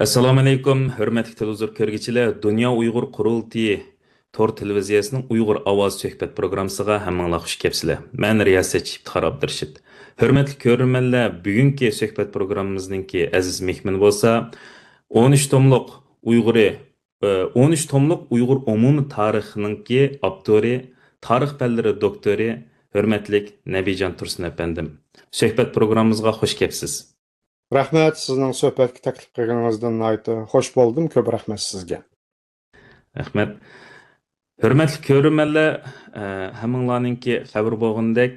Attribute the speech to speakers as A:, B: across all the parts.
A: Assalomu alaykum, hurmatli televizor ko'rguvchilar. Dunyo Uyg'ur qurultiyi Tor televiziyasining Uyg'ur ovoz suhbat programmasiga hammanglar xush kelibsizlar. Men riyosatchi Iftixor Abdurashid. Hurmatli ko'rurmanlar, bugungi suhbat programmamizning aziz mehmoni bo'lsa, 13 tomliq Uyg'uri 13 tomliq Uyg'ur umumiy tarixining avtori, tarix fanlari doktori, hurmatli Nabijon Tursun afandim. Suhbat programmamizga xush kelibsiz.
B: Rahmat, sizning suhbatga taklif qilganingizdan xo'sh bo'ldim. Ko'p rahmat sizga.
A: Rahmat. Hürmetli körürmenler, hammanglarninki xabar bo'lgandek,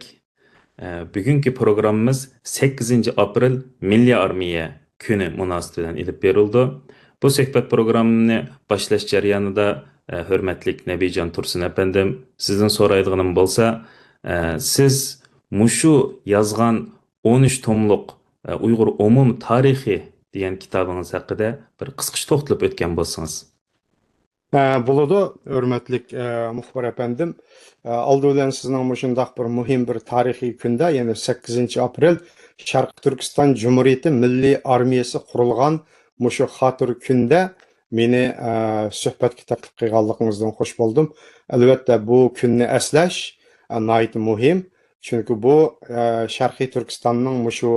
A: bugungi programmamiz 8 aprel Milliy Armiya kuni munosabati bilan ilib berildi. Bu suhbat programmani boshlash jarayonida hurmatli Nabijon Tursun afandim, sizdan so'raydiganim bo'lsa, siz mushu yozgan 13 tomliq Uyg'ur umumiy tarixi degan kitobingiz haqida bir qisqacha to'xtalib o'tgan bo'lsangiz.
B: Bo'ladi, hurmatli muxbir afandim. Oldi bilan sizning mushundaq bir muhim bir tarixiy kunda, ya'ni 8 aprel Sharq Turkiston Jumhuriyati Milliy Armiyasi qurilgan mushu xotir kunda meni suhbatga taklif qilganligingizdan xush bo'ldim. Albatta bu kunni eslash nihoyat muhim, chunki bu Sharqiy Turkistonning mushu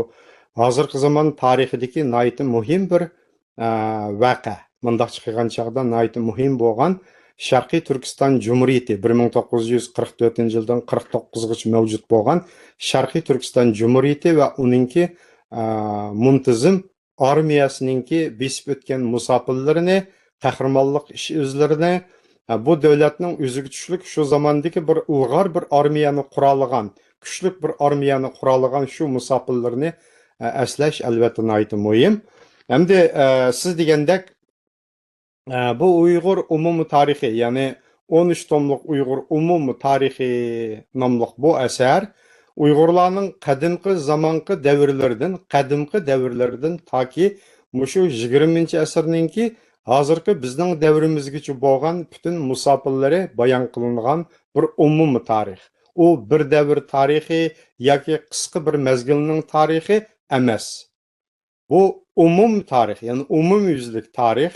B: hozirgi zamon tarixidagi nihoyat muhim bir voqea. Mundaq chiqgan chaqda nihoyat muhim bo'lgan Sharqiy Turkiston Jumhuriyati 1944-yildan 49gacha mavjud bo'lgan Sharqiy Turkiston Jumhuriyati va uningki muntazam armiyasiningki besib o'tgan musofirlarini, qahramonlik ish izlarini, bu davlatning o'ziga tushlik shu zamondagi bir ilg'or bir armiyani quralagan, kuchli bir armiyani quralagan shu musofirlarni eslash albatta nihoyat muhim. Hamda siz degandek bu Uyg'ur umumiy tarixi, ya'ni 13 tomliq Uyg'ur umumiy tarixi nomli bu asar Uyg'urlarning qadimgi zamongi davrlaridan toki mushu 20-asrningki hozirgi bizning davrimizgacha bo'lgan butun musofirlari bayon qilingan bir umumiy tarix. U bir davr tarixi yoki qisqa bir mezgilning tarixi emas. Bu umumiy tarix, ya'ni umumyuzlik tarix.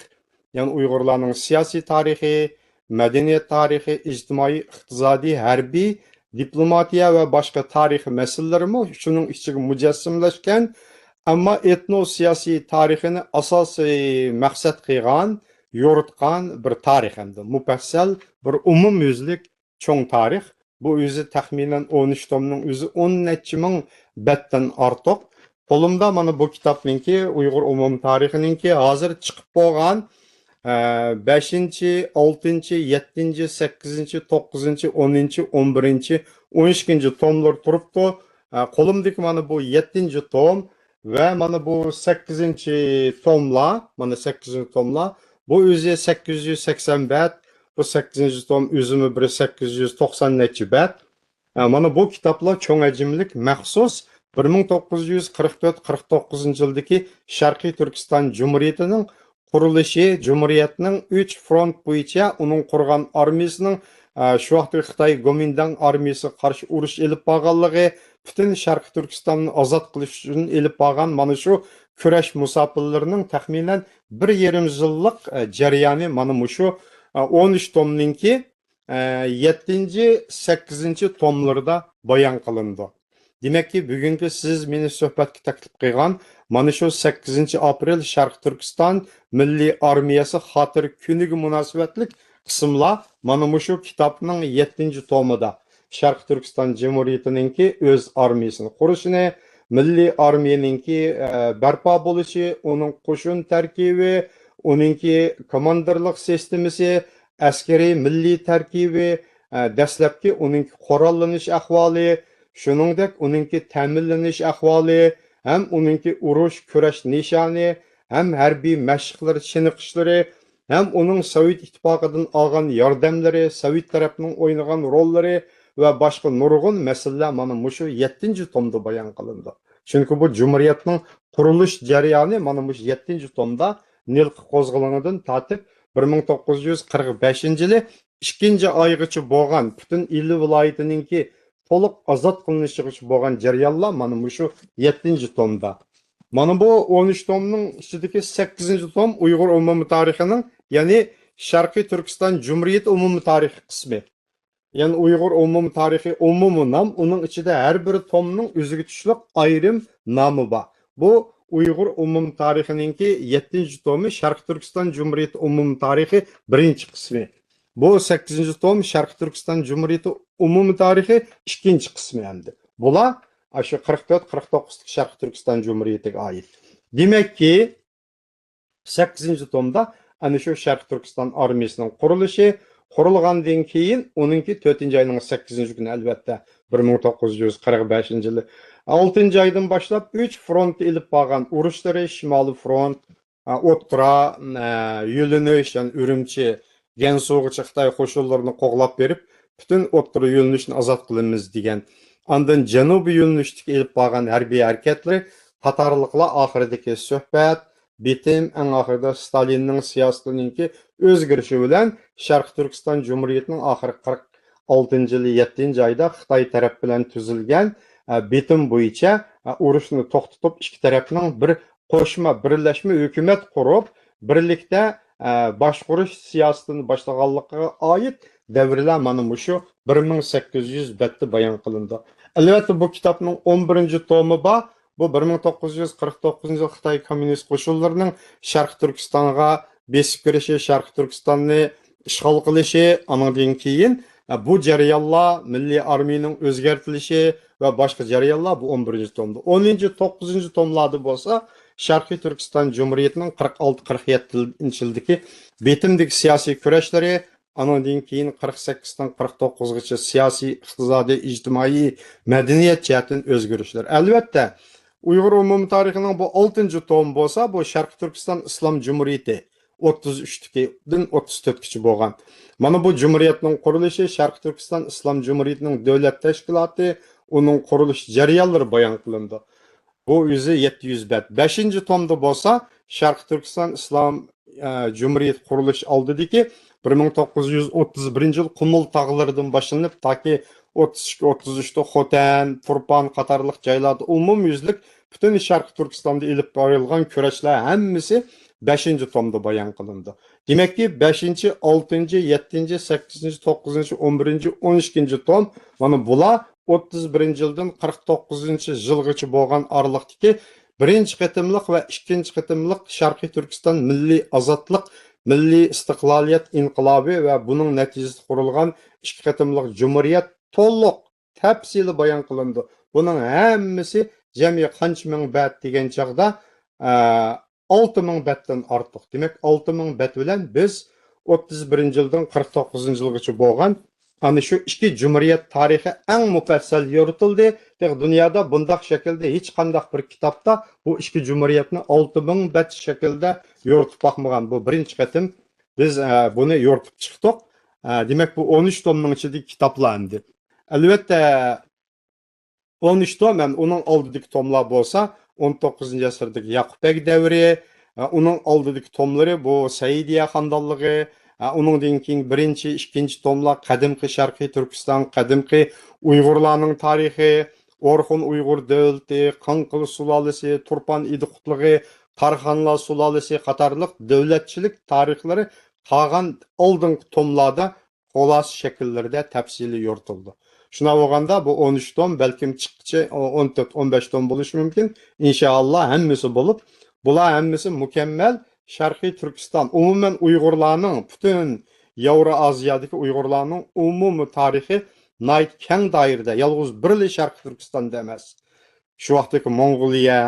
B: Yani Uyg'urlarning siyosiy tarixi, madaniyat tarixi, ijtimoiy, iqtisodiy, harbiy, diplomatiya va boshqa tarix masalalarimi shuning ichiga mujassamlashgan, ammo etno-siyosiy tarixini asosiy maqsad qilgan, yoritgan bir tarix hamda mufassal bir umumyuzlik cho'ng tarix. Bu o'zi taxminan 13 tomning o'zi 10 necha ming batdan ortiq. Qo'limda mana bu kitobninki Uyg'ur umumiy tarixininki hozir chiqib bo'lgan 5, 6, 7, 8, 9, 10, 11, 12 tomlar turibdi. Qo'limdagi mana bu 7 tom va mana bu 8 tomlar, mana 8 tomlar. Bu o'zi 880 bat, bu 8 tom o'zimi bir 890 necha bat. Mana bu kitoblar cho'ng hajmlik maxsus 1944-49-yildagi Sharqiy Turkiston Jumhuriyatining qurilishi, Cumhuriyetning 3 front bo'yicha uning qurgan armiyasining shu vaqtda Xitoy Gomindang armiyasi qarshi urush elib borganligi, butun Sharqiy Turkistonni ozod qilish uchun elib borgan mana shu kurash musofirlarining taxminan 1,5 yillik jarayoni mana shu 13 tomninki 7, 8 tomlarida bayon qilindi. Demakki, bugungi siz meni suhbatga taklif qilgan mana shu 8 aprel Sharq Turkiston Milliy Armiyasi xotir kuniga munosabatlik qismlar mana shu kitobning 7-tomida Sharq Turkiston Jumhuriyatiningki o'z armiyasini qurishini, milliy armiyaninki barpo bo'lishi, uning qo'shin tarkibi, uningki komandirlik sistemasi, askariy milliy tarkibi, dastlabki uningki qurollanish ahvoli, shuningdek uningki ta'minlanish ahvoli, hem uningki urush kurash nishoni, hem harbiy mashqlar chiniqishlari, hem uning Sovet ittifoqidan olgan yordamlari, Sovet tarafining o'ynagan rollari va boshqa nurg'un masalalar mana shu 7-tomda bayon qilindi. Chunki bu Cumhuriyetning qurilish jarayoni mana shu 7-tomda nilqi qo'zg'alganidan tortib 1945-yili 2-oygacha bo'lgan butun Ili viloyatiningki to'liq ozod qilinishigacha bo'lgan jarayonlar mana shu 7-tomda. Mana bu 13 tomning ichidagi 8 tom Uyg'ur umumiy tarixining, ya'ni Sharqiy Turkiston Cumhuriyeti umumiy tarixi qismi. Yani Uyg'ur umumiy tarixi umumiy nom, uning ichida har bir tomning o'ziga tushliq ayrim nomi bor. Bu Uyg'ur umumiy tarixininki 7-tomi Sharqiy Turkiston Cumhuriyeti umumiy tarixi birinchi qismi. Bu 8-tom Sharqiy Turkiston Cumhuriyeti umumiy tarixi ikkinchi qismi endi. Bular shu 44-49 Sharqiy Turkiston Cumhuriyetiga oid. Demak ki 8-tomda ana shu Sharqiy Turkiston armiyasining qurilishi, qurilgandan keyin onunki 4-oyning 8-kuni albatta 1945-yili 6-oydan boshlab 3 front ilib borgan urushlari, Shimoliy front, O'ttira, yo'linish, yani Urumchi, Gansugacha Xitoy qo'shinlarini qo'g'lab berib, butun O'ttira yo'linishni ozod qilamiz degan. Ondan janubiy yo'linishga ilib borgan harbiy harakatlari qatorliqlar oxiridagi suhbat, bitim, en ahırda Stalinning siyosatininki o'zgarishi bilan Sharqiy Turkiston Cumhuriyetining oxirgi 46-yili 7-oyda Xitoy taraf bilan tuzilgan bitim bo'yicha urushni to'xtatib, ikki tarafning bir qo'shma birlashma hukumat qurib, birlikda boshqarish siyosatini boshlaganligiga oid davrlar mana shu 1800 betda bayon qilindi. Albatta bu kitobning 11-tomi bor. Bu 1949-yil Xitoy kommunist qo'shinlarining Sharq Turkistonga besib kirishi, Sharq Turkistonni ishg'ol qilishi, undan keyin bu jarayonlar, milliy armiyaning o'zgartirishi va boshqa jarayonlar bu 11-tomda. 10-9-tomlarda bo'lsa, Sharqiy Turkiston Cumhuriyetining 46-47-yildagi bitimdagi siyosiy kurashlari, undan keyin 48dan 49gacha siyosiy, iqtisodiy, ijtimoiy, madaniyat jihatdan o'zgarishlar. Albatta Uyg'ur umumiy tarixining bu 6-tom bo'lsa, bu Sharqiy Turkiston Islom Cumhuriyeti 33dan 34gacha bo'lgan. Mana bu Cumhuriyetning qurilishi, Sharqiy Turkiston Islom Cumhuriyetining davlat tashkiloti, uning qurilish jarayonlari bayon qilindi. Bu o'zi 700 bet. 5-tomda bo'lsa, Sharqiy Turkiston Islom Cumhuriyeti qurilish oldidagi 1931-yil Qumul tog'laridan boshlanib, toki 32-33da Xotan, Turpan qatorliq joylarda umumyuzlik butun Sharqiy Turkistonda ilib borilgan kurashlar hammasi 5-tomda bayon qilindi. Demakki 5, 6, 7, 8, 9, 11, 12-tom mana bular 31-yildan 49-yilgacha bo'lgan oraliqdagi birinchi qatimliq va ikkinchi qatimliq Sharqiy Turkiston milliy ozodlik, milliy istiqloliyat inqilobi va buning natijasida qurilgan ikki qatimliq jumuriyat to'liq tafsili bayon qilindi. Buning hammasi jami qancha ming bat degan chaqda 6000 batdan ortiq. Demak 6000 bat bilan biz 31-yildan 49-yilgacha bo'lgan ana shu ikki jumuriyat tarixi eng mufassal yoritildi. Dunyoda bundaq shaklda hech qanday bir kitobda bu ikki jumuriyatni 6000 bat shaklda yoritib boqmagan. Bu birinchi qatim biz buni yoritib chiqdik. Demak bu 13 tomning ichidagi kitoblar endi. Albatta 13 tom, yani uning oldidagi tomlar bo'lsa 19-asrdagi Yaqubbek davri, uning oldidagi tomlari bu Saidiya xonadonligi, uningdan keyin birinchi, ikkinchi tomlar qadimgi Sharqiy Turkiston, qadimgi Uyg'urlarning tarixi, Orxun Uyg'ur davlati, Qanqil sulolasi, Turpan idiqutligi, Tarxonlar sulolasi qatorliq davlatchilik tarixlari qolgan oldingi tomlarda xolos shakllarda tafsili yoritildi. Shuna bo'lganda bu 13 tom, balkim chiqqicha 14-15 tom bo'lishi mumkin. Inshaalloh hammasi bo'lib, bular hammasi mukammal Sharqiy Turkiston, umuman Uyg'urlarning, butun Yevroaziyadagi Uyg'urlarning umumiy tarixi nayt keng doirada, yolg'iz birli Sharqiy Turkistonda emas. Shu vaqtdagi Mong'oliya,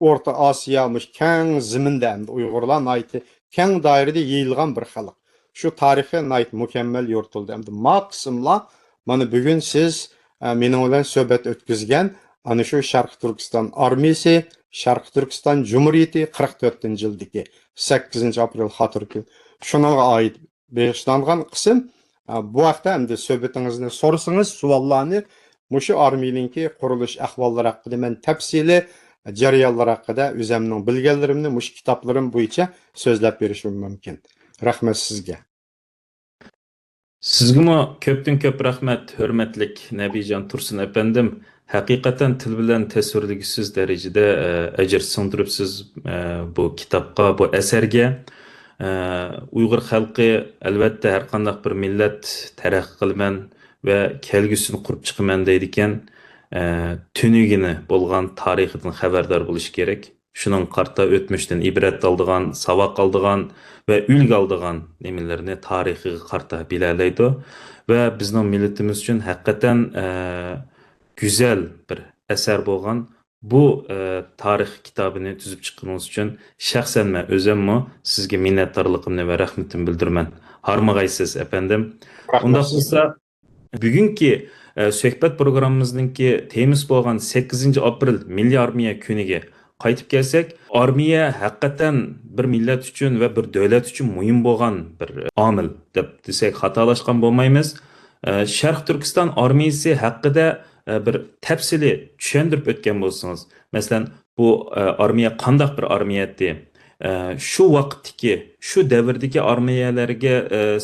B: O'rta Osiyo, keng zaminda Uyg'urlar nayt keng doirada yeyilgan bir xalq. Shu tarixi nayt mukammal yoritildi. Endi maqsimlar mana bugun siz mening bilan suhbat o'tkazgan ana shu Sharqiy Turkiston armiyasi, Sharqiy Turkiston Cumhuriyeti 44-yildagi 8-aprel xotirki shunga oid bag'ishlangan qism. Bu vaqtda endi suhbatingizni so'rasangiz, savollarni mushu armiyaninki qurilish ahvollari haqida men tafsili jarayonlar haqida o'zimning bilganlarimni mushu kitoblarim bo'yicha so'zlab berishim mumkin. Rahmat sizga.
A: Sizgimi ko'pdan ko'p rahmat, hurmatlik Nabijon Tursun efendim. haqiqatan til bilan tasvirlagisiz darajada ajr singdiribsiz bu kitobga, bu asarga. Uyg'ur xalqi albatta har qanday bir millat taraqqiy qilman va kelgusini qurib chiqaman deydi ekan, tünügini bo'lgan tarixidan xabardor bo'lish kerak. Shuning qarta o'tmishdan ibrat oldigan, savoq oldigan va ulg oldigan nimalarni tarixiga qarta bilalaydi va bizning millatimiz uchun haqiqatan güzel bir eser bo'lgan bu tarix kitobini tuzib chiqqaningiz uchun shaxsan men o'zimmi sizga minnatdorligimni va rahmatimni bildiraman. Harmag'aysiz efendim.
B: Rahmat
A: Undaq
B: sizga.
A: bo'lsa, bugungi suhbat programmamizningki temiz bo'lgan 8 aprel Milliy armiya kuniga qaytib kelsak, armiya haqiqatan bir millat uchun va bir davlat uchun muhim bo'lgan bir omil deb desak xatolashgan bo'lmaymiz. Sharq Turkiston armiyasi haqida bir tafsili tushuntirib o'tgan bo'lsangiz, masalan, bu armiya qanday bir armiya edi? Shu vaqtdagi, shu davrdagi armiyalarga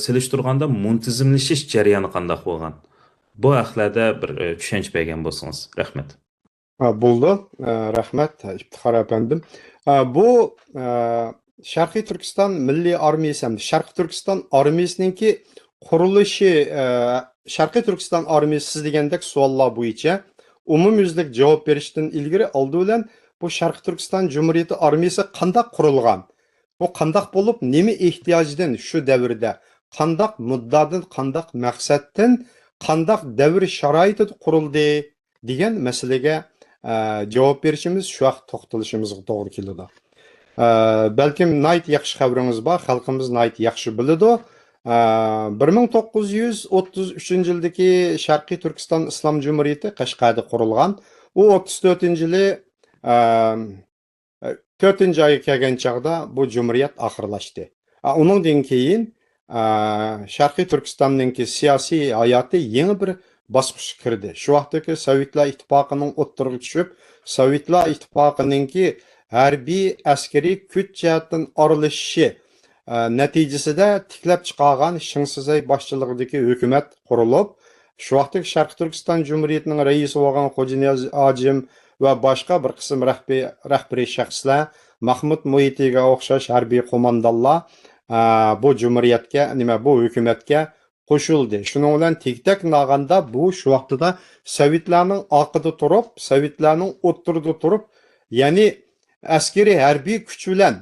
A: silishtirganda muntazamlashish jarayoni qanday bo'lgan? Bu haqida bir tushuncha bergan bo'lsangiz, rahmat.
B: Bo'ldi. Rahmat, İftixar efendim. Bu Sharqiy Turkiston Milliy armiyasi hamda Sharqiy Turkiston armiyasininki qurilishi, Sharqiy Turkiston armiyasi siz degandek savollar bo'yicha umumyuzlik javob berishdan ilgari oldi bilan bu Sharqiy Turkiston Cumhuriyeti armiyasi qanday qurilgan? Bu qanday bo'lib, nima ehtiyojdan shu davrda, qanday muddadan, qanday maqsaddan, qanday davr sharoitida qurildi degan masalaga javob berishimiz, shu vaqt to'xtalishimizga to'g'ri keladi. Balkim nayt yaxshi xabaringiz bor, xalqimiz nayt yaxshi biladi. 1933-yildagi Sharqiy Turkiston Islom Cumhuriyeti Qashqarda qurilgan. U 34-yili 4-oyga kelgan chaqda bu cumhuriyet oxirlashdi. Uningdan keyin Sharqiy Turkistonning siyosiy hayoti yangi bir bosqichga kirdi. Shu vaqtdagi Sovetlar Ittifoqining o'ttirg'i tushib, Sovetlar Ittifoqininki harbiy askariy kuch jihatdan aralashishi natijasida tiklab chiqargan Shingsizay boshchiligidagi hukumat qurilib, shu vaqtdagi Sharqiy Turkiston Cumhuriyetining raisi bo'lgan Xo'janiyaz Ajim va boshqa bir qism rahbariy shaxslar, Mahmud Muhitiga o'xshash harbiy qo'mondonlar bu cumhuriyetga, bu hukumatga qo'shildi. Shuning bilan tek-tek naganda bu shu vaqtida Sovetlarning orqada turib, Sovetlarning o'ttirida turib, ya'ni askariy harbiy kuch bilan,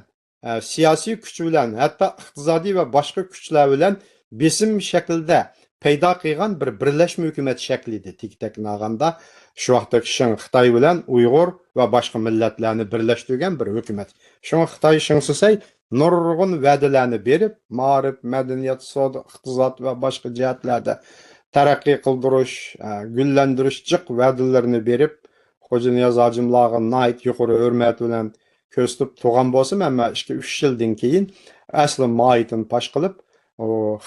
B: siyosiy kuch bilan, hatto iqtisodiy va boshqa kuchlar bilan besim shaklda paydo qilgan bir birlashma hukumat shakli edi. Tek-tek naganda shu vaqtda Xitoy bilan Uyg'ur va boshqa millatlarni birlashtirgan bir hukumat. Shunga Xitoy Shingsizay nurg'un va'dalarni berib, ma'rif, madaniyat, savdo, iqtisod va boshqa jihatlarda taraqqiy qildirish, gullantirish jiq va'dalarni berib, Xo'janiyaz Ajimlarga nayt yuqori hurmat bilan ko'rsatib turgan bo'lsa, mana 2-3 yildan keyin asli moyitini pash qilib,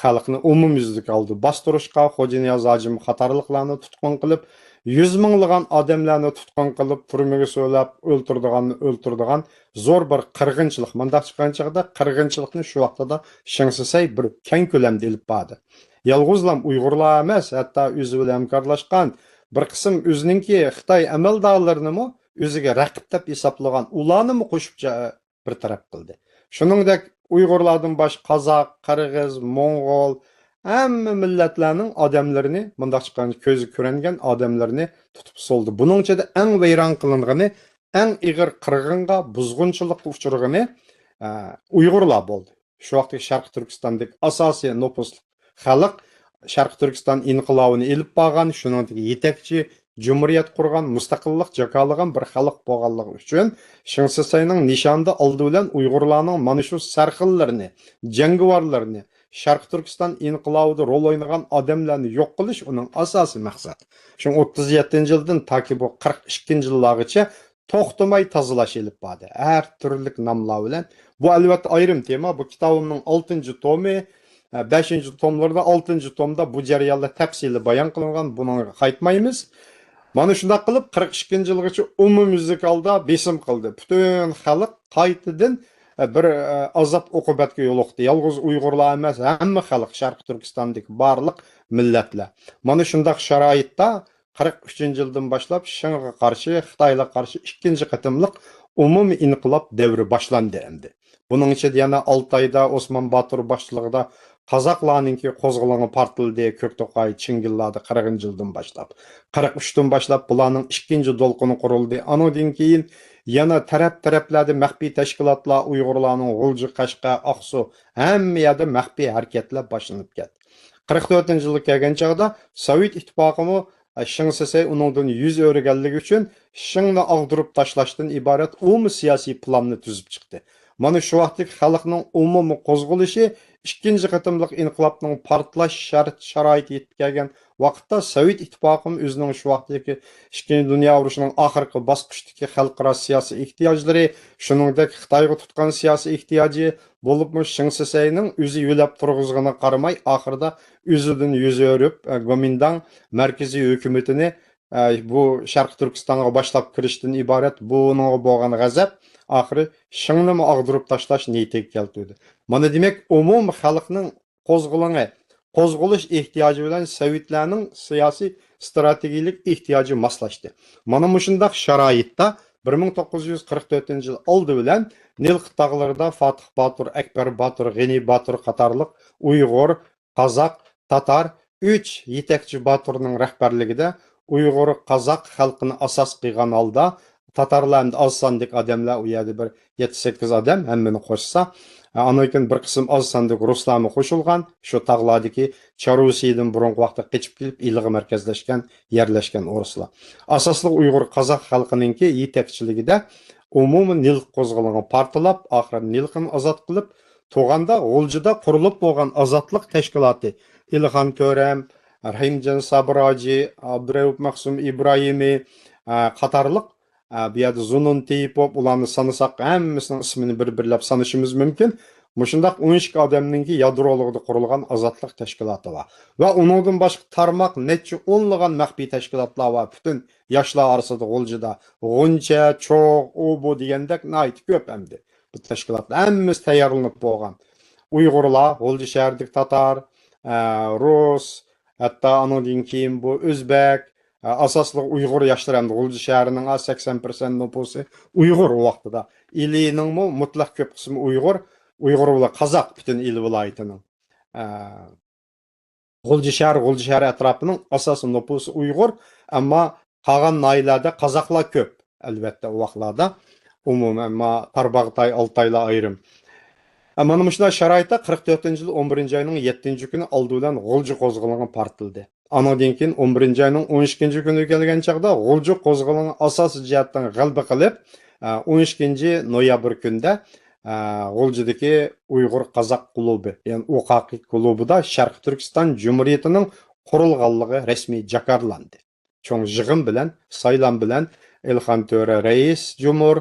B: xalqni umumyuzlik oldi bostirishga, Xo'janiyaz Ajim qatorliqlarni tutqun qilib, 100 minglagan odamlarni tutqun qilib, turmaga so'lab o'ltirdigan zo'r bir qirg'inchilik. Mundaq chiqqan chaqda qirg'inchilikni shu vaqtida Shingsizay bir keng ko'lamda ilib bordi. Yolg'izlam Uyg'urlar emas, hatto o'zi bilan hamkorlashgan bir qism o'zininki Xitoy amaldorlarini o'ziga raqib deb hisoblagan ularni qo'shib bir taraf qildi. Shuningdek Uyg'urlardan bosh qozoq, qirg'iz, mo'ng'ol hamma millatlarning odamlarini, mundaq chiqqan ko'zi ko'rangan odamlarni tutib soldi. Buning ichida eng vayron qilingani, eng ig'ir qirg'inga, buzg'unchilikqa uchragani Uyg'urlar bo'ldi. Shu vaqtda Sharq Turkistondagi asosiy nopusli xalq Sharq Turkiston inqilobini elib borgan, shuningdek yetakchi cumhuriyet qurgan, mustaqillik jakalagan bir xalq bo'lganligi uchun Shingsizayning nishonda oldi bilan Uyg'urlarning mana shu sarxillarni, jangovarlarni, Sharq Turkiston inqilobida rol o'ynagan odamlarni yo'q qilish uning asosiy maqsadi. Shu 37-yildan toki bu 42-yillargacha to'xtamay tozalash elib bordi. Har turli nomlar bilan. Bu albatta ayrim tema. Bu kitobimning 6-tomi, 5-tomlarda 6-tomda bu jarayonlar tafsili bayon qilingan. Buni qaytmaymiz. Mana shunday qilib 42-yilgacha umumyuzlik oldi besim qildi. Butun xalq qaytadan bir azob uqubatga yo'liqdi. Yolg'iz Uyg'urlar emas, hamma xalq Sharq Turkistondagi barliq millatlar. Mana shunday sharoitda 43 yıldan başlap Şыңğa qarşı, Xitayla qarşı ikinci qatımlıq umumi inqilab devri başlandı endi. Bunun içinde yana Altayda Osman Batur başçılığında Kazaklarınki qozg'oloni partildi, Köktoqay, Çingillada 40 yıldan başlap. 43'ten başlap bularning ikinci dolqini qurildi. Anadan keyin yana taraf-taraflarda maxfiy tashkilotlar Uyg'urlarning G'ulji, Qashqa, Aqsu hamma yerda maxfiy harakatlar boshlanib ketdi. 44-yilga kelgan chog'da Sovet ittifoqimi Şingsese uningdan yüz o'rganligi uchun Shingni ag'dirib tashlashdan iborat umumiy siyosiy planni tuzib chiqdi. Mana shu vaqtdagi xalqning umumiy qo'zg'alishi ikkinchi qatimliq inqilobning portlash sharoiti yetib kelgan vaqtda Sovet ittifoqimi o'zining shu vaqtdagi Ikkinchi dunyo urushining oxirgi bosqichdagi xalqaro siyosiy ehtiyojlari, shuningdek Xitoyga tutgan siyosiy ehtiyoji bo'libmi Shingseseyning o'zi yo'lab turg'izgani qaramay oxirida o'zidan yuz o'rib Gomindang markaziy hukumatini bu Sharq Turkistonga boshlab kirishdan iborat bunga bo'lgan g'azab oxiri Shingni ag'dirib tashlash niyatiga keltirdi. Mana demak umum xalqning qo'zg'alish ehtiyoji bilan Sovetlarning siyosiy strategik ehtiyoji moslashdi. Mana mushundaq sharoitda 1944-yil oldi bilan Nilqi tog'larida Fatih Batur, Akbar Batur, G'ani Batur qatorliq Uyg'ur, Qozoq, Tatar 3 yetakchi Baturning rahbarligida Uyg'ur, Qozoq xalqini asos qilgan holda Tatarlarning oz sonlik odamlar u yerda bir 7-8 odam hammani qo'shsa, anakin bir qism oz sonlik ruslarni qo'shilgan, shu tog'lardagi Charusiyadan burungi vaqtda qochib kelib ilg'i markazlashgan, yerlashgan o'rislar. Asosli Uyg'ur Qozoq xalqininki yetakchiligida umumiy Nil qo'zg'oloni partilab, oxiri Nilqini ozod qilib, To'g'anda G'uljida qurilib bo'lgan ozodlik tashkiloti Ilxon Ko'ram, Rahimjon Sabroji, Abdurayub Maqsum Ibrohimi qatorliq bu yerda Zunun Teyipov ularni sanasak hammasining ismini bir-birlab sanashimiz mumkin. Mushundaq 12 odamninki yadroligida qurilgan ozodlik tashkiloti bor. Va uningdan boshqa tarmoq necha o'nlagan maxfiy tashkilotlar bor. Butun yoshlar orasida G'uljida G'uncha, Cho'g', bu degandek nayt ko'p hamdi. Bu tashkilotlar hammasi tayyorlanib bo'lgan. Uyg'urlar, G'ulji shahridagi Tatar, Rus, hatto andan keyin bu O'zbek, asosli Uyg'ur yoshlar hamda G'ulji shahrining 80% nufusi Uyg'ur vaqtida. Ilining mutlaq ko'p qismi Uyg'ur bilan Qozoq butun il viloyatining. G'ulji shahri atrofining asosiy nufusi Uyg'ur, ammo qolgan noyalarda qozoqlar ko'p. Albatta u vaqtlarda umuman Tarbag'tay, Altaylar ayrim. Mana shunday sharoitda 44-yil 11-oyning 7-kuni oldi bilan G'ulji qo'zg'oloni partildi. Anadan keyin 11-oyning 12-kuni kelgan chaqda G'ulji qo'zg'oloni asosiy jihatdan g'alaba qilib, 12-noyabr kunida G'uljidagi Uyg'ur Qozoq klubi, ya'ni Uqaqiy klubida Sharq Turkiston Jumhuriyatining qurilganligi rasmiy jakarlandi. Cho'ng yig'in bilan, saylan bilan Ilxon To'ra rais jumhur,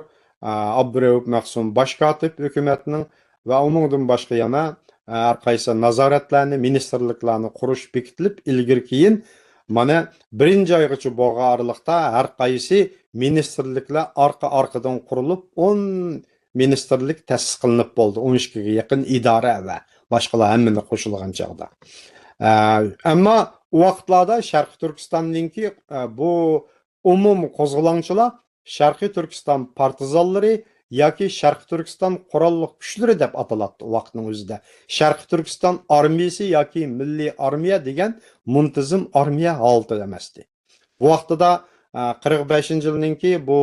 B: Abdurayub Maqsum bosh kotib hukumatning va uningdan boshqa yana har qaysi nazoratlarni, ministerliklarni qurish bekitilib, ilgari keyin mana 1-oygacha bo'lgan oraliqda har qaysi ministerliklar orqa-orqadan qurilib 10 ministerlik ta'sis qilinib bo'ldi. 12 ga yaqin idora va boshqalar hammani qo'shilgan chog'da. Ammo u vaqtlarda Sharq Turkistonninki bu umumiy qo'zg'olonchilar Sharqiy Turkiston partizanlari yoki Sharq Turkiston qurolli kuchlari deb ataladi vaqtning o'zida. Sharq Turkiston armiyasi yoki milliy armiya degan muntazam armiya holati emasdi. Bu vaqtida 45-yilninki bu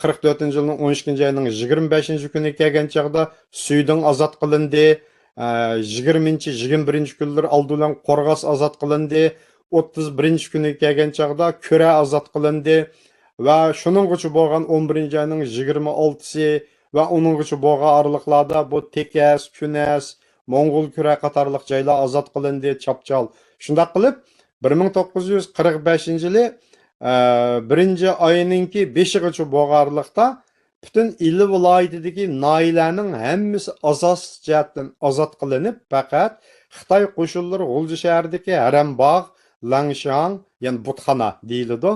B: 44-yilning 12-oyning 25-kuni kelgan chaqda Suydin ozod qilindi. 20-21 kunlar oldi bilan Qo'rg'os ozod qilindi. 31-kuni kelgan chaqda Ko'ra ozod qilindi. Va shuninggacha bo'lgan 11-oyning 26-si va uninggacha bo'lgan oraliqlarda bu Tekes, Kunas, Mo'ng'ul Ko'ra qatorliq joylar ozod qilindi, Chapchal. Shunday qilib 1945-yili 1-oyninki 5-gacha bo'lgan oraliqda butun il viloyatidagi noilaning hammasi asos jihatdan ozod qilinib, faqat Xitoy qo'shinlari G'ulji shahridagi Harambog', Langshang, ya'ni butxona deyiladi.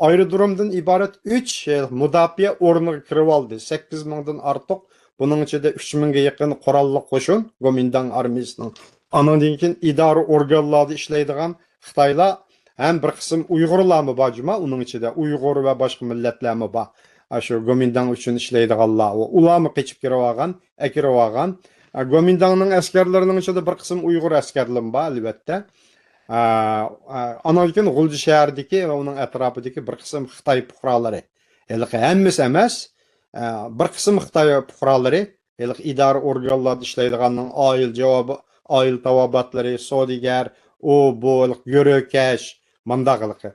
B: Aerodromdan iborat 3 mudofaa o'rniga kirib oldi. 8 mingdan ortiq, buning ichida 3 mingga yaqin qurolli qo'shin Gomindang armiyasining. Andan keyin idora organlarida ishlaydigan Xitoylar hem bir kısım Uyg'urlarmı bor juma, uning ichida Uyg'ur va boshqa millatlarmi bor. Shu Gomindan uchun ishlaydiganlar, ularmi qechib kirib olgan. Gomindanning askarlarining ichida bir qism Uyg'ur askarlar bor albatta. Ana keyin G'ulji shahridagi va uning atrofidagi bir qism Xitoy fuqarolari. Hammasi emas, bir qism Xitoy fuqarolari, idora organlarida ishlaydiganning oil tavobatlari, sodigar, bu yo'rakash, mandaqliqi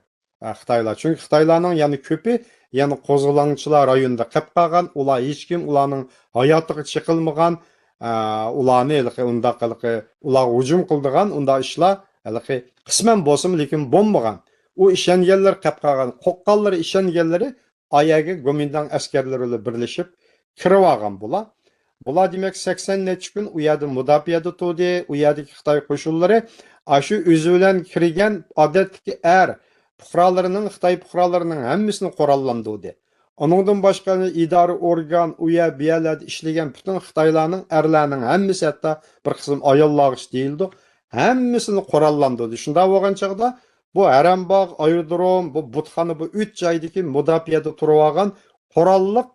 B: Xitoylar. Chunki Xitoylarning yana ko'pi, yana qo'zg'olonchilar rayonida qolib qolgan, ular hech kim ularning hayotiga chiqilmagan, ularni ular hujum qildigan, unda ishlar qisman bo'lsin, lekin bo'lmagan. U ishonganlar qolib qolgan, qo'qqanlari ishonganlari ayaga Gomindan askarlari bilan birlashib kirib olgan bular. Bular demak 80 necha kun u yerda mudofiada turdi, u yerdagi Xitoy qo'shinlari shu o'zi bilan kirgan odatdagi Xitoy fuqarolarining hammasini qurollantirdi. Onundan boshqa idora organ, u yer biyalarda ishlagan butun Xitoylarning erlarning hammasi, hatto bir qism ayollar deyildi, hammasini qurollantirdi. Shunda bo'lgan chaqda bu Arambog, aerodrom, bu butxona, bu 3 joydagi mudofiada turib olgan qurolliq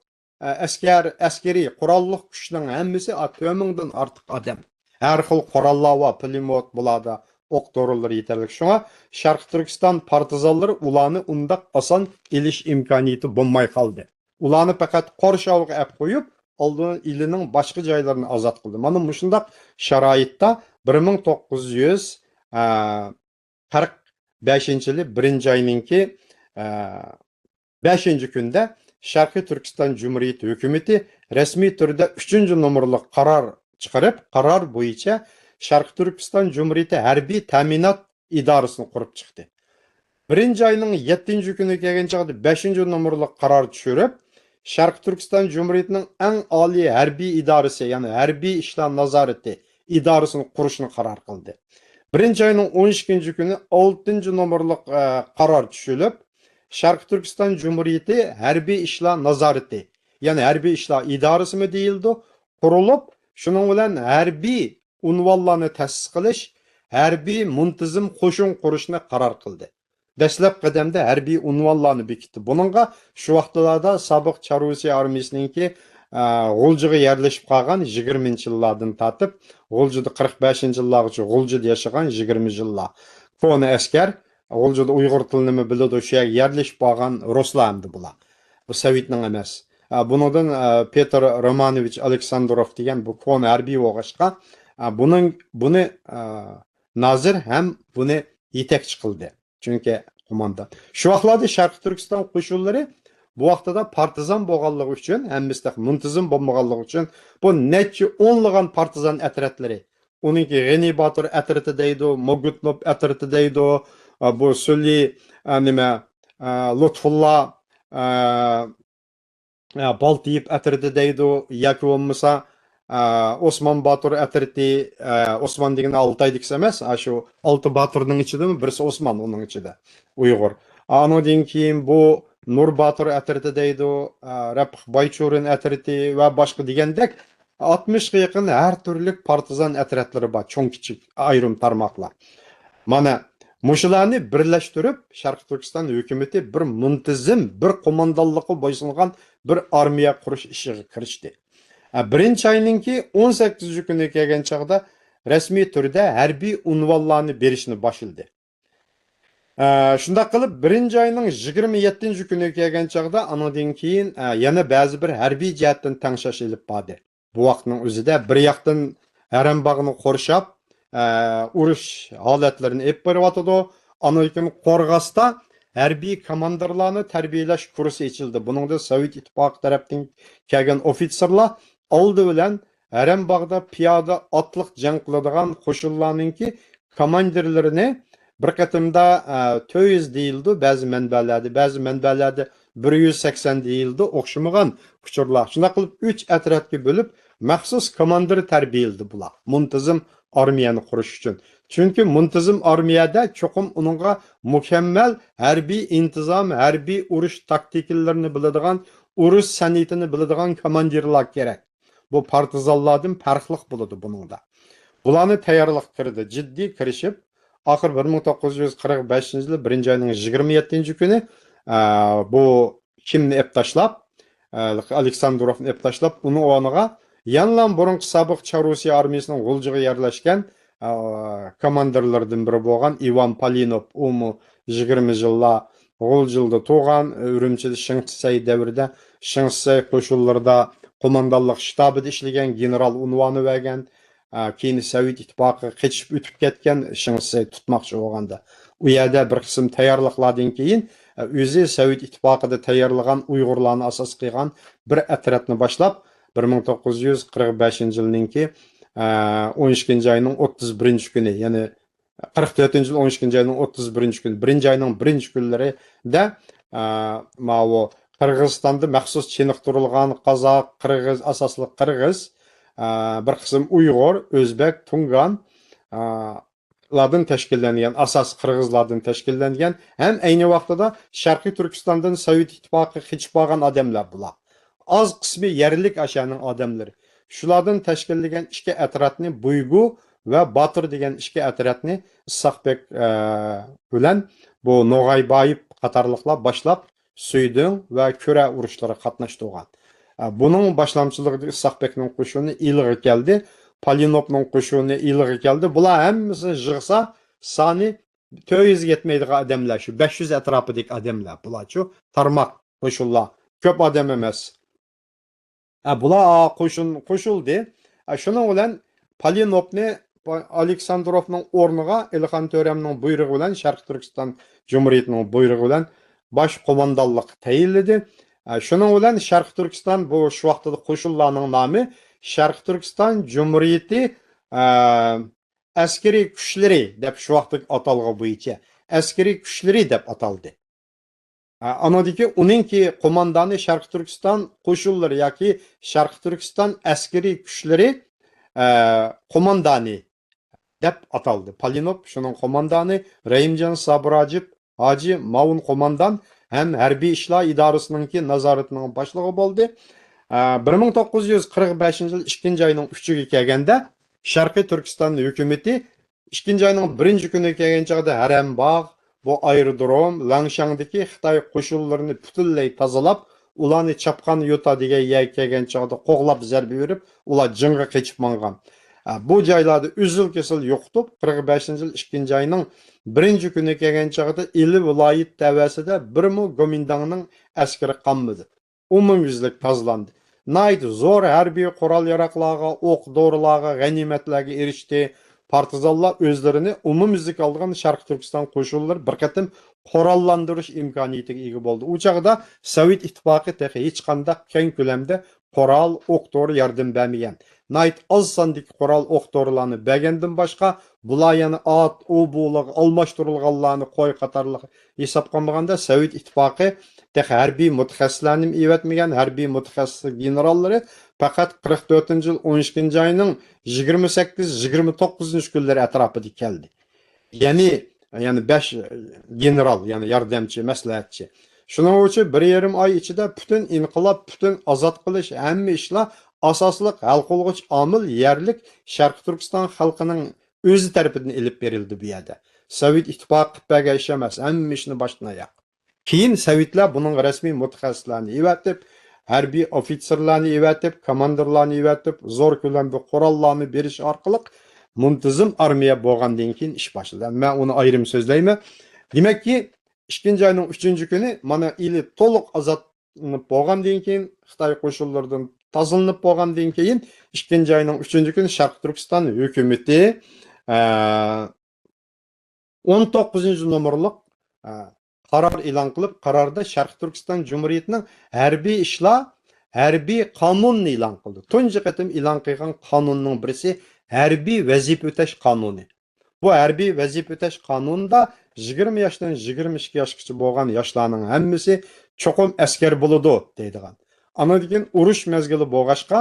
B: askariy qurolliq kuchning hammasi 2000 dan ortiq odam. Har xil qurollar va pulemyot bularda o'q dorilar yetarli. Shunga Sharq Turkiston partizanlari ularni undaq oson elish imkoniyati bo'lmay qoldi. Ularni faqat Qorshovga olib qo'yib, oldin ilining boshqa joylarini ozod qildi. Mana shundaq sharoitda 1945-yil 1-oyninki 5-kunda Sharqiy Turkiston Cumhuriyeti hukumati rasmiy turda 3-nomerli qaror chiqarib, qaror bo'yicha Sharqiy Turkiston Cumhuriyeti harbiy ta'minot idorasini qurib chiqdi. 1-oyning 7-kuni kelgan chaqda 5-nomerli qaror tushirib, Sharqiy Turkiston Cumhuriyetining eng oliy harbiy idorasi, ya'ni harbiy ishlar nazorati idorasini qurishni qaror qildi. 1-oyning 12-kuni 6-nomerli qaror tushilib, Sharqiy Turkiston Cumhuriyeti harbiy ishlar nazorati, ya'ni harbiy ishlar idorasi mi deyildi, qurilib, shuning bilan harbiy unvonlarni ta'sis qilish, harbiy muntazam qo'shin qurishni qaror qildi. Dastlab qadamda harbiy unvonlarni bekitdi. Buningga shu vaqtlarda sobiq Chorvasiya armiyasininki G'uljiga yerlashib qolgan 20-yillardan tortib, G'uljida 45-yillargacha G'uljida yashagan 20 yillar. Koni askar G'uljida Uyg'ur tilini biladi, o'sha yerga yerlashib qolgan ruslar hamdi bular. Bu Sovetning emas. Bundan Petr Romanovich Aleksandrov degan bu koni harbiy o'g'ashqa buni Nazir ham buni yetakchi qildi. Chunki qo'mondan. Shu vaqtlarda Sharqiy Turkiston qo'shinlari bu vaqtda partizan bo'lganligi uchun, hammasi muntazam bo'lmaganligi uchun bu necha o'nlagan partizan atratlari, uningki G'ani Botir atrati deydi, Mogutlov atrati deydi, bu Suli Lutfulla Baltiyev atrati deydi, yoki bo'lmasa Osman Batur atrati, Osman degan Altaydik emas, shu 6 Baturning ichidami birisi Osman uning ichida Uyg'ur. Anodan keyin bu Nur Batur atrati deydi, Rapih Baychurin atrati va boshqa degandek 60 ga yaqin har turli partizan atratlari bor, cho'ng kichik ayrim tarmoqlar. Mana mushularni birlashtirib, Sharqiy Turkiston hukumati bir muntazam, bir qo'mondonlikqa bo'ysungan bir armiya qurish ishiga kirishdi. 1-oyninki 18-kuni kelgan chaqda rasmiy turda harbiy unvonlarni berishni boshladi. Shunda qilib 1-oyning 27-kuni kelgan chaqda anadan keyin yana ba'zi bir harbiy jihatdan tangshash ilib bordi. Bu vaqtning o'zida bir yoqdan Arambog'ni qurshab, urush holatlarini olib boryotdi. Anadan Qo'rg'osda harbiy komandirlarni tarbiyalash kursi ochildi. Buningda Sovet ittifoqi tarafdan kelgan ofitserlar oldi bilan Arambog'da piyoda otliq jang qiladigan qo'shinlarningki komandirlarini bir qatimda 400 deyildi, ba'zi manbalarda 180 deyildi, o'xshamagan kuchurlar. Shuna qilib 3 atrofga bo'lib maxsus komandir tarbiyaldi bular. Muntazam armiyani qurish uchun. Chunki muntazam armiyada cho'qim uningga mukammal harbiy intizom, harbiy urush taktikalarini biladigan, urush san'atini biladigan komandirlar kerak. Bu partizanlardan farqli bo'ladi buningda. Bularni tayyorlik kirdi, jiddiy kirishib, axir 1945 yılı 1 ayının 27 günü bu kimni ep tashlab, Aleksandrovni ep tashlab, uni o'rniga yanlan burunqi sobiq Charusiya armiyasining g'uljiga yerlashgan komandirlardan biri bo'lgan Ivan Palinov, u 20 yillar g'uljilda tug'an, Urumchida Shingsay davrida Shingsay qo'shinlarida qo'mondonlik shtabida ishlagan, general unvoni bergan, keyin Sovet ittifoqiga qochib o'tib ketgan, Shingsay tutmoqchi bo'lganda. U yerda bir qism tayyorliklardan keyin o'zi Sovet ittifoqida tayyorlagan Uyg'urlarni asos qilgan bir otryadni boshlab 1945 yilninki 12 ayının 31 günü, yani 44 yıl 12 ayının 31 günü, 1 ayının 1 günleri de o Kırgızistan'da məxsus çeniqtirilgan Qazaq, Qırgız, asaslı Qırgız, bir kısım Uyghur, Özbek, Tungan ladın teşkillengen, asas Qırgızlardan teşkillengen, hem aynı vaqtda Şarkı Türkistan'dan Sovet İttifaqı keçip bağan adamlar bular. Az kısmı yerlik aşağının adamları. Şulardan teşkillengen iki etratni Buygu ve Batır degan iki etratni Iссaqbek bilen bu Noğaybayıp qatarlıqlar başlap Süydün ve Köre uruşları qatnaştırgan. Bunun başlamçılığında Iссaqbek'nin qo'shini ilg'i keldi, Palinovning qo'shini ilg'i keldi. Bular hammasi yig'sa soni 400 yetmaydigan odamlar, shu 500 atrofidagi odamlar. Bular shu tarmoq qo'shinlar. Ko'p odam emas. Bular qo'shildi. Shuning bilan Palinovni Aleksandrovning o'rniga Ilxon To'ramning buyrug'i bilan Sharq Turkiston Jumhuriyatining buyrug'i bilan bosh qo'mondonlik tayinladi. Shuning bilan Sharq Turkiston bu shu vaqtda qo'shinlarning nomi Sharq Turkiston Jumhuriyati askariy kuchlari deb shu vaqtda atalg'i bo'yicha askariy kuchlari deb ataldi. Anadaki onunki komandani Sharq Turkiston qo'shinlari yoki Sharq Turkiston askariy kuchlari komandani deb ataldi. Palinov shuning komandani, Rahimjon Sabrajib Hoji Mavun komandan hem harbiy ishlar idorasininki nazoratining boshlig'i bo'ldi. 1945 yil 2 ayning 3-ga kelganda Sharqiy Turkiston hukumati 2 ayning 1-kuni kelgan chog'da Harambog', bu aerodrom, Langshangdagi Xitoy qo'shinlarini butunlay tozalab, ularni chapqan yota degan yerga kelgan chog'da qo'g'lab zarba berib, ular jingga qochib mangan. Bu joylarda uzil-kesil yo'qitib, 45 yil 2 ayning 1-kuni kelgan chog'da Ili viloyat tavasida birmi Gomindangning askari qolmadi. Umumyuzlik tozalandi. Nayt zo'r harbiy qurol-yaraqlarga, o'q-dorilarga, g'animatlarga erishdi. Partizanlar o'zlarini umumyuzlik olgan Sharq Turkiston qo'shinlari bir qatim qo'rollantirish imkoniyatiga ega bo'ldi. U chog'da Sovet ittifoqi hech qanday keng ko'lamda qurol, o'q-dori yordam bermagan. Nayt oz sondagi qurol, o'q-dorilarni bergandan boshqa bular yana ot, o'buliq, almashtirilganlarni qo'y qatorliq hisob qilmaganda Sovet ittifoqi harbiy mutaxassislarni evatmagan, harbiy mutaxassis generallari faqat 44 yil 12 ayning 28-29 kunlari atrofida keldi. Yani 5 general, yani yordamchi, maslahatchi. Shuning uchun 1,5 oy ichida butun inqilob, butun ozod qilish hamma ishlar asosliq hal qilg'ich omil yerlik Sharq Turkiston xalqining o'zi tarafidan ilib berildi bu yerda. Sovet ittifoqi qilib ish emas, hamma ishni boshdan oyoq. Keyin Sovetlar buning rasmiy mutaxassislarni evatib, harbiy ofitserlarni evatib, komandirlarni evatib, zo'r ko'lamda qurollarni berish orqali muntazam armiya bo'lgandan keyin ish boshladi. Men uni ayrim so'zlayman. Demakki, 2 ayning 3-kuni mana ili to'liq ozodlanib bo'lgandan keyin, Xitoy qo'shinlaridan tozalanib bo'lgandan keyin 2 ayning 3-kuni Sharq Turkiston hukumati 19-nomerlik qaror e'lon qilib, qarorda Sharq Turkiston Jumhuriyatining harbiy ishlar, harbiy qonunni e'lon qildi. Tunji qatim e'lon qilgan qonunning birisi harbiy vazifa o'tash qonuni. Bu harbiy vazifa o'tash qonunida 20 yoshdan 22 yoshgacha bo'lgan yoshlarning hammasi cho'qim askar bo'ladi deydigan. Anadagin urush mezgili bo'lg'ashqa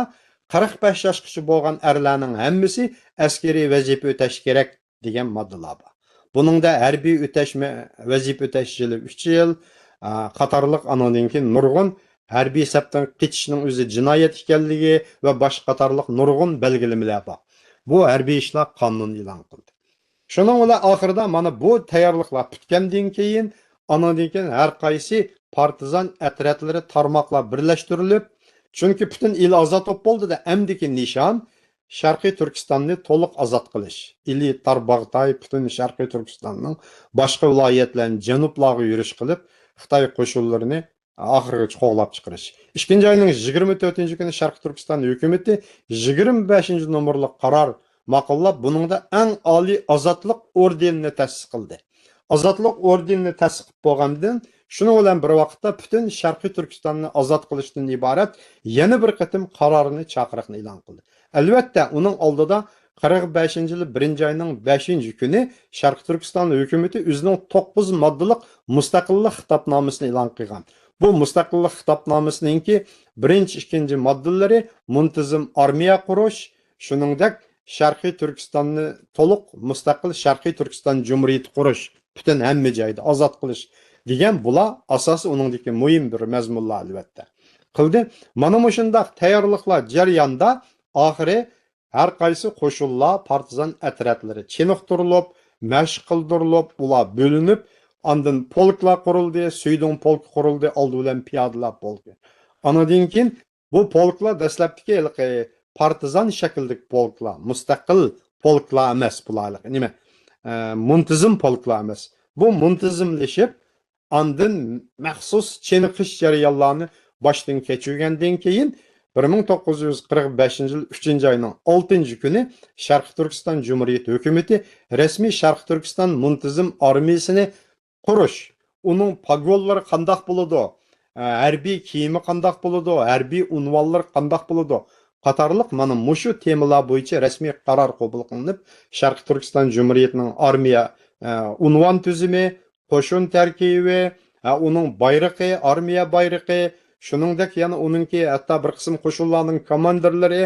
B: 45 yoshgacha bo'lgan erlarning hammasi askariy vazifa o'tash kerak degan moddalar bor. Buningda harbiy o'tash vazifa o'tash yili 3 yil, qatorliq anadagin nurg'un harbiy sapdan ketishning o'zi jinoyat ekanligi va boshqa qatorliq nurg'un belgilamalar bor. Bu harbiy ishlar qonuni e'lon qildi. Şunun bilan oxirida mana bu tayyorliklar bitgandan keyin, andan keyin har qaysi partizan atradlari tarmoqlar birlashtirilib, chunki butun el ozod bo'ldi-da, amdiki nishon Sharqiy Turkistonni to'liq ozod qilish. Ili Tarbag'day butun Sharqiy Turkistonning boshqa viloyatlarni janublarga yurish qilib, Xitoy qo'shinlarini oxirigacha qo'g'lab chiqarish. 2-oyning 24-kuni Sharqiy Turkiston hukumatı 25-nomerli qaror ma'qullab, buningda eng oliy ozodlik ordenini ta'sis qildi. Ozodlik ordenini ta'sis qilib bo'lgandan, shuning bilan bir vaqtda butun Sharqiy Turkistonni ozod qilishdan iborat yana bir qatim qarorini chaqiriqni e'lon qildi. Albatta, uning oldida 45-yil 1-oyning 5-kuni Sharqiy Turkiston hukumatı o'zining 9 moddalik mustaqillik xitobnomasini e'lon qilgan. Bu mustaqillik xitobnomasininki 1-2 moddalari muntazam armiya qurish, shuningdek Sharqiy Turkistonni to'liq mustaqil Sharqiy Turkiston Cumhuriyeti qurish, butun hamma joyda ozod qilish degan bular asosi uningdagi muhim bir mazmunlar albatta. Qildi. Mana shundaq tayyorliklar jarayonda oxiri har qaysi qo'shinlar, partizan atradlari chiniqtirilib, mashq qildirilib, ular bo'linib, ondan polklar qurildi, Suydun polk qurildi, oldi bilan piyodalar polki. Anadan keyin bu polklar dastlabki partizan shakldagi polklar, mustaqil polklar emas bular. Nima? Muntazam polklar emas. Bu muntazamlashib, ondan maxsus chiniqish jarayonlarini boshdan kechirgandan keyin 1945-yil 3-oyning 6-kuni Sharqiy Turkiston Cumhuriyeti hukumatı rasmiy Sharqiy Turkiston muntazam armiyasini qurish, uning pagollari qandoq bo'ladi, harbiy kiyimi qandoq bo'ladi, harbiy unvonlar qandoq bo'ladi qatorliq mana mushu temalar bo'yicha rasmiy qaror qabul qilinib, Sharqiy Turkiston Cumhuriyetining armiya unvon tuzumi, qo'shin tarkibi, uning bayrog'i, armiya bayrog'i, shuningdek yana uningki hatto bir qism qo'shinlarning komandirlari,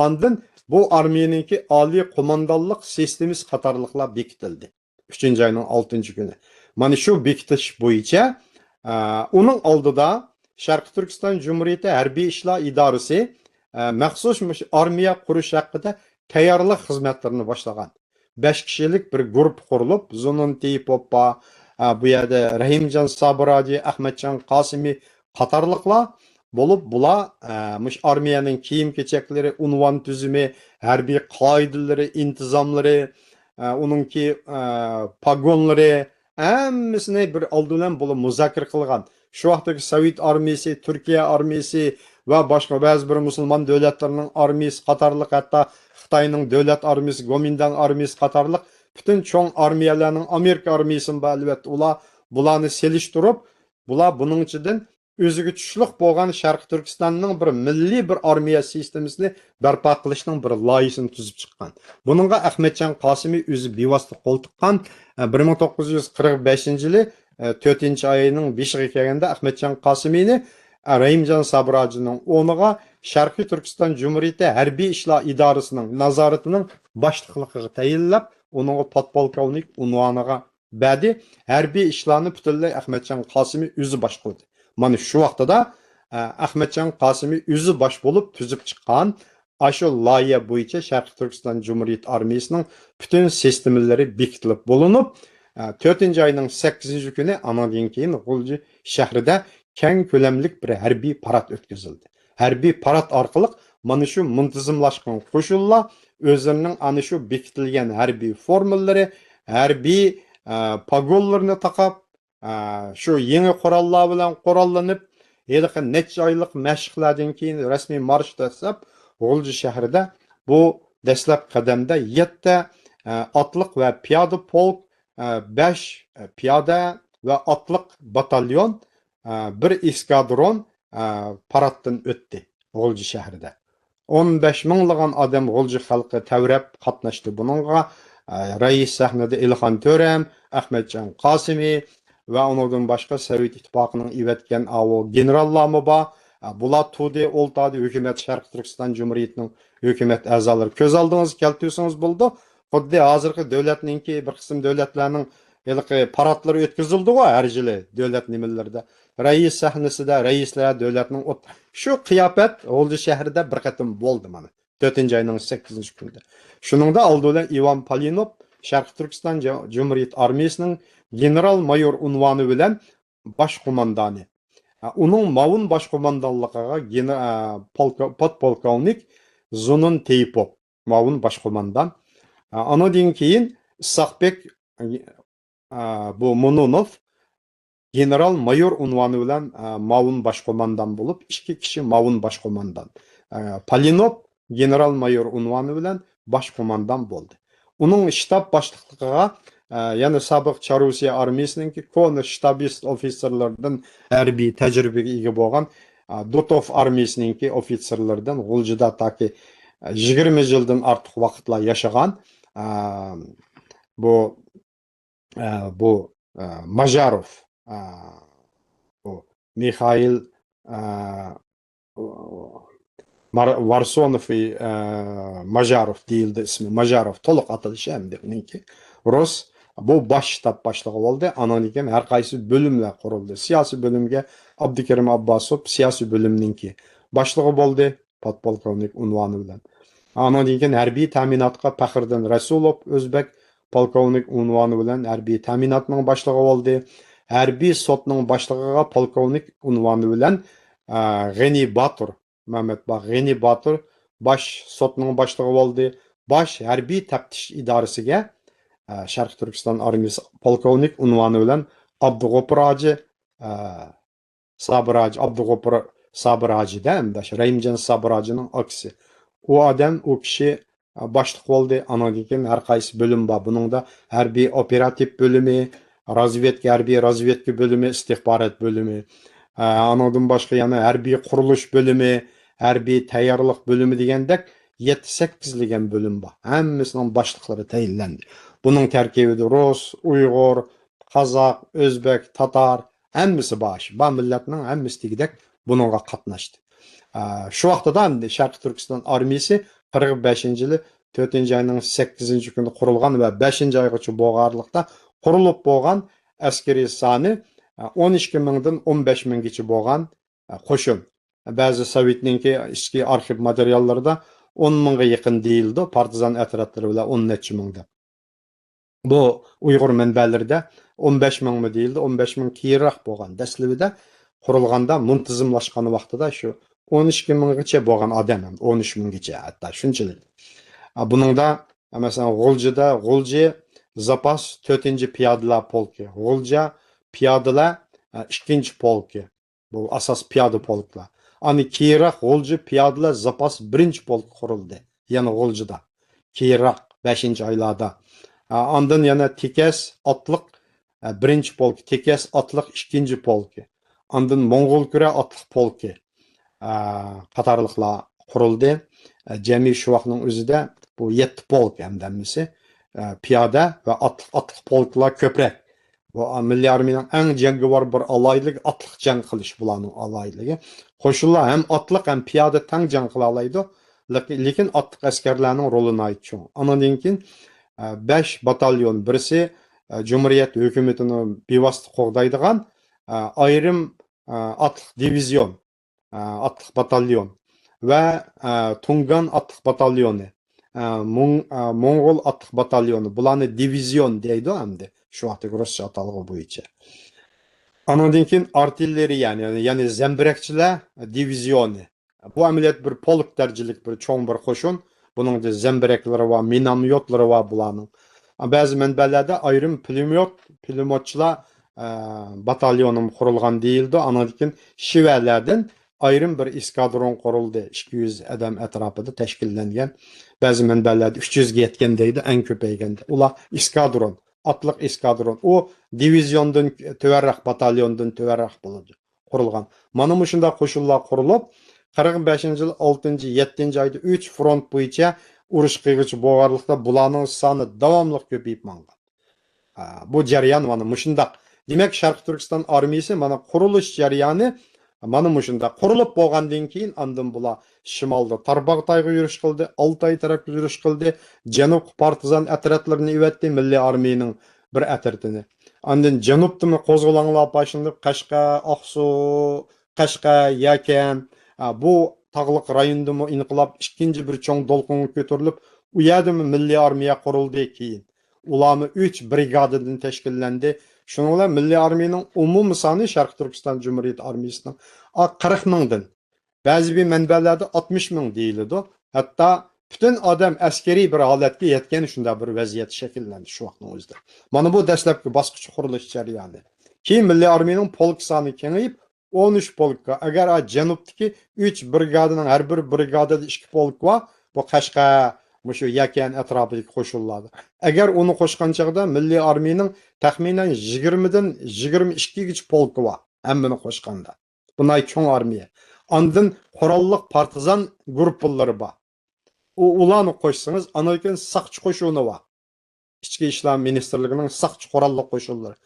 B: ondan bu armiyaninki oliy qo'mondonlik sistemasi qatorliqlar bekitildi. 3-oyning 6-kuni. Mana shu bekitish bo'yicha uning oldida Sharqiy Turkiston Cumhuriyeti harbiy ishlar idorasi maxsus armiya qurish haqida tayyorlik xizmatlarini boshlagan. 5 kishilik bir guruh qurilib, Zunun Teypoppa, bu yerda Rahimjon Sabiraji, Ahmadjon Qosimi qatorliqlar bo'lib, bular mush armiyaning kiyim-kechaklari, unvon tuzumi, harbiy qoidalari, intizomlari, uningki pagonlari hammasini bir oldidan bo'lib muzokara qilgan. Shu vaqtdagi Sovet armiyasi, Turkiya armiyasi va boshqa ba'zi bir musulmon davlatlarining armiyasi qatorliq, hatto Xitoyning davlat armiyasi, Gomindan armiyasi qatorliq butun cho'ng armiyalarning Amerika armiyasi va albatta bularni selishtirib, bular buning ichidan o'ziga tushliq bo'lgan Sharqiy Turkistonning bir milliy bir armiya sistemasini barpo qilishning bir loyihasini tuzib chiqqan. Buningga Ahmadjon Qosimi o'zi bevosita qo'l tiqqan. 1945-yili 4-oyning 5-iga kelganda Ahmadjon Qosimini Rahimjon Sabirajining o'rniga Sharqiy Turkiston Cumhuriyeti harbiy ishlar idorasining nazoratining boshliqligiga tayinlab, uning podpolkovnik unvoniga berdi. Harbiy ishlarni butunlay Ahmadjon Qosimi o'zi boshqardi. Mana shu vaqtida Ahmadjon Qosimi o'zi bosh bo'lib tuzib chiqqan ashu loyiha bo'yicha Sharqiy Turkiston Cumhuriyeti armiyasining butun sistemalari bekitilib bo'linib, 4-oyning 8-kuni anadan keyin G'ulji shahrida keng ko'lamlik bir harbiy parad o'tkazildi. Harbiy parad orqali mana shu muntazamlashgan qo'shinlar o'zlarining ana shu bekitilgan harbiy formallari, harbiy pagonlarini taqab, shu yangi qurollar bilan qurollanib, haliqi necha oylik mashqlardan keyin rasmiy marsh tashlab, G'ulji shahrida bu dastlab qadamda 7 otliq va piyoda polk, 5 piyoda va otliq batalyon, bir eskadron paraddan o'tdi G'ulji shahrida. 15 minglagan odam G'ulji xalqi tavrab qatnashdi. Buningga rais sahnada Ilhon To'ram, Ahmadjon Qosimi va undan boshqa Sovet ittifoqining ivetgan generallarmi bor. Bular tudi o'ltadi hukumat, Sharqiy Turkiston Cumhuriyetining hukumat a'zolari ko'z oldingizga keltirsangiz bo'ldi. Xuddi hozirgi davlatningki bir qism davlatlarning paradlari o'tkazildi-ku har yili davlat nimalarida. Rais sahnasida raislar davlatning shu qiyofat G'ulji shahrida bir qatim bo'ldi mana. 4-oyning 8-kunida. Shuningda oldidan Ivan Polinov Sharqiy Turkiston Cumhuriyet Armiyasining general-mayor unvoni bilan bosh qo'mondoni. Uning ma'lum bosh qo'mondonligiga podpolkovnik Zunun Teypov ma'lum bosh qo'mondon. Anadan keyin Isoqbek bu Mununov general-mayor unvoni bilan ma'lum bosh qo'mondon bo'lib, ikki kishi ma'lum bosh qo'mondon. Polinov general-mayor unvoni bilan bosh qo'mondon bo'ldi. Uning shtab boshliqligiga yana sobiq Chorusiya armiyasining koni shtabist ofitserlardan harbiy tajribaga ega bo'lgan Dutov armiyasining ofitserlardan G'uljida taki 20 yildan ortiq vaqtlar yashagan bu Majarov, bu Mikhail Varsonov Majarov deyildi ismi. Majarov to'liq atalishi hamda uningki Rus bu bosh shtab boshlig'i bo'ldi. Anan keyin har qaysi bo'limlar qurildi. Siyosiy bo'limga Abdukarim Abbasov siyosiy bo'limninki boshlig'i bo'ldi, podpolkovnik unvoni bilan. Anan keyin harbiy ta'minotga Faxriddin Rasulov o'zbek polkovnik unvoni bilan harbiy ta'minotning boshlig'i bo'ldi. Harbiy sotning boshlig'iga polkovnik unvoni bilan G'ani Batur Mehmet G'ani Batur bosh sotning boshlig'i bo'ldi. Bosh harbiy taftish idorasiga Sharqiy Turkiston armiyasi polkovnik unvoni bilan Abdug'ofur Hoji Abdug'ofur Sabir Hoji'da hamda Rahimjon Sabir Hojining aksi. U odam, u kishi boshliq bo'ldi. Anadan keyin har qaysi bo'lim bor. Buningda harbiy operativ bo'limi, harbiy razvedka bo'limi, istixborot bo'limi, anadan boshqa yana harbiy qurilish bo'limi, harbiy tayyorlik bo'limi degandek 7-8 degan bo'lim bor. Hammasining boshliqlari tayinlandi. Buning tarkibida Rus, Uyg'ur, Qozoq, O'zbek, Tatar hammasi bor. Bu millatning hammasi degdek buningga qatnashdi. Shu vaqtda Sharqiy Turkiston armiyasi 45-yili 4-oyning 8-kuni qurilgan va 5-oygacha bo'lganlikda qurilib bo'lgan askariy soni 12 mingdan 15 minggacha bo'lgan qo'shin. Ba'zi Sovetninki ichki arxiv materiallarida 10 mingga yaqin deyildi, partizan atrotlari bilan 10 necha mingda. Bu Uyg'ur manbalarida 15 mingmi deyildi, 15 ming keyinroq bo'lgan. Dastlabida qurilganda muntazamlashgan vaqtida shu 12 minggacha bo'lgan odam, 13 minggacha hatto shunchalik. Buningda masalan G'ulji zapas 4-piyodalar polki, G'ulja piyodalar 2-polki. Bu asos piyoda polklar. Ani keyinroq G'ulji piyodalar zapas 1-polk qurildi. Yana G'uljida. Keyinroq 5-oylarda. Ondan yana Tekes otliq 1-polk, Tekes otliq 2-polki. Ondan Mo'ng'ul kura otliq polki qatorliqlar qurildi. Jami shu vaqtning o'zida bu 7 polk hamdamisi piyoda va otliq polklar ko'proq. Bu milliy armiyaning eng jangovar bir aloyligi otliq jang qilish bularning aloyligi. Qo'shinlar ham otliq ham piyoda tang jang qila oladi, lekin otliq askarlarning rolini aytchun. Andan keyin 5 batalyon birisi Cumhuriyet hukumatini bevosita qo'g'daydigan ayrim otliq divizion, otliq batalyon va Tungan otliq batalyoni, Mo'ng'ul otliq batalyoni, bularni divizion deydi hamda shu vaqtdagi ruscha atalg'i bo'yicha. Andan keyin artilleriya, ya'ni zambirakchilar divizioni. Bu amaliyot bir polk darajalik bir cho'ng bir qo'shin. Buningda zambiraklari va minomyotlari va bularning. Ba'zi manbalarda ayrim pulemyotchilar batalyonim qurilgan deyildi. Andan keyin shivalardan ayrim bir eskadron qurildi. 200 odam atrofida tashkillangan. Ba'zi manbalarda 300 ga yetgan deydi, eng ko'payganda. Ular eskadron, otliq eskadron. U diviziondan to'varroq, batalyondan to'varroq bo'ladi qurilgan. Mana shunday qo'shinlar qurilib 45-yil 6-7-oyda 3 front bo'yicha urush qilg'ichi bo'lganlikda bularning soni davomli ko'payib mangan. Bu jarayon mana shunday. Demak, Sharqiy Turkiston armiyasi mana qurilish jarayoni mana shunday qurilib bo'lgandan keyin andan bular shimolda Tarbag'tayga yurish qildi, Oltay tarafga yurish qildi, janub partizan atrotlarini evatdi, milliy armiyaning bir atrotini. Andan janubdan qo'zg'olonlar boshlanib Qashqa, Oqsu, Qashqa, Yakan bu tog'liq rayonda inqilob ikkinchi bir cho'ng to'lqin ko'tarilib, u yerda milliy armiya qurildi keyin. Ulamı 3 brigaдаdan teşkillendi. Şununla Milli Armiyanın umumi sani Şarkı Türkistan Cumhuriyeti Armiyasının 40 mingdan, ba'zi bir manbalarda 60 ming deyiladi. Hatta bütün odam askeriy bir holatga yetgan shunday bir vaziyat shakllandi shu vaqtning o'zida. Mana bu dastlabki bosqich qurilish jarayoni. Keyin Milliy armiyaning polk soni kengayib 13 polkka, agar janubdagi 3 brigadaning har bir brigadada 2 polk bor, bu Qashqa, shu Yakan atrofidagi qo'shinlardir. Agar uni qo'shgan chog'da Milliy armiyaning taxminan 20 dan 22 gacha polki bor, hammani qo'shganda. Bunday cho'ng armiya. Andın qurolliq partizan guruhlari bor. Ularni qo'shsangiz, anakin saqchi qo'shuni bor. Ichki ishlar ministrligining saqchi qurolliq qo'shinlari.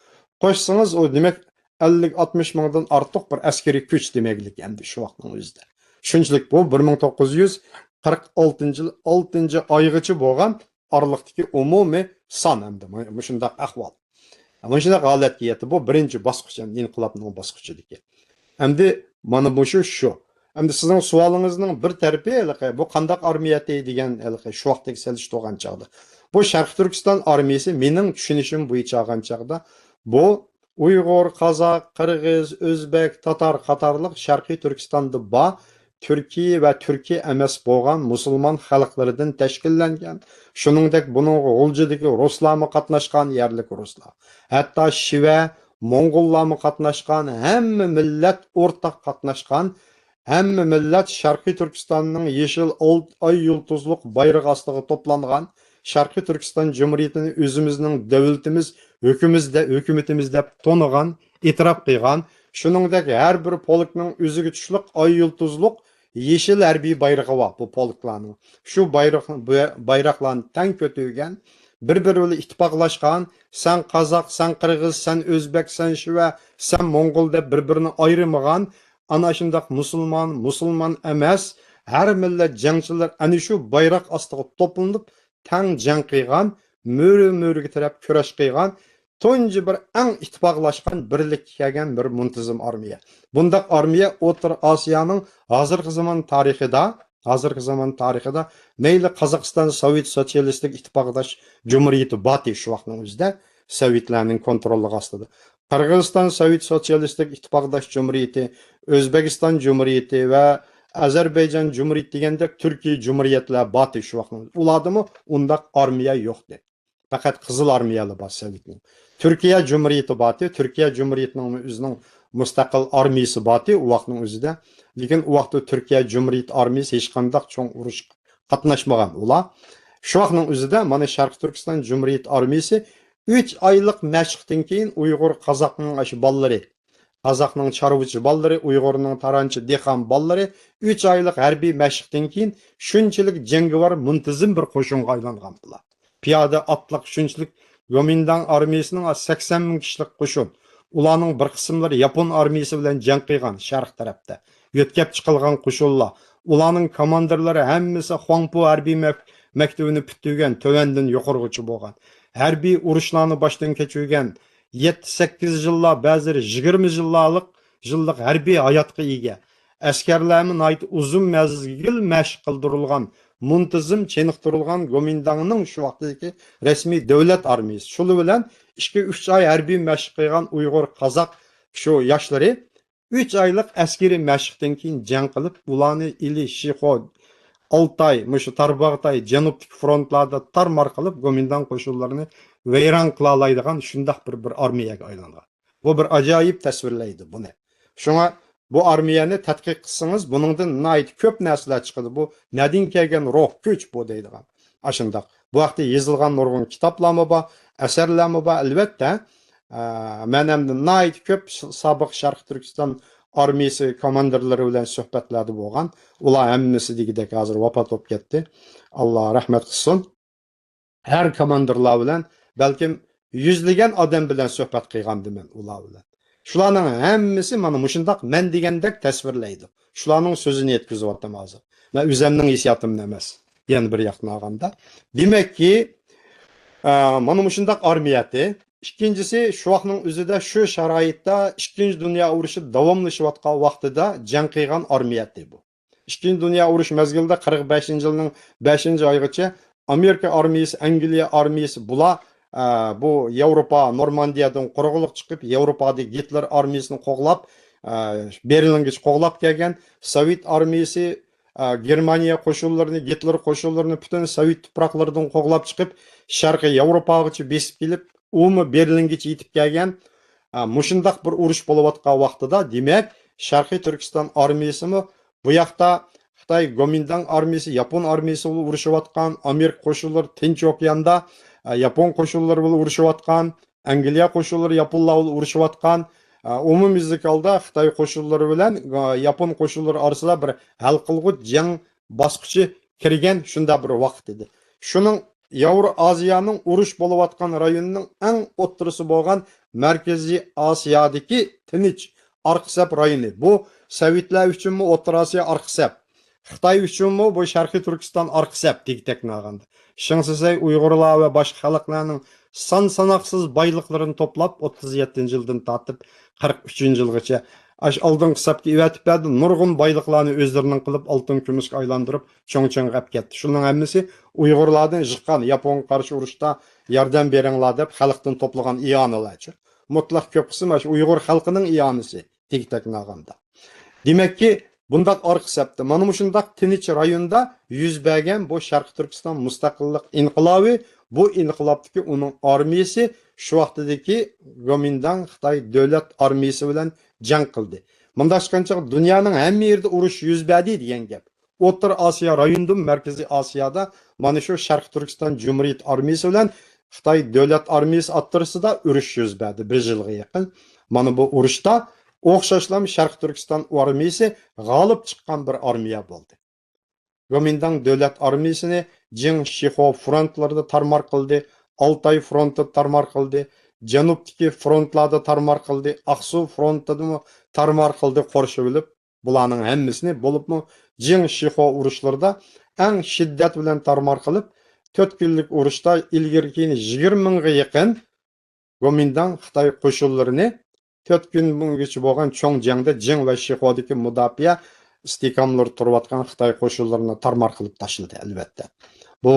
B: Qo'shsangiz, u demak 50-60 mingdan ortiq bir askariy kuch demaklik endi shu vaqtning o'zida. Shunchalik bu 1946 yil 6-oygacha bo'lgan oraliqdagi umumiy son endi shunday ahvol. Mana shunday holatga yetdi. Bu birinchi bosqich, inqilobning bosqichidagi. Endi mana bu shu. Endi sizning savolingizning bir tarafi bu qandaq armiya degan shu vaqtdagi selishtirgan chog'da. Bu Sharq Turkiston armiyasi mening tushunishim bo'yicha olgan chog'da bu Uyg'ur, Qozoq, Qirg'iz, O'zbek, Tatar qatorliq Sharqiy Turkistonda bor Turkiya va Turkiya emas bo'lgan musulmon xalqlaridan tashkillangan. Shuningdek, buning g'uljidagi ruslarmi qatnashgan, yerlik ruslar. Hatto Shiva, Mo'ng'ullarmi qatnashgan, hamma millat o'rtaq qatnashgan. Hamma millat Sharqiy Turkistonning yeshil oy yulduzliq bayrog'i ostiga to'plangan. Sharqiy Turkiston Cumhuriyetini o'zimizning davlatimiz, hukumatimiz deb to'nigan, e'tirof qilgan. Shuningdek, har bir polkning o'ziga tushliq oy yulduzliq yeshil harbiy bayrog'i bor bu polklarning. Shu bayroqlarni tang ko'targan, bir-biri bilan ittifoqlashgan, sen Qozoq, sen Qirg'iz, sen O'zbek, sen Shiva, sen Mo'ng'ul deb bir-birini ayirmagan. Ana shundoq musulmon emas, har millat jangchilar ana shu bayroq ostiga to'planib, tang jang qilgan, mo'ri-mo'riga taraf kurash qilgan, tunji bir eng ittifoqlashgan, birlikka kelgan bir muntazam armiya. Bundaq armiya O'rta Osiyoning hozirgi zamon tarixida mayli Qozog'iston Sovet Sotsialistik ittifoqdosh Cumhuriyeti boti shu vaqtning o'zida Sovetlarning kontrolli ostida. Qirg'iziston Sovet Sotsialistik ittifoqdosh Cumhuriyeti, O'zbekiston Cumhuriyeti va Ozarbayjon Cumhuriyeti deganda Turkiya Cumhuriyetlar boti shu vaqtning. Ulardimi undaq armiya yo'qdi. Faqat Qizil armiyalar bor Sovetning. Turkiya Cumhuriyeti boti, Turkiya Cumhuriyetining o'zining mustaqil armiyasi boti u vaqtning o'zida. Lekin u vaqtda Turkiya Cumhuriyeti armiyasi hech qanday cho'ng urush qatnashmagan ular. Shu vaqtning o'zida mana Sharq Turkiston Cumhuriyeti armiyasi 3 oylik mashqdan keyin Uyg'ur, Qozoqning aşı ballari, Qozoqning chorvachi ballari, Uyg'urning taranchi, dehqon ballari 3 oylik harbiy mashqdan keyin shunchalik jangovar muntazam bir qo'shinga aylangan bular. Piyoda otliq shunchalik Gomindan armiyasining 80 ming kishilik qo'shin. Ularning bir qismlari Yapon armiyasi bilan jang qilgan sharq tarafda. Yo'tkab chiqilgan qo'shinlar. Ularning komandirlari hammasi Huangpu harbiy maktabini bitirgan, tovandan yuqorg'ichi bo'lgan. Harbiy urushlarni boshdan kechirgan 7-8 yillar, ba'zilari 20 yillik harbiy hayotga ega. Askarlarning ayt uzun mezgil mashq qildirilgan, muntazam cheniqtirilgan Gomindanning shu vaqtdagi rasmiy davlat armiyasi. Shular bilan 2-3 oy harbiy mashq qilgan Uyg'ur, Qozoq shu yoshlari 3 oylik askariy mashqdan keyin jang qilib, ularni Ili, Shixo, Altay, mushu Tarbag'tay, janubdagi frontlarda tarmar qilib Gomindan qo'shinlarini vayron qila oladigan shundoq bir armiyaga aylangan. Bu bir ajoyib tasvirlaydi buni. Shunga bu armiyani tadqiq qilsangiz, buningdan nihoyat ko'p narsalar chiqadi. Bu nadin kelgan ruh, kuch bu deydigan. Ashundoq. Bu vaqtda yozilgan nurg'un kitoblarmi bor, asarlarmi bor, albatta. Men ham nihoyat ko'p sobiq Sharq Turkiston armiyasi komandirlari bilan suhbatlarda bo'lgan. Ular hammasi degidek hozir vafot bo'lib ketdi. Alloh rahmat qilsin. Har komandirlar bilan balkim yuzlagan odam bilan suhbat qilgandim men ular bilan. Shularning hammasi mana mushundoq men degandek tasvirlaydi. Shularning so'zini yetkazyapman hozir. Men o'zimning hissiyotimni emas. Yana bir yoqdan olganda. Demakki, mana mushundoq armiyati. İkincisi, şu vaqtning o'zida shu sharoitda Ikkinchi dunyo urushi davomlashayotgan vaqtida jang qilgan armiyati bu. Ikkinchi dunyo urushi mezgilida 45-yilning 5-oygacha Amerika armiyasi, Angliya armiyasi bular bu Yevropa Normandiyadan quruqliq chiqib, Yevropada Gitler armiyasini qo'g'lab, Berlinga qo'g'lab kelgan Sovet armiyasi Germaniya qo'shinlarini, Gitler qo'shinlarini butun Sovet tuproqlaridan qo'g'lab chiqib, Sharqiy Yevropaga besib kelib, umi Berlingacha yetib kelgan mushundaq bir urush bo'layotgan vaqtida, demak, Sharqiy Turkiston armiyasimi bu yoqda Xitoy Gomindang armiyasi, Yapon armiyasi bilan urushayotgan, Amerika qo'shinlari Tinch okeanda Yapon qo'shinlari bilan urushayotgan, Angliya qo'shinlari Yaponlar bilan urushayotgan, umumyuzlik holda Xitoy qo'shinlari bilan Yapon qo'shinlari orasida bir hal qilg'uch jang bosqichi kirgan shunda bir vaqt edi. Shuning Yevro Asiyaning urush bo'layotgan rayonining eng o'ttirisi bo'lgan Markaziy Osiyodagi tinch Arqsab rayoni. Bu Sovetlar uchunmi O'rta Osiyo Arqsab, Xitoy uchunmi bu Sharqiy Turkiston Arqsab degteknaganda. Shingsizay Uyg'urlar va boshqa xalqlarning son sanoqsiz boyliklarini to'plab 37-yildan tortib 43-yilgacha oldingi hisobga evatib berdi. Nurg'un boyliqlarni o'zlarining qilib oltin kumushga aylantirib cho'ng-cho'ng qilib ketdi. Shuning hammasi Uyg'urlardan chiqqan Yapon qarshi urushda yordam beringlar deb xalqdan to'plagan iyanalar. Mutlaq ko'p qismi shu Uyg'ur xalqining iyanasi degteknaganda. Demakki, bundaq arqsabda mana shundaq tinch rayonda yuz bergan bu Sharqiy Turkiston mustaqillik inqilobi, bu inqilobdagi uning armiyasi shu vaqtdagi Gomindang Xitoy davlat armiyasi bilan jang qildi. Bunda chiqqancha dunyoning hamma yerida urush yuz berdi degan gap. O'rta Osiyo rayonidan Markaziy Osiyoda mana shu Sharqiy Turkiston Cumhuriyet armiyasi bilan Xitoy davlat armiyasi o'rtasida urush yuz berdi 1 yilga yaqin. Mana bu urushda o'xshashlam Sharq Turkiston armiyasi g'olib chiqqan bir armiya bo'ldi. Gomindang davlat armiyasini Jing Shixo frontlarida tarmar qildi, Altay frontida tarmar qildi, janubdagi frontlarda tarmar qildi, Aqsu frontida tarmar qildi, qo'rshib olib, bularning hammasini bo'libmi Jing Shixo urushlarida eng shiddat bilan tarmar qilib, 4 kunlik urushda ilgirki 20 mingga yaqin Gomindang Xitoy qo'shinlarini 4 kun bungacha bo'lgan cho'ng jangda Jing va Shixodagi mudofaa istiqomlar turayotgan Xitoy qo'shinlarini tarmar qilib tashladi albatta. Bu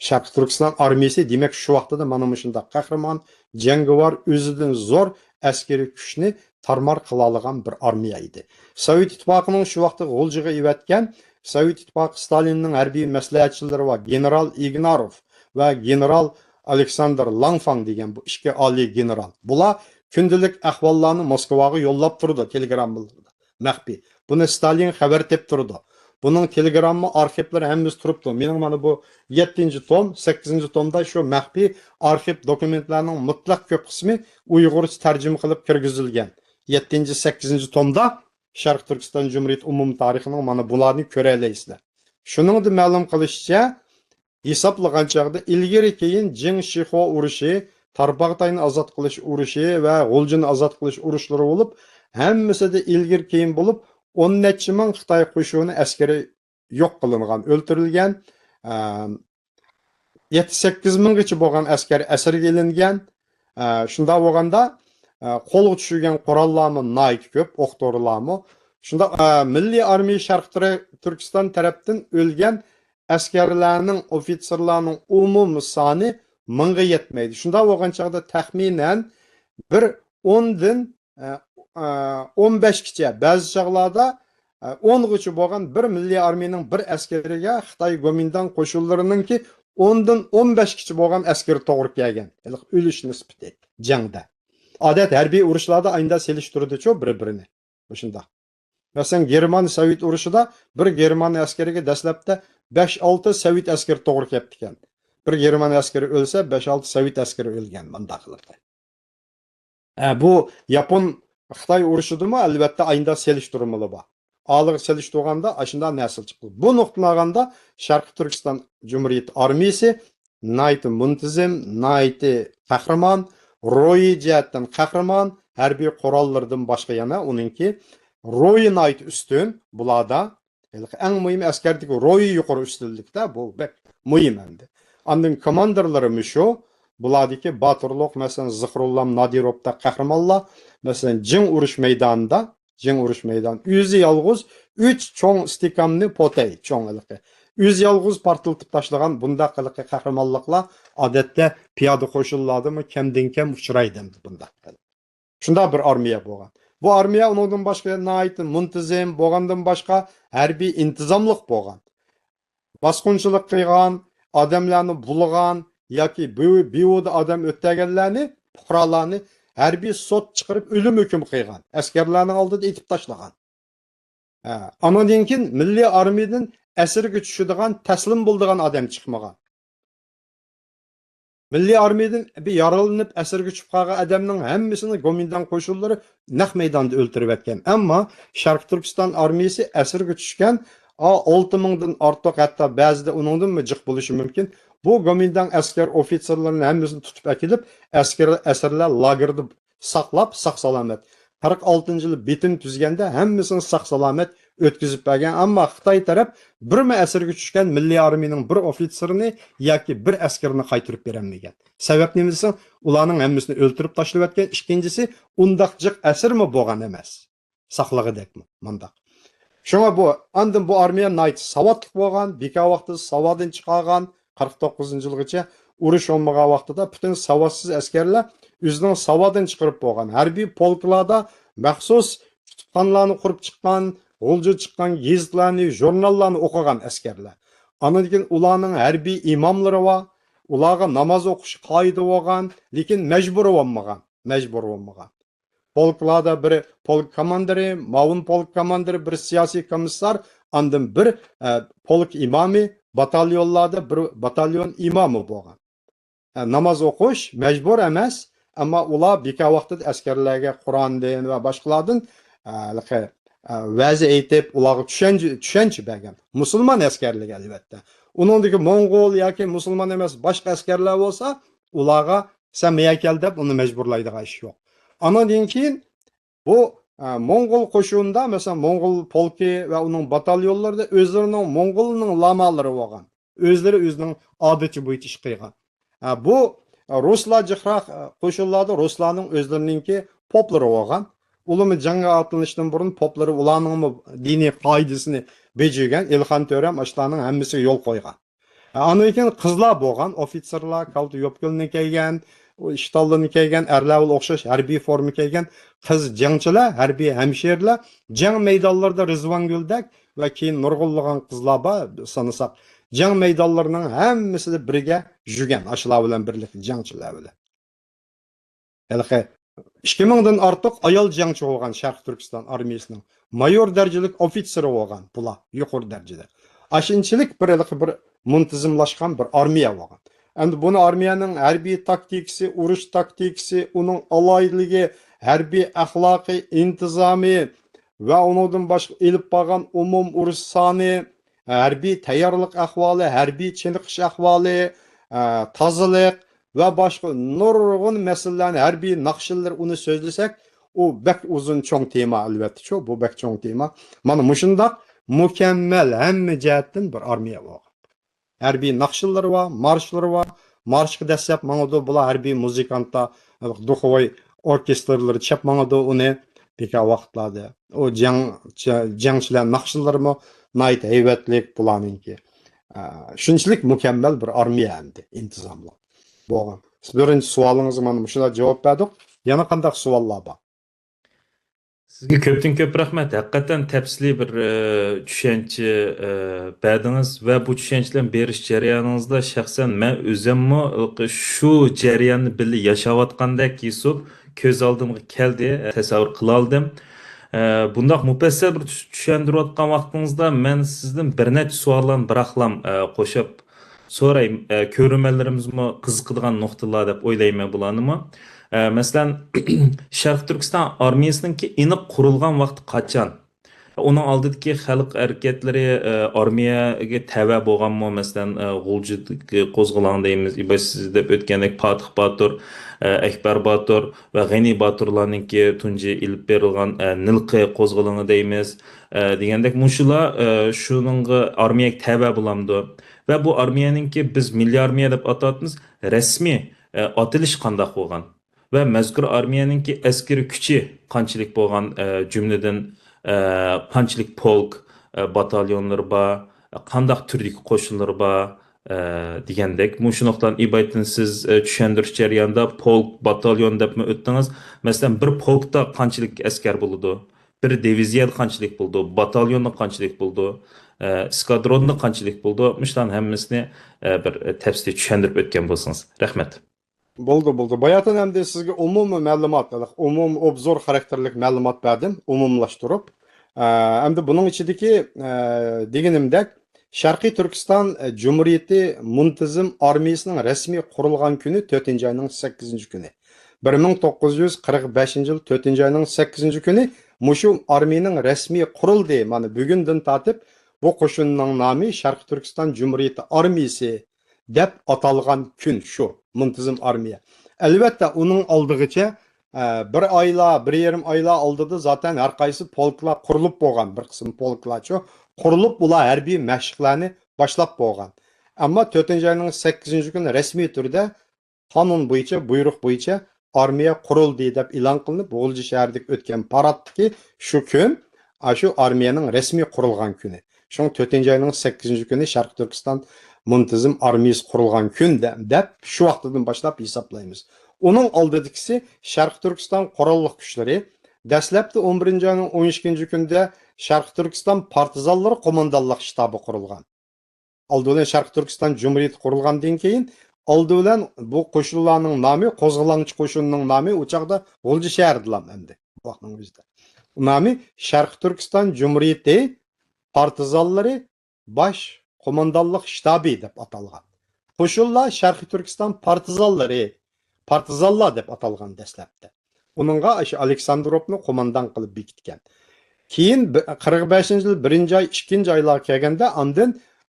B: Sharq Turkiston armiyasi demak shu vaqtda mana shunday qahramon, jangovar, o'zidan zo'r askariy kuchni tarmar qila olgan bir armiya edi. Sovet ittifoqining shu vaqtda g'uljiga evatgan Sovet ittifoqi Stalinning harbiy maslahatchilari va general Ignarov va general Aleksandr Langfang degan bu ikki oliy general. Bular kundalik ahvollarni Moskvaga yo'llab turdi telegramlarda. Maxfiy. Buni Stalin xabar tep turdi. Bunun telegramma arxivlari hammasi turibdi. Mening mana bu 7-tom, 8-tomda shu maxfiy arxiv dokumentlarning mutlaq ko'p qismi Uyg'urcha tarjima qilib kirgizilgan. 7-8-tomda Sharq Turkiston Cumhuriyet umum tarixining mana bularni ko'ra olasizlar. Shuningda ma'lum qilishicha, hisoblagan chaqda ilgari keyin Jing Shixo urushi, Tarbag'tayni ozod qilish urushi va G'uljini ozod qilish urushlari bo'lib, hammasida ilgari keyin bo'lib 10 necha ming Xitoy qo'shini askari yo'q qilingan, o'ldirilgan, 7-8 minggacha bo'lgan askari asirga ilingan. Shunda bo'lganda qo'lga tushirgan qurollarni nayt ko'p, o'q-dorilarni. Shunda Milliy armiya Sharq Turkiston tarafdan o'lgan askarlarning, ofitserlarning umumiy soni mingga yetmaydi. Shunda bo'lgan chaqda taxminan bir 10 dan 15 gacha, ba'zi chaqlarda 10 gacha bo'lgan bir milliy armiyaning bir askariga Xitoy Gomindang qo'shinlarininki 10 dan 15 gacha bo'lgan askar to'g'ri kelgan. O'lish nisbati jangda. Odat harbiy urushlarda aynda selishtirdi-chu bir-birini. Shunda. Masalan, Germaniya Sovet urushida bir Germaniya askariga dastlabda 5-6 Sovet askari to'g'ri kelibdi ekan. Bir Germaniya askari o'lsa, 5-6 Sovet askari o'lgan bundaqlarda. Bu Yapon Xitoy urushidimi albatta aynda selishtirmali bor. Ağır selishtirganda ashunda nasıl chiqdi. Bu nuqtalaganda Sharqiy Turkiston Cumhuriyet armiyasi nayti muntizim, nayti qahramon, ro'yi jihatdan qahramon, harbiy qurollardan boshqa yana uninki ro'yi nayti ustun bularda eng muhim askardagi ro'yi yuqori ustunlikda bu bek muhim endi. Ondan komandirlari shu bulardagi Baturluq, masalan Zikrullam Nadirovda qahramonlar, masalan Jing urush maydonida o'zi yolg'iz 3 cho'ng istiqomni potay cho'ng'iligi. O'zi yolg'iz portlatib tashlagan bunda qiliqi qahramonliklar odatda piyoda qo'shinlardimi kamdan kam uchraydi bunda. Shunda bir armiya bo'lgan. Bu armiya undan boshqa nihoyat muntazam bo'lgandan boshqa harbiy intizomliq bo'lgan. Bosqinchilik qilgan, odamlarni bulg'an yoki bevoda odam o'tganlarni, fuqarolarni harbiy sud chiqarib o'lim hukmi qilgan. Askarlarning oldida etib tashlagan. Ondan keyin milliy armiyadan asirga tushadigan, taslim bo'ladigan odam chiqmagan. Milliy armiyadan bir yaralanib asirga tushib qolgan odamning hammasini Gomindan qo'shinlari naq maydonda o'ltirib etgan. Ammo Sharq Turkiston armiyasi asirga tushgan 6000 dan ortiq, hatto ba'zida uningdan jiq bo'lishi mumkin. Bu Gomindan askar ofitserlarning hammasini tutib akilib, asirlar lagerda saqlab, saq-salomat. 46-yil bitim tuzganda hammasini saq-salomat o'tkazib bergan. Ammo Xitoy taraf birma asirga tushgan milliy armiyaning bir ofitserini yoki bir askarni qaytarib berolmagan. Sabab nima desang, ularning hammasini o'ltirib tashlab o'tgan. Ikkinchisi, undaq jiq asirmi bo'lgan emas. Saqlag'idekmi? Mundaq. Shunga andın bu armiya nayt savatlı bo'lgan, beka vaqtida savoddan chiqargan 49-yilgacha urush olmagan vaqtida bütün savadsız askarlar o'zining savoddan chiqarib bo'lgan. Harbiy polklarda maxsus kutubxonalarni qurib chiqqan, g'ulji chiqqan gazitlarni, jurnallarni o'qigan askarlar. Ondan keyin ularning harbiy imomlari va ularga namoz o'qish qoida bo'lgan, lekin majbur bo'lmagan. Polklarda bir polk komandiri, mavun polk komandiri, bir siyosiy komissar, andın bir polk imomi, batalyonlarda bir batalyon imomi bo'lgan. Namoz o'qish majbur emas, ammo ular beka vaqtida askarlarga Qur'ondan va boshqalardan va'zi aytib, ularga tushuncha bergan. Musulmon askarlarga albatta. Uningdagi Mo'ng'ol yoki musulmon emas boshqa askarlar bo'lsa, ularga sen meyakel deb uni majburlaydigan ish yo'q. Ondan keyin bu Mo'ng'ol qo'shinida, mesela Mo'ng'ol polki va uning batalyonlarida o'zlarining Mo'ng'olning lamalari bo'lgan. O'zlari o'zining odatiy bo'yicha ish qilgan. Bu Ruslar jiqroq qo'shinlarda Ruslarning o'zlarininki poplari bo'lgan. Ulumi jangga atlanishdan burun poplari ularning diniy qoidasini bejigan. Ilxon To'ram ashlarning hammasiga yo'l qo'ygan. Ondan keyin qizlar bo'lgan, ofitserlar, kalti yopqilni kelgan, ishtallarni kelgan, erlar o'xshash harbiy forma kelgan qiz jangchilar, harbiy hamshirlar jang maydonlarida Rizvanguldak va keyin nurg'unlagan qizlar bor sanasak. Jang maydonlarining hammasida birga yurgan, ashlar bilan birlikda jangchilar bilan. Halqa 2000 dan ortiq ayol jangchi bo'lgan Sharq Turkiston armiyasining mayor darajalik ofitseri bo'lgan bular yuqori darajada. Ashinchilik bir muntazamlashgan bir armiya bo'lgan. Endi buni armiyaning harbiy taktikasi, urush taktikasi, uning aloyligi, harbiy axloqiy intizomi va undan boshqa elib borgan umum urush soni, harbiy tayyorlik ahvoli, harbiy chiniqish ahvoli, tozalik va boshqa nurg'un masalalarni harbiy naqshlar uni so'zlasak, u bak uzun cho'ng tema albatta, bu bak cho'ng tema. Mana mushundaq mukammal hamma jihatdan bir armiya bo'lgan. Harbiy naqshlar va marshlar va marshga dastlab mang'du bular harbiy muzikantlar, duxovoy orkestrlar chap mang'du uni beka vaqtlarda. O jangchilar naqshlarmi nayt haybatlik bularninki. Shunchalik mukammal bir armiya endi intizomli bo'lgan. Siz birinchi savolingizga mana shunday javob berdik. Yana qanday savollar bor?
A: Sizga ko'pdan ko'p rahmat. Haqiqatan tafsiliy bir tushuncha berdingiz va bu tushunchalarni berish jarayoningizda shaxsan men o'zimmi shu jarayonni birga yashayotgandek hisib ko'z oldimga keldi, tasavvur qila oldim. Bundoq mufassal bir tushuntirayotgan vaqtingizda men sizdan bir necha savollarni biraqlam qo'shib so'rayman. Ko'rmanlarimizmi qiziqadigan nuqtalar deb o'ylayman bularnimi? Masalan, Sharq Turkiston armiyasiningki aniq qurilgan vaqti qachon? Onun oldidagi xalq harakatlari armiyaga tava bo'lganmi? Masalan, G'ulji qo'zg'olon deymiz, siz deb o'tgandek Fatih Botur, Akbar Botur va G'ani Boturlarningki tunji ilib berilgan Nilqi qo'zg'oloni deymiz. Degandek mushular shuningga armiyaga tava bo'lamdi. Va bu armiyaningki biz milliy armiya deb ataymiz, rasmiy atilish qanday bo'lgan? Ve mazkur armiyaningki askeri kuchi qanchalik bo'lgan, jumladan qanchalik polk batalyonlari bor, qanday turdagi qo'shinlar bor, degandek mushunaqdan iboratini siz tushuntirish jarayonida polk batalyon deb o'tdingiz. Masalan, bir polkda qanchalik askar bo'ladi, bir diviziyada qanchalik bo'ldi, batalyonda qanchalik bo'ldi, eskadronda qanchalik bo'ldi, shularning hammasini bir tafsiliy tushuntirib o'tgan bo'lsangiz rahmat.
B: Bo'ldi. Bayatın endi sizga umumiy ma'lumot, umum obzor xarakterlik ma'lumot berdim, umumlashtirib. Endi buning ichidagi deganimdek Sharqiy Turkiston Cumhuriyeti muntazam armiyasining rasmiy qurilgan kuni 4-oyning 8-kuni. 1945-yil 4-oyning 8-kuni mushu armiyaning rasmiy qurildi. Mana bugundan tortib bu qo'shinning nomi Sharqiy Turkiston Cumhuriyeti armiyasi deb atalgan kun shu muntazam armiya. Albatta uning oldig'icha bir oyla, bir yarim oyla oldida zaten har qaysi polklar qurilib bo'lgan, bir qism polklarcha qurilib ular harbiy mashqlarni boshlab bo'lgan. Ammo 4-oyning 8-kuni rasmiy turda qonun bo'yicha, buyruq bo'yicha armiya qurildi deb e'lon qilinib, G'o'lji shahridagi o'tgan paradki shu kun shu armiyaning rasmiy qurilgan kuni. Shuning 4-oyning 8-kuni Sharq Turkiston muntazam armiyasi qurilgan kun deb shu vaqtdan boshlab hisoblaymiz. Uning oldidagisi Sharq Turkiston qurolli kuchlari dastlabda 11-oyning 12-kunida Sharq Turkiston partizanlari qo'mondonlik shtabi qurilgan. Oldidan Sharq Turkiston Cumhuriyeti qurilgandan keyin oldidan bu qo'shinlarning nomi, qo'zg'olonchi qo'shinning nomi o'chaqda G'o'lji shahardilar endi vaqtning o'zida. Nomi Sharq Turkiston Cumhuriyeti partizanlari bosh qo'mondonlik shtabi deb atalgan. Qo'shinlar Sharqiy Turkiston partizanlar deb atalgan dastlabda. Uningga shu Aleksandrovni qo'mondon qilib bekitgan. Keyin 45-yil 1-oy, 2-oylar kelganda andin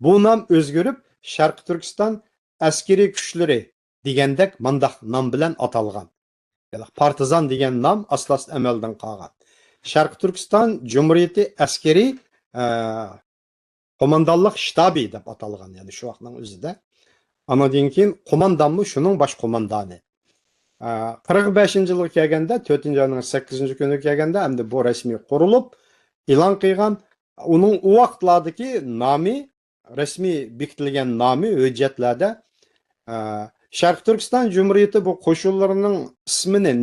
B: bu nom o'zgarib Sharqiy Turkiston askeriy kuchlari degandek mandaq nom bilan atalgan. Ya'ni partizan degan nom aslos amaldan qolgan. Sharqiy Turkiston Cumhuriyeti askeriy qo'mondonlik shtabi deb atalgan, ya'ni shu vaqtning o'zida. Anadan keyin qo'mondonmi shuning bosh qo'mondoni. 45-yilga kelganda 4-oyning 8-kuni kelganda endi bu rasmiy qurilib e'lon qilgan uning u vaqtlardagi nomi rasmiy bekitilgan nomi hujjatlarda Sharq Turkiston Cumhuriyeti bu qo'shinlarining ismini,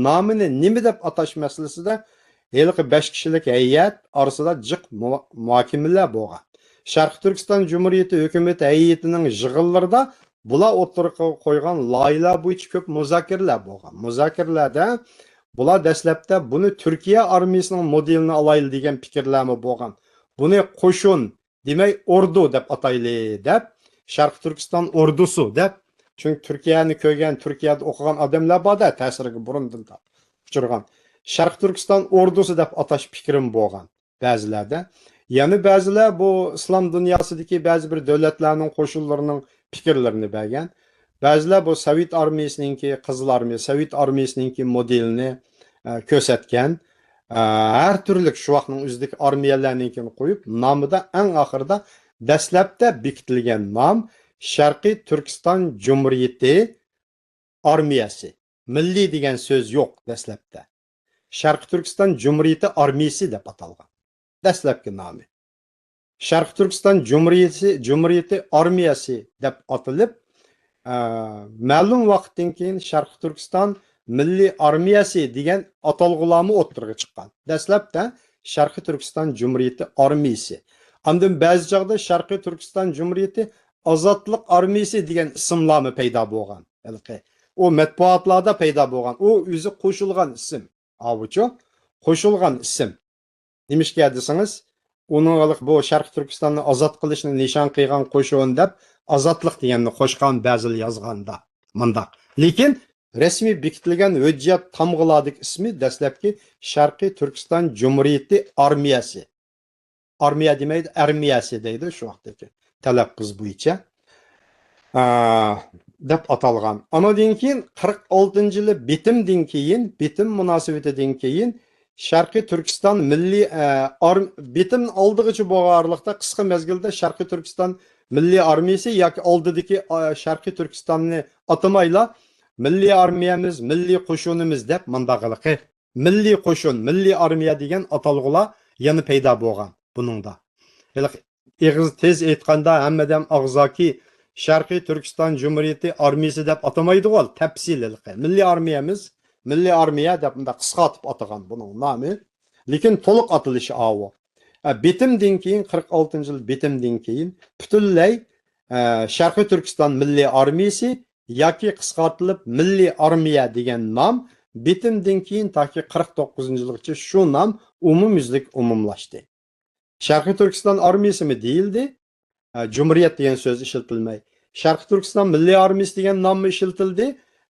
B: nomini nima deb atash masalasida haliqi 5 kishilik heyət orasida jiq muhokamalar bo'lgan. Sharq Turkiston Cumhuriyeti hukumat heyetining yig'inlarida bular o'tirib qo'ygan loyihalar bo'yicha ko'p muzokaralar bo'lgan. Muzokaralarda bular dastlabda buni Turkiya armiyasining modelini olaylik degan fikrlarmi bo'lgan. Buni qo'shin demak ordu deb atayli deb, Sharq Turkiston ordusi deb, chunki Turkiyani ko'rgan, Turkiyada o'qigan odamlar borda ta'siriga burundan uchirgan. Sharq Turkiston ordusi deb atash fikrim bo'lgan ba'zilarda. Yana ba'zilar bu islom dunyosidagi ba'zi bir davlatlarning qo'shinlarining fikrlarini bergan. Ba'zilar bu Sovet armiyasiningki, Qizil armiya, Sovet armiyasiningki modelini ko'rsatgan. Har turli shu vaqtning o'zidagi armiyalarninkini qo'yib, nomida eng oxirida dastlabda bekitilgan nom Sharqiy Turkiston Cumhuriyeti armiyasi. Milliy degan so'z yo'q dastlabda. Sharqiy Turkiston Cumhuriyeti armiyasi deb atalgan. Dastlabki nomi. Sharqiy Turkiston Cumhuriyeti armiyasi deb atilib, ma'lum vaqtdan keyin Sharqiy Turkiston Milliy armiyasi degan atalg'ularni o'ttirga chiqqan. Dastlabda Sharqiy Turkiston Cumhuriyeti armiyasi. Andin ba'zi chog'da Sharqiy Turkiston Cumhuriyeti Ozodlik armiyasi degan ismlarni paydo bo'lgan. O matbuotlarda paydo bo'lgan. O o'zi qo'shilgan ism. Avucho qo'shilgan ism. Nimishga desangiz, uning bu Sharqiy Turkistonni ozod qilishni nishon qilgan qo'shin deb ozodlik deganni qo'shgan ba'zilar yozganda. Mundaq. Lekin rasmiy bekitilgan hujjat tamg'iladik ismi dastlabki Sharqiy Turkiston Cumhuriyeti armiyasi. Armiya demaydi, armiyasi deydi shu vaqtdagi talaffuz bo'yicha. Deb atalgan. Anadan keyin 46-yili bitim munosabatidan keyin Sharqiy Turkiston Milliy bitim oldig'icha bo'lganlikda qisqa mezgilda Sharqiy Turkiston Milliy armiyasi yoki oldidagi Sharqiy Turkistonni atamayla Milliy armiyamiz, milliy qo'shinimiz deb mundaqiliqi milliy qo'shin, milliy armiya degan atalg'ular yana paydo bo'lgan buningda. Eg'iz tez aytganda hammadan og'zaki Sharqiy Turkiston Cumhuriyeti armiyasi deb atamaydi ol, tafsililqi. Milliy armiya deb bunda qisqartib atagan buning nomi. Lekin to'liq atilishi avu. Bitimdan keyin 46-yil bitimdan keyin butunlay Sharqiy Turkiston Milliy armiyasi yoki qisqartirilib Milliy armiya degan nom bitimdan keyin toki 49-yilgacha shu nom umumyuzlik umumlashdi. Sharqiy Turkiston armiyasi mi deyildi? Cumhuriyet degan so'z ishlatilmay. Sharqiy Turkiston Milliy armiyasi degan nom ishlatildi,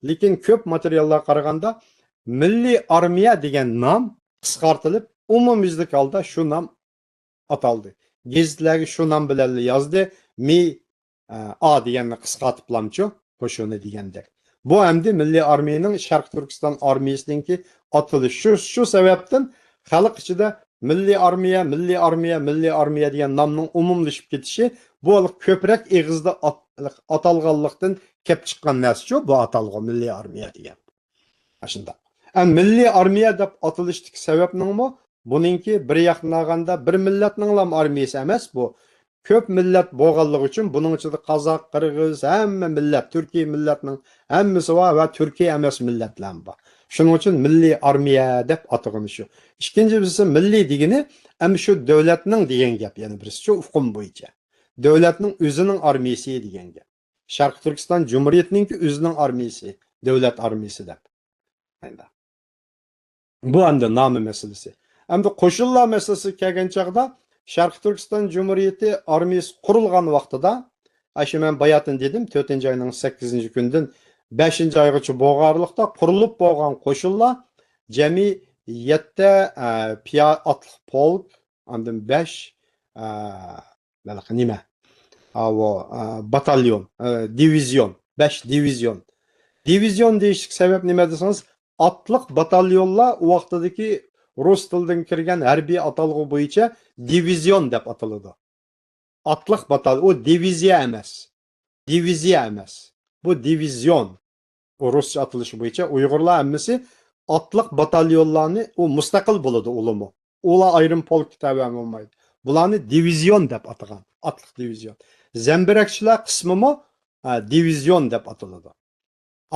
B: lekin ko'p materiallarga qaraganda Milliy armiya degan nom qisqartirilib umumyuzlik holda shu nom ataldı. Gazetlarga shu nom bilan yozdi. A deganni qisqartiblamchu, qo'shini degandek. Bu endi Milliy armiyaning Sharqiy Turkiston armiyasiningki atilishi. Shu sababdan xalq ichida Milliy armiya degan nomning umumlashib ketishi bu ko'proq eg'izda atalganlikdan kelib chiqqan narsa bu atalg'u Milliy armiya degan. Shunda. Milliy armiya deb atilishlik sababningmi? Buningki bir yoqdan olganda bir millatning ham armiyasi emas bu. Ko'p millat bo'lganligi uchun buning ichida Qozoq, Qirg'iz, hamma millat, Turkiya millatining hammasi va Turkiya emas millatlar bor. Shuning uchun milliy armiya deb atilgani shu. Ikkinchisi milliy degani ham shu davlatning degan gap, ya'ni birisi shu hukm bo'yicha. Davlatning o'zining armiyasi degan gap. Sharqiy Turkiston Cumhuriyetininki o'zining armiyasi, davlat armiyasi deb. Bu endi nomi masalasi. Endi qo'shinlar masalasi kelgan chaqda Sharqiy Turkiston Cumhuriyeti armiyasi qurilgan vaqtida, shu men bayatın dedim, 4-oyning 8-kundan 5-oygacha bo'lganlikda qurilib bo'lgan qo'shinlar jami 7 atliq polk, ondan 5 nima? Batalyon, divizyon, 5 divizyon. Divizyon deyishlik sabab nima desangiz, atliq batalyonlar u vaqtdagi Rus tilidan kirgan harbiy atalg'u bo'yicha divizyon deb ataladi. Atliq batalyon, o diviziya emas. Diviziya emas. Bu divizyon. O Ruscha atilishi bo'yicha Uyg'urlar hammasi atliq batalyonlarni o mustaqil bo'ladi ulumi. Ular ayrim polk tabi bo'lmaydi. Bularni divizyon deb atagan. Atliq divizyon. Zambirakchilar qismimi divizyon deb ataladi.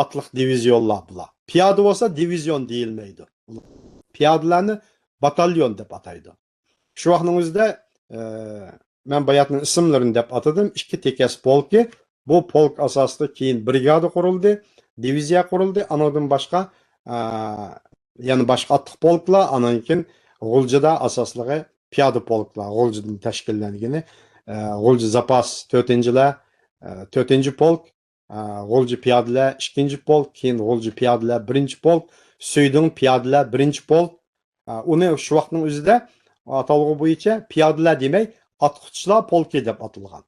B: Atliq divizyonlar bular. Piyoda bo'lsa divizyon deyilmaydi. Piyodalarni batalyon deb ataydi. Shu vaqtning o'zida men bayatning ismlarini deb atadim. 2 tekas polki. Bu polk asosida keyin brigada qurildi, diviziya qurildi. Anadan boshqa yana boshqa atliq polklar, anan keyin G'uljida asosligi piyoda polklar, G'uljidan tashkillangani. G'ulji zapas 4-lar, 4-polk, G'ulji piyodalar 2-polk, keyin G'ulji piyodalar 1-polk, Suydun piyodalar 1-polk. Uni shu vaqtning o'zida atalg'u bo'yicha piyodalar demay, atquchilar polki deb atilgan.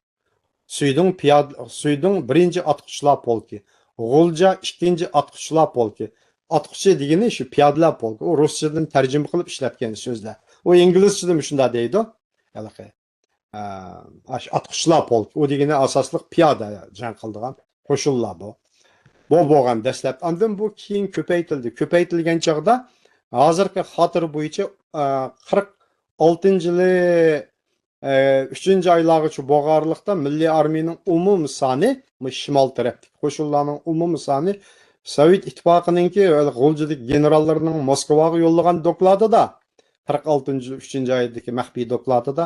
B: Suydun 1 atquchilar polki, G'ulja 2 atquchilar polki. Atquchi degani shu piyodalar polki. U ruschadan tarjima qilib ishlatgan so'zlar. U inglizchada shunday deydi. Atquchilar polki. U degani asosliq piyoda jang qiladigan qo'shinlar bu. Bu bo'lgan dastlab. Ondan bu keyin ko'paytirildi. Ko'paytirilgan chog'da hozirgi xotir bo'yicha 46-yili 3-oylargacha bo'lganlikda Milliy armiyaning umumiy soni, shimol tarafdagi qo'shinlarning umumiy soni Sovet ittifoqininki G'uljidagi generallarining Moskvaga yo'llagan dokladida 46-yil 3-oydagi maxfiy dokladida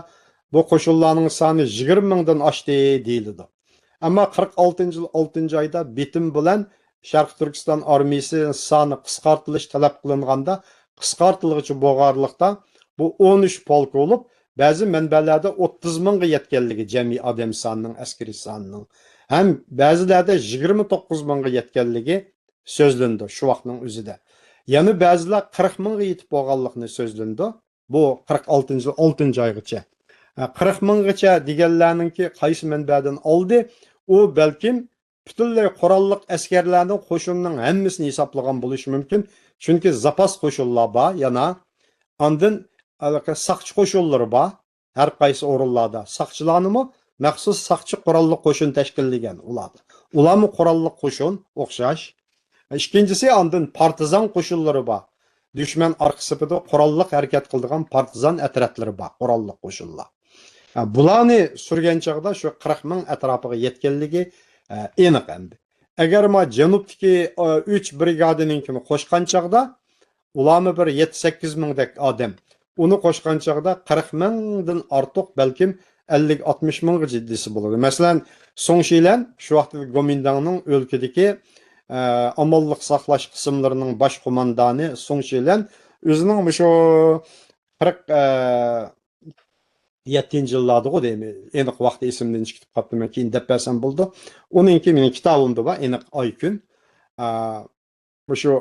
B: bu qo'shinlarning soni 20 mingdan oshdi deyildi. Ammo 46-yil 6-oyda bitim bilan Sharqiy Turkiston armiyasi soni qisqartilish talab qilinganda qisqartirilg'ichi bo'lganlikda bu 13 polk bo'lib, ba'zi manbalarda 30 mingga yetganligi jami odam sonining, askari sonining, ham ba'zilarda 29 mingga yetganligi so'zlandi shu vaqtning o'zida. Yana ba'zilar 40 mingga yetib bo'lganligini so'zlandi. Bu 46-yil 6-oygacha. 40 minggacha deganlarningki qaysi manbadan oldi, u balkim butunlay qurolliq askarlarning qo'shinning hammasini hisoblagan bo'lishi mumkin. Chunki zapas qo'shinlar bor, yana ondan saqchi qo'shinlari bor. Har qaysi o'rinlarda saqchilarnimi maxsus saqchi qurolliq qo'shin tashkillagan ular. Ularmi qurolliq qo'shin o'xshash. Ikkinchisi ondan partizan qo'shinlari bor. Dushman orqa sepida qurolliq harakat qiladigan partizan atratlari bor, qurolliq qo'shinlar. Bularni surgan chog'da shu 40 ming atrofiga yetganligi aniq endi. Agar ma janubdagi 3 brigadaninkini qo'shgan chog'da ularni bir 7-8 mingdek odam uni qo'shgan chog'da 40 mingdan ortiq balkim 50-60 mingga jiddisi bo'ladi. Masalan, Songshilan shu vaqtda Gomindangning o'lkadagi amonlik saqlash qismlarining bosh qo'mondoni Songshilan o'zining shu 40 7 yillardiku deymi. Aniq vaqti esimdan chiqib qolibdi. Men keyin deb bersam bo'ldi. Uninki mening kitobimda bor, aniq oy kun. Shu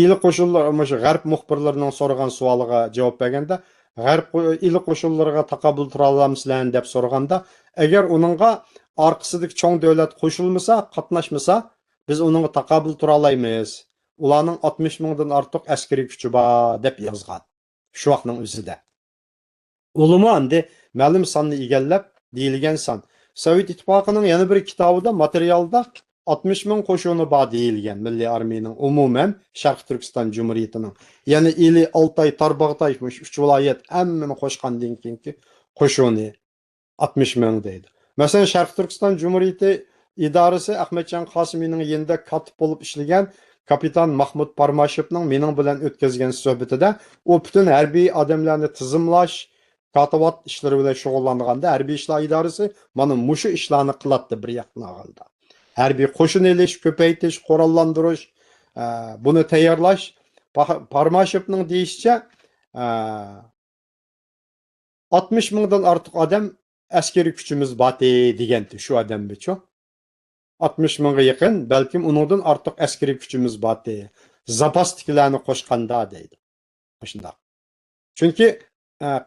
B: ili qo'shinlar, shu g'arb muxbirlarining so'ragan savoliga javob berganda, g'arb ili qo'shinlariga taqabul tura olamsizlar deb so'raganda, agar uningga orqasidagi cho'ng davlat qo'shilmasa, qatnashmasa, biz uningga taqabul tura olmaymiz. Ularning 60 mingdan ortiq askariy kuchi bor deb yozgan. Shu vaqtning o'zida. Ulama endi ma'lum sonni egallab deyilgan son. Sovet ittifoqining yana bir kitobida, materialda 60 ming qo'shini bor deyilgan Milliy armiyaning umuman Sharq Turkiston Jumhuriyatining. Ya'ni Ili, Oltay, Tarbag'day 3 viloyat hammani qo'shgandan keyingi qo'shini 60 ming deydi. Masalan, Sharq Turkiston Jumhuriyati idorasi Ahmadjon Qosimiyning yanında katib bo'lib ishlagan kapitan Mahmud Parmashevning mening bilan o'tkazgan suhbatida u butun harbiy odamlarni tizimlash katibat ishlari bilan shug'ullanganda harbiy ishlar idorasi mana mushu ishlarni qiladi bir yoqdan olganda. Harbiy qo'shin elish, ko'paytirish, qurollantirish, buni tayyorlash Parmashevning deyishicha 60 mingdan ortiq odam askariy kuchimiz bor degandi shu odam bicho. 60 mingga yaqin, balkim uningdan ortiq askariy kuchimiz bor. Zapastiklarni qo'shganda deydi. Shunday. Chunki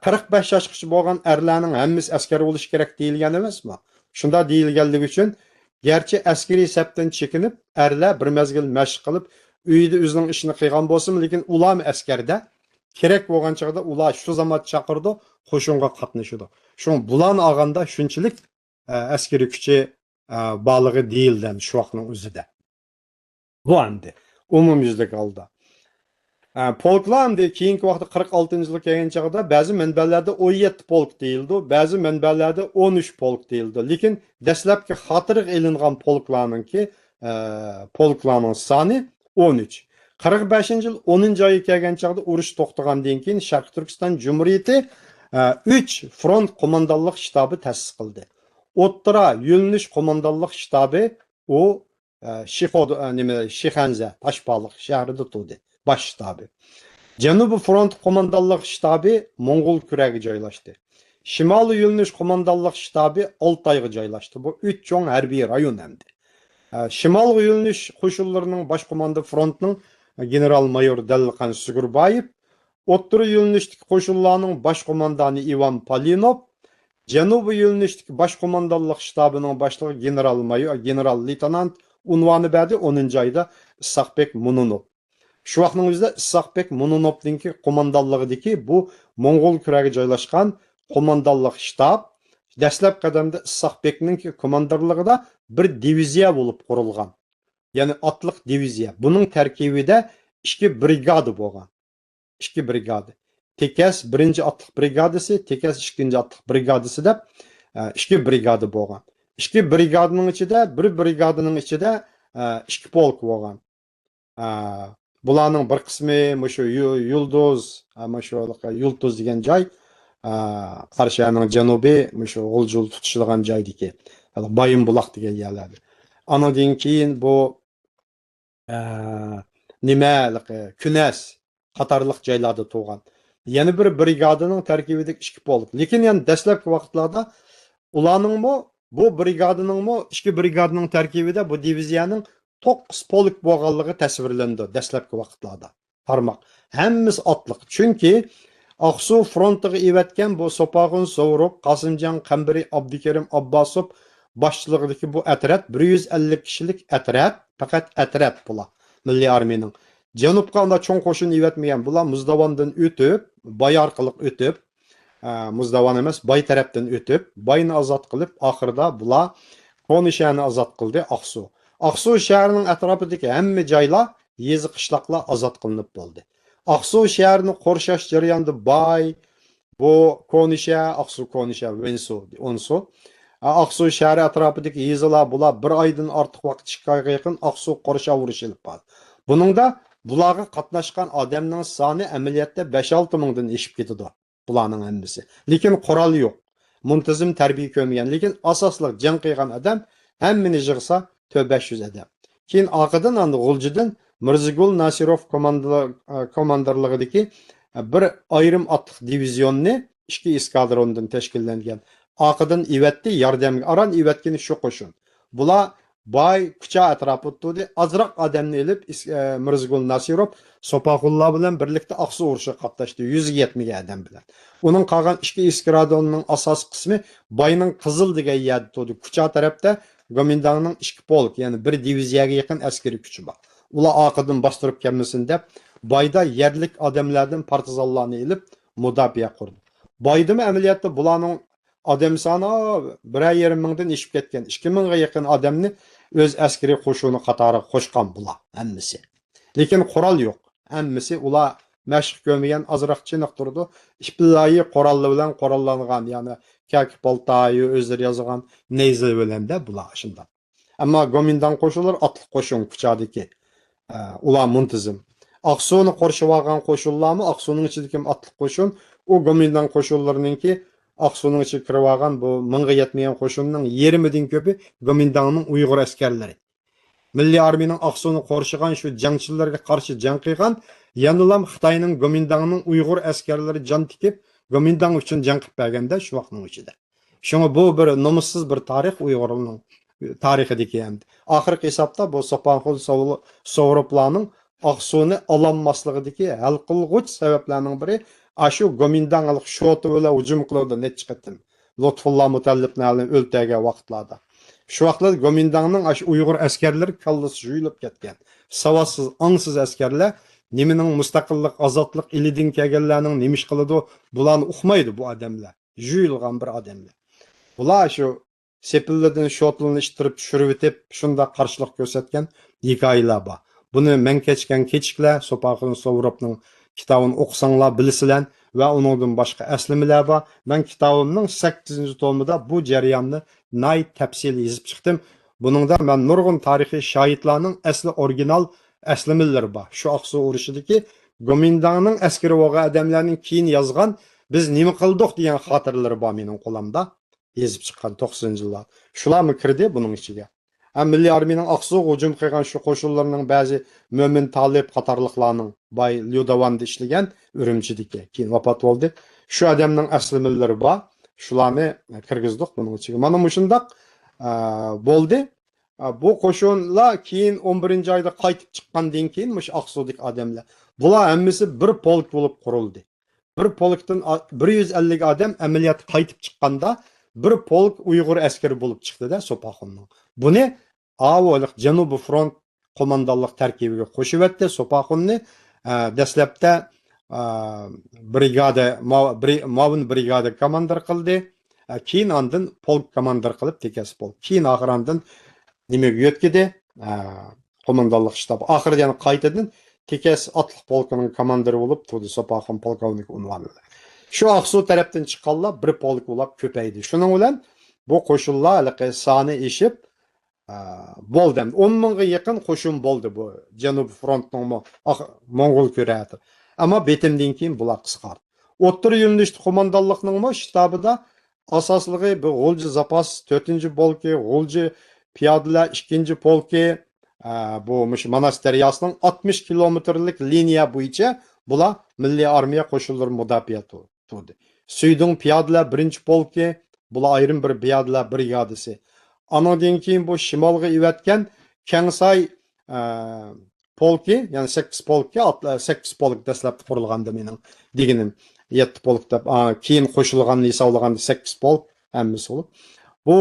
B: 45 yoshgacha bo'lgan erlarning hammasi askar bo'lish kerak deyilgan emasmi? Shunda deyilganligi uchun garchi askariy sapdan chekinib, erlar bir mezgil mashq qilib, uyida o'zining ishini qilgan bo'lsin, lekin ular askarda kerak bo'lgan chog'da ular shu zamon chaqirdi, qo'shinga qatnashdi. Shu bularni olganda shunchalik askariy kuchi borligi deyilgan shu vaqtning o'zida. Bu endi umumyuzlik holda. Polklar keyingi vaqtda 46-yilga kelgan chog'da ba'zi manbalarda 17 polk deyildi, ba'zi manbalarda 13 polk deyildi. Lekin dastlabki xotiriga ilingan polklarning soni 13. 45-yil 10-oyga kelgan chog'da urush to'xtagandan keyin Sharq Turkiston Jumhuriyati 3 front qo'mondonlik shtabi ta'sis qildi. O'ttira yo'linish qo'mondonlik shtabi u Shixanza, Toshbaliq shahrida turdi. Baş shtabi. Janubiy front qo'mondonlik shtabi Mo'ng'ul kuragiga joylashdi. Shimoliy yo'linish qo'mondonlik shtabi Oltoyga joylashdi. Bu 3 cho'ng harbiy rayon endi. Shimoliy yo'linish qo'shinlarining bosh qo'mondoni frontning general-mayor Dalqan Sugurbayev, o'ttira yo'linishdagi qo'shinlarning bosh qo'mondoni Ivan Polinov, janubiy yo'linishdagi bosh qo'mondonlik shtabining boshlig'i general-leytenant unvoni berdi 10-oyda Isoqbek Mununov. Shu vaqtning o'zida Isoqbek Mununovninki qo'mondonligidagi bu Mo'ng'ul kuragiga joylashgan qo'mondonlik shtab dastlab qadamda Isoqbekning qo'mondonligida bir diviziya bo'lib qurilgan. Ya'ni otliq diviziya. Buning tarkibida 2 brigada bo'lgan. 2 brigada. Tekes 1-otliq brigadasi, Tekes 2-otliq brigadasi deb 2 brigada bo'lgan. 2 brigadaning ichida, bir brigadaning ichida 2 polk bo'lgan. Bularning bir qismi shu Yulduz degan joy, Qarshining janubiy shu G'uljul tutishilgan joydagi Bayinbuloq degan yerlarda. Anadan keyin bu Kunas qatorliq joylarda tug'an. Yana bir brigadaning tarkibidagi 2 polk. Lekin yana dastlabki vaqtlarda ularningmi bu brigadaningmi 2 brigadaning tarkibida bu diviziyaning 9 polk bo'lganligi tasvirlandi dastlabki vaqtlarda. Tarmoq. Hammasi otliq. Chunki Aqsu frontiga evatgan bu Sopag'in Sovrov, Qosimjon Qambiri, Abdukarim Abbosov boshchiligidagi bu otryad 150 kishilik otryad, faqat otryad bular. Milliy armiyaning janubga unda cho'ng qo'shin evatmagan bular Muzdavondan o'tib, Boy orqali o'tib, Muzdavon emas, Boy tarafdan o'tib, Boyni ozod qilib, oxirida bular Qonishani ozod qildi Aqsu. Aqsu shahrining atrofidagi hamma joylar, yezi qishloqlar ozod qilinib bo'ldi. Aqsu shahrini qo'rshash jarayonida Boy, Bu Konişe, Aksu Konişe, Vensu, Onsu. Aksu şəhəri ətrafındakı yezilar bular bir aydan artıq vaxt çıxqanға yaxın Aksu qorşa vuruş elib bardı. Bunun da bularga qatnaşqan adamның sani əməliyyatda 5-6 mingdən eşib ketidi. Bularның hammasi. Lekin qurol yo'q. Muntazam tərbiyə görməyən, lekin asaslıq can qıyğan adam hammini yığsa 500 adam. Keyin arqadan anda G'uljidan Mirzagul Nasirov komandirligidagi bir ayrim atlıq divizyonni 2 eskadrondan təşkillangan. Arqadan ivetdi yordamga. Aran ivetkini shu qo'shin. Bular Bay Kucha atrofi tutdi. Azroq odamni elib Mirzagul Nasirov Sopaxullar bilan birlikda Aqsu urushiga qatnashdi. 170 odam bilan. Uning qolgan 2 eskadronning asos qismi Bayning Qizil degan yerda turdi. Kucha tarafda Gomindangning 2 polk, ya'ni bir diviziyaga yaqin askari kuchi bor. Ular orqadan bostirib kelmasin deb Bayda yerlik odamlardan partizanlarni elib mudofaa qurdi. Baydimi amaliyotda bularning adam sani birer yerim mingdan eşip ketken. 2000'ga yakın adamni öz askeri qo'shuni qatori qo'shgan bular hammasi. Lekin qurol yo'q. Hammasi ular mashq ko'rmagan azroq chiniq turdi. Ishbillahi qurollar bilan qurollangan, ya'ni kaki poltayi o'zlari yozgan neyze bilan da bular shunda. Ammo Gomindan qo'shinlar otliq qo'shin kuchadiki. Ular muntazam. Aqsuni qorshib olgan qo'shinlarmi, Aqsuning ichidagi otliq qo'shin, u Gomindan qo'shinlarininki Aksu'nun içi kirib algan bu mingga yetmagan qo'shinning yarmidan ko'pi Gomindangning Uyg'ur askarlari. Milliy armiyaning Aksu'ni qo'rshigan shu jangchilarga qarshi jang qilgan, ya'nilam Xitoyning Gomindangning Uyg'ur askarlari jon tikib Gomindang uchun jang qilib berganda shu vaqtning ichida. Shunga bu bir nomussiz bir tarix Uyg'urlarning tarixidagi hamdi. Oxirgi hisobda bu Sopanxul Sovroplarning Aksu'ni ololmasligidagi hal qilg'uch sabablarning biri Aşu Gomindanglik şotu bilan hujum qildi net chiqdim. Lutfullah Mutallibni o'ltagan vaqtlarda. Shu vaqtlarda Gomindangning aş Uyg'ur askarlari kallasi juyilib ketgan. Savatsiz, angsiz askarlar nimaning mustaqillik, ozodlik ilidin kelganlarning nima ish qiladi, bularni uqmaydi bu odamlar. Juyilgan bir odamlar. Bular shu sepillardan shotlarni ishtirib tushirib etib, shunda qarshilik ko'rsatgan hikoyalar bor. Buni men kechgan kechiklar Sopaxon Sovropning kitabını okusanglar bilisilen ve onundan başka eslimiler var. Ben kitabımın 8. tomunda bu jarayonni nayt tafsil yazıp çıktım. Bunun da ben nurgun tarihi şahitlarının esli orijinal eslimileri var. Şu Aksu uruşudaki Gomindangning askeri bo'lgan adamlarning keyin yozgan biz nima qildik degan xotiralari bor mening qo'limda yazib chiqqan 90-yillar. Shularmi kirdi buning ichiga. Milliy armiyaning Aksu hujum qilgan shu qo'shinlarning ba'zi Mo'min Talib qatorliqlarning Bay Lyudovanda ishlagan Urumchidagi keyin vafot bo'ldi. Shu odamning aslimlari bor. Shularni kirgizdik buning ichiga. Mana shundaq bo'ldi. Bu qo'shinlar keyin 11-oyda qaytib chiqqandan keyin mush Aqsudik odamlar. Bular hammasi bir polk bo'lib qurildi. Bir polkdan 150 odam amaliyot qaytib chiqqanda bir polk Uyg'ur askari bo'lib chiqdi-da Sopaxonning. Buni Avvaliq Janubiy front qo'mondonlik tarkibiga qo'shib etdi. Sopaxonni dastlabda brigada Mavin brigada komandir qildi. Keyin ondan polk komandir qilib tekas polk. Keyin oxirandan nimaga yo'tkidi? Qo'mondonlik shtabi. Oxirida yana qaytadan tekas otliq polkining komandiri bo'lib turdi Sopaxon polkovnik unvonida. Shu Aqsu tarafdan chiqqanlar bir polk bo'lib ko'paydi. Shuning bilan bu qo'shinlar soni eshib bo'ldi. 10 mingga yaqin qo'shin bo'ldi bu Janubiy frontning Mo'ng'ul ko'rati. Ammo betimdan keyin bular qisqardi. O'ttir yo'nalishli qo'mondonlikning shtabida asosligi bu G'ulji zapas 4-polki, G'ulji piyodalar 2-polki, bu Manas daryosining 60 kilometrlik liniya bo'yicha bular milliy armiya qo'shinlari mudofaa turdi. Suyding piyodalar 1-polki, bular ayrim bir piyodalar brigadasi. Anadan keyin bu shimolga ivatgan Kangsay polki, ya'ni 8 polkka 8 polk dastlab qurilganda mening deganim 7 polk deb keyin qo'shilganini hisoblaganda 8 polk hammasi bo'lib. Bu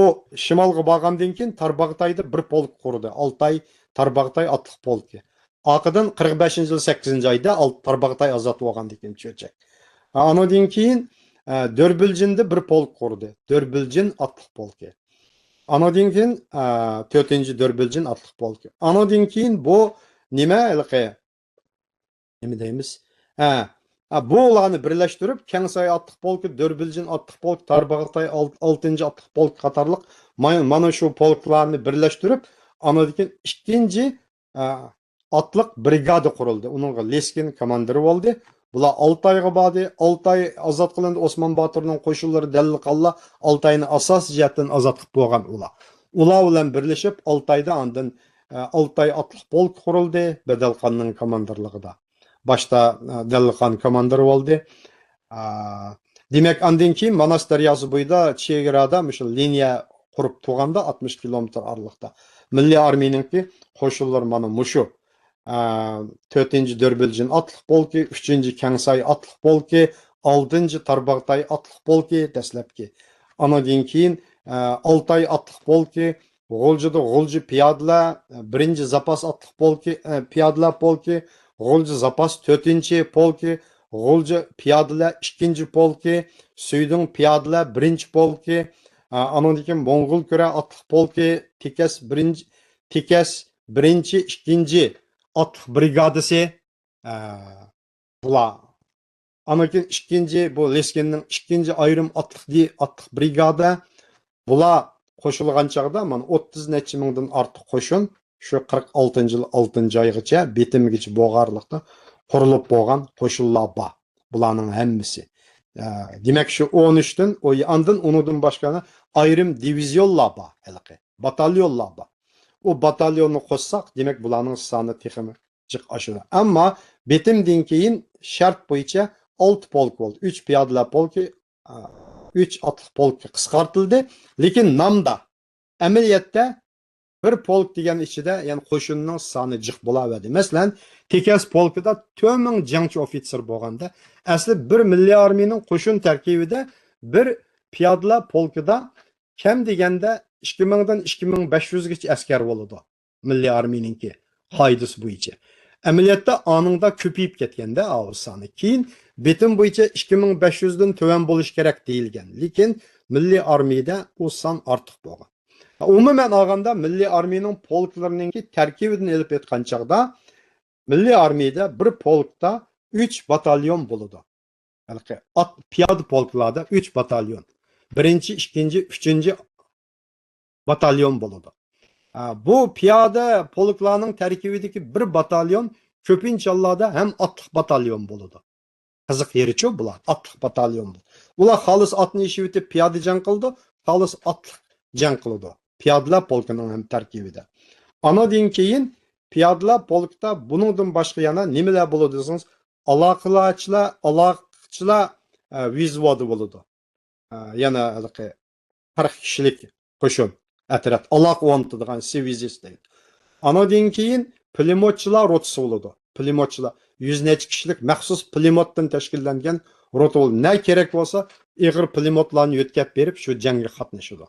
B: shimolga borgandan keyin Tarbag'tayda bir polk qurdi. Altay Tarbag'tay otliq polki. Oqidan 45-yil 8-oyda Tarbag'tay ozod bo'lgandan keyin cho'chak. Anadan keyin Dörbiljinda bir polk qurdi. Dörbiljin otliq polki. Anadan keyin 4-Dörbiljin otliq polki. Anadan keyin bu nima deymiz? Bu ularni birleştirip Kengsay atlık polki, Dörbilcin atlık polk, Tarbağatay 6. atlık polk qatarlıq mana şu polklarni birleştirip anadaki ikinci atlık brigada kuruldu. Onunla Leskin komandiri oldu. Bular Altayga bordi. Altay azat qilindi. Osman Baturning qo'shinlari dalil qalla Altayni asos jihatdan azat qilib bo'lgan ular. Ular bilan birlashib Altayda andin Altay atlık polk kuruldu. Bedalxonning komandirligida. Başta Delilxon komandiri oldu. Demek andın ki Manas Deryası boyida chegarada şu liniya qurib turganda 60 kilometr aralıqda. Milliy armiyaninki qo'shinlar mana mushu 4. Dörbilcin atlık polki, 3. Kengsay atlık polki, 6. Tarbağatay atlık polki dastlabki. Anadan keyin Altay atlık polki, G'oljida G'olji piyodalar, 1. Zapas atlık polki, piyodalar polki, G'olji Zapas 4. polki, G'olji piyodalar 2. polki, Suyding piyodalar 1. polki, anadan keyin Mo'ng'ul Kura atlık polki, Tekes 1. 2. atlık brigadasi bular. Anadan keyin 2. bu Leskinning 2. ayrım atlık brigada bular qo'shilgan chaqda mana 30 necha mingdan ortiq qo'shin shu 46-yil 6-oygacha betimgacha bo'lganlikda qurilib bo'lgan qo'shinlar bor. Bularning hammasi. Demak shu 13 dan andin unidan boshqa ayrim divizionlar bor, halqi, batalyonlar bor. O batalyonni qo'shsak, demak bularning soni texmi jiq oshadi. Ammo betimdan keyin shart bo'yicha 6 polk bo'ldi. 3 piyodalar polki, 3 atlık polki qisqartildi. Lekin namda, amaliyotda bir polk degan ichida, ya'ni qo'shinning soni jiq bo'laverdi. Masalan, Tekes polkida 4000 jangchi ofitser bo'lganda, asli bir milliy armiyaning qo'shin tarkibida bir piyodalar polkida kam deganda 2000 dan 2500 gacha askar bo'ladi. Milliy armiyaninki qoidasi bo'yicha. Amaliyotda anında ko'payib ketganda o soni. Keyin betim bo'yicha 2500 dan to'van bo'lish kerak deyilgan. Lekin milliy armiyada o son ortiq bo'lgan. Umuman olganda milliy armiyaning polklariningki tarkibidan elib aytgan chaqda milliy armiyada bir polkda 3 batalyon bo'ladi. Balki piyoda polklarda 3 batalyon. 1, 2, 3 batalyon bo'ladi. Bu piyoda polklarning tarkibidagi bir batalyon ko'pincha hollarda ham atliq batalyon bo'ladi. Qiziq yerichi bular atliq batalyon. Ular xolis atni ishib etib piyoda jang qildi, xolis atliq jang qildi. Piyodalar polkining ham tarkibida. Anadan keyin piyodalar polkda buningdan boshqa yana nimalar bo'ladi desangiz, aloqachilar vizvodi bo'ladi. Yana 40 kishilik qo'shin atrat aloqavonti degan svizist deydi. Anadan keyin pulemotchilar rotasi bo'ladi. Pulemotchilar 100 necha kishilik maxsus pulemotdan tashkillangan rota bo'ladi. Ne kerak bo'lsa, ig'ir pulemotlarni yo'tkab berib shu jangga qatnashadi.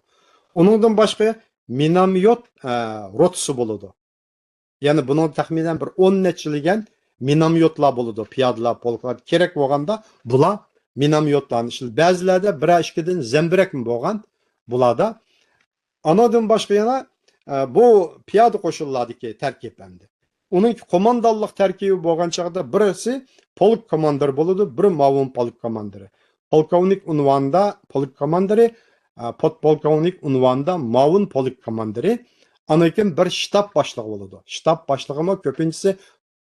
B: Uningdan boshqa minomyot rotasi bo'ladi. Ya'ni buning taxminan bir 10 nechilagan minomyotlar bo'ladi. Piyodalar polklar kerak bo'lganda bular minomyotlarni ishlaydi. Ba'zilarda 1-2 dan zambirakmi bo'lgan bularda. Anadan boshqa yana bu piyoda qo'shinlardagi tarkib hamdi. Uning qo'mondonlik tarkibi bo'lgan chaqda birisi polk komandiri bo'ladi, biri ma'mum polk komandiri. Polkovnik unvonida polk komandiri, podpolkovnik unvonida ma'mum polk komandiri, anakin bir shtab boshlig'i bo'ladi. Shtab boshlig'imi ko'pinchisi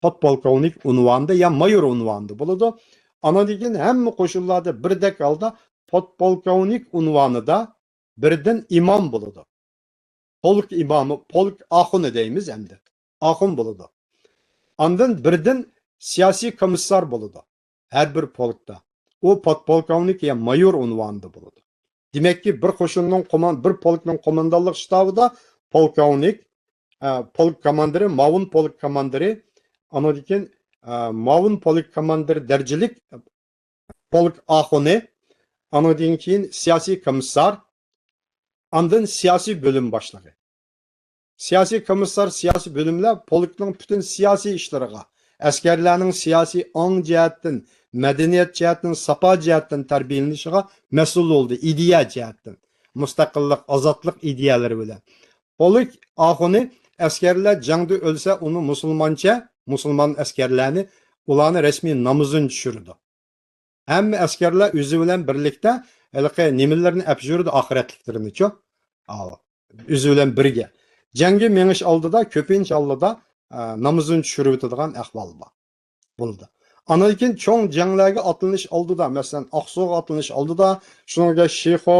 B: podpolkovnik unvonida ya mayor unvonida bo'ladi. Anadan hamma qo'shinlarda birdek holda podpolkovnik unvonida birdan imom bo'ladi. Polk imomi, polk axuni deymiz endi. Axun bo'ladi. Andan birdan siyosiy komissar bo'ladi. Har bir polkda. O podpolkovnik ya mayor unvonida bo'ladi. Demakki bir qo'shinning bir polkning qo'mondonlik shtabida polkovnik, polk komandiri, ma'mum polk komandiri, anadan keyin ma'mum polk komandiri darajalik polk axuni, anadan keyin siyosiy komissar, andın siyasi bölüm başlığı. Siyasi komissar, siyasi bölümler polkning bütün siyasi işlariga, askarlarning siyasi ong jihatdan, madaniyat jihatdan, sapa jihatdan tarbiyalanishiga mas'ul bo'ldi, ideya jihatdan. Mustaqillik, ozodlik ideyalari bilan. Polk axuni askarlar jangda o'lsa, uni musulmon askarlarni ularni rasmiy namozini tushirdi. Hamma askarlar o'zi bilan birlikda haliqi nimalarni olib yurdi oxiratliklarni-chu. O'zi bilan birga. Jangga menish oldida ko'pincha oldida namozini tushirib o'tadigan ahvol bor. Bo'ldi. Ondan keyin cho'ng janglarga otlanish oldida, masalan, Oqsuv otlanish oldida, shunga Shexo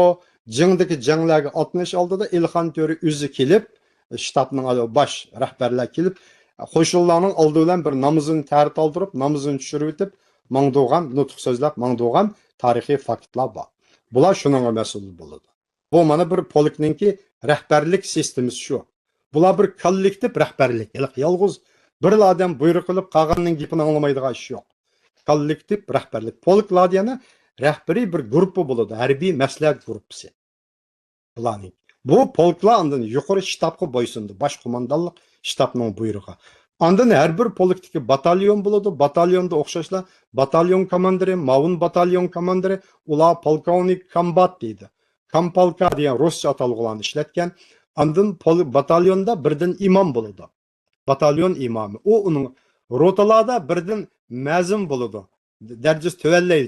B: jangdagi janglarga otlanish oldida Ilxon To'ri o'zi kelib, shtabning bosh rahbarlar kelib, qo'shinlarning oldi bilan bir namozini ta'rif oldirib, namozini tushirib o'tib, mangdugan nutq so'zlab mangdugan tarixiy faktlar bor. Bular shuningga mas'ul bo'ladi. Bu mana bir polkninki rahbarlik sistemasi shu. Bular bir kollektiv rahbarlik. Yolg'iz bir odam buyruq qilib qolganning gapini anglamaydigan ish yo'q. Kollektiv rahbarlik. Polklar yana rahbariy bir guruh bo'ladi, harbiy maslahat guruhi. Bularning. Bu polklar undan yuqori shtabga bo'ysundi, bosh qo'mondonlik shtabning buyrug'i. Ondan har bir polkdagi batalyon bo'ladi. Batalyonda o'xshashlar batalyon komandiri, ma'un batalyon komandiri, ular polkovnik kombat deydi. Kampalka degan ruscha atalg'ularni ishlatgan. Ondan batalyonda birdan imom bo'ladi. Batalyon imomi. U uning rotalarda birdan mazum bo'ladi. Darajasi tuvallaydi.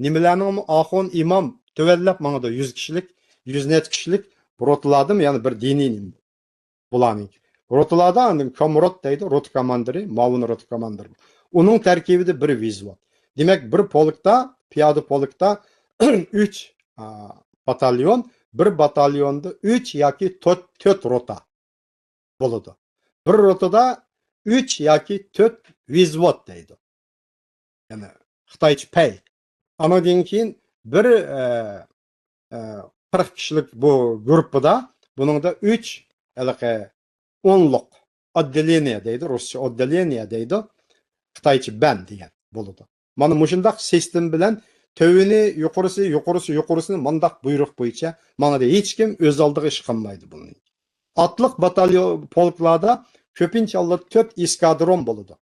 B: Nimalarning oxon imom tuvallab mangada 100 kishilik, 100 net kishilik rotalardim, ya'ni bir diniy bularning. Rotalarda andan komrot deydi, rota komandiri, ma'un rota komandiri. Uning tarkibida bir vizvot. Demak, bir polkda, piyoda polkda 3 batalyon, bir batalyonda 3 yoki 4 rota bo'ladi. Bir rotada 3 yoki 4 vizvot deydi. Ya'ni Xitoycha pay. Anadan keyin bir 40 kishilik bu guruhda buningda 3 haliqi 10'luq отделение deydi, Ruscha отделение deydi. Xitoycha band degan bo'ladi. Mana mushundaq sistem bilan tövini yuqorisini mandaq buyruq bo'yicha manada hech kim o'z oldiga ish qilmaydi buning. Atliq batalyon polklarda ko'pincha 4 eskadron bo'ladi.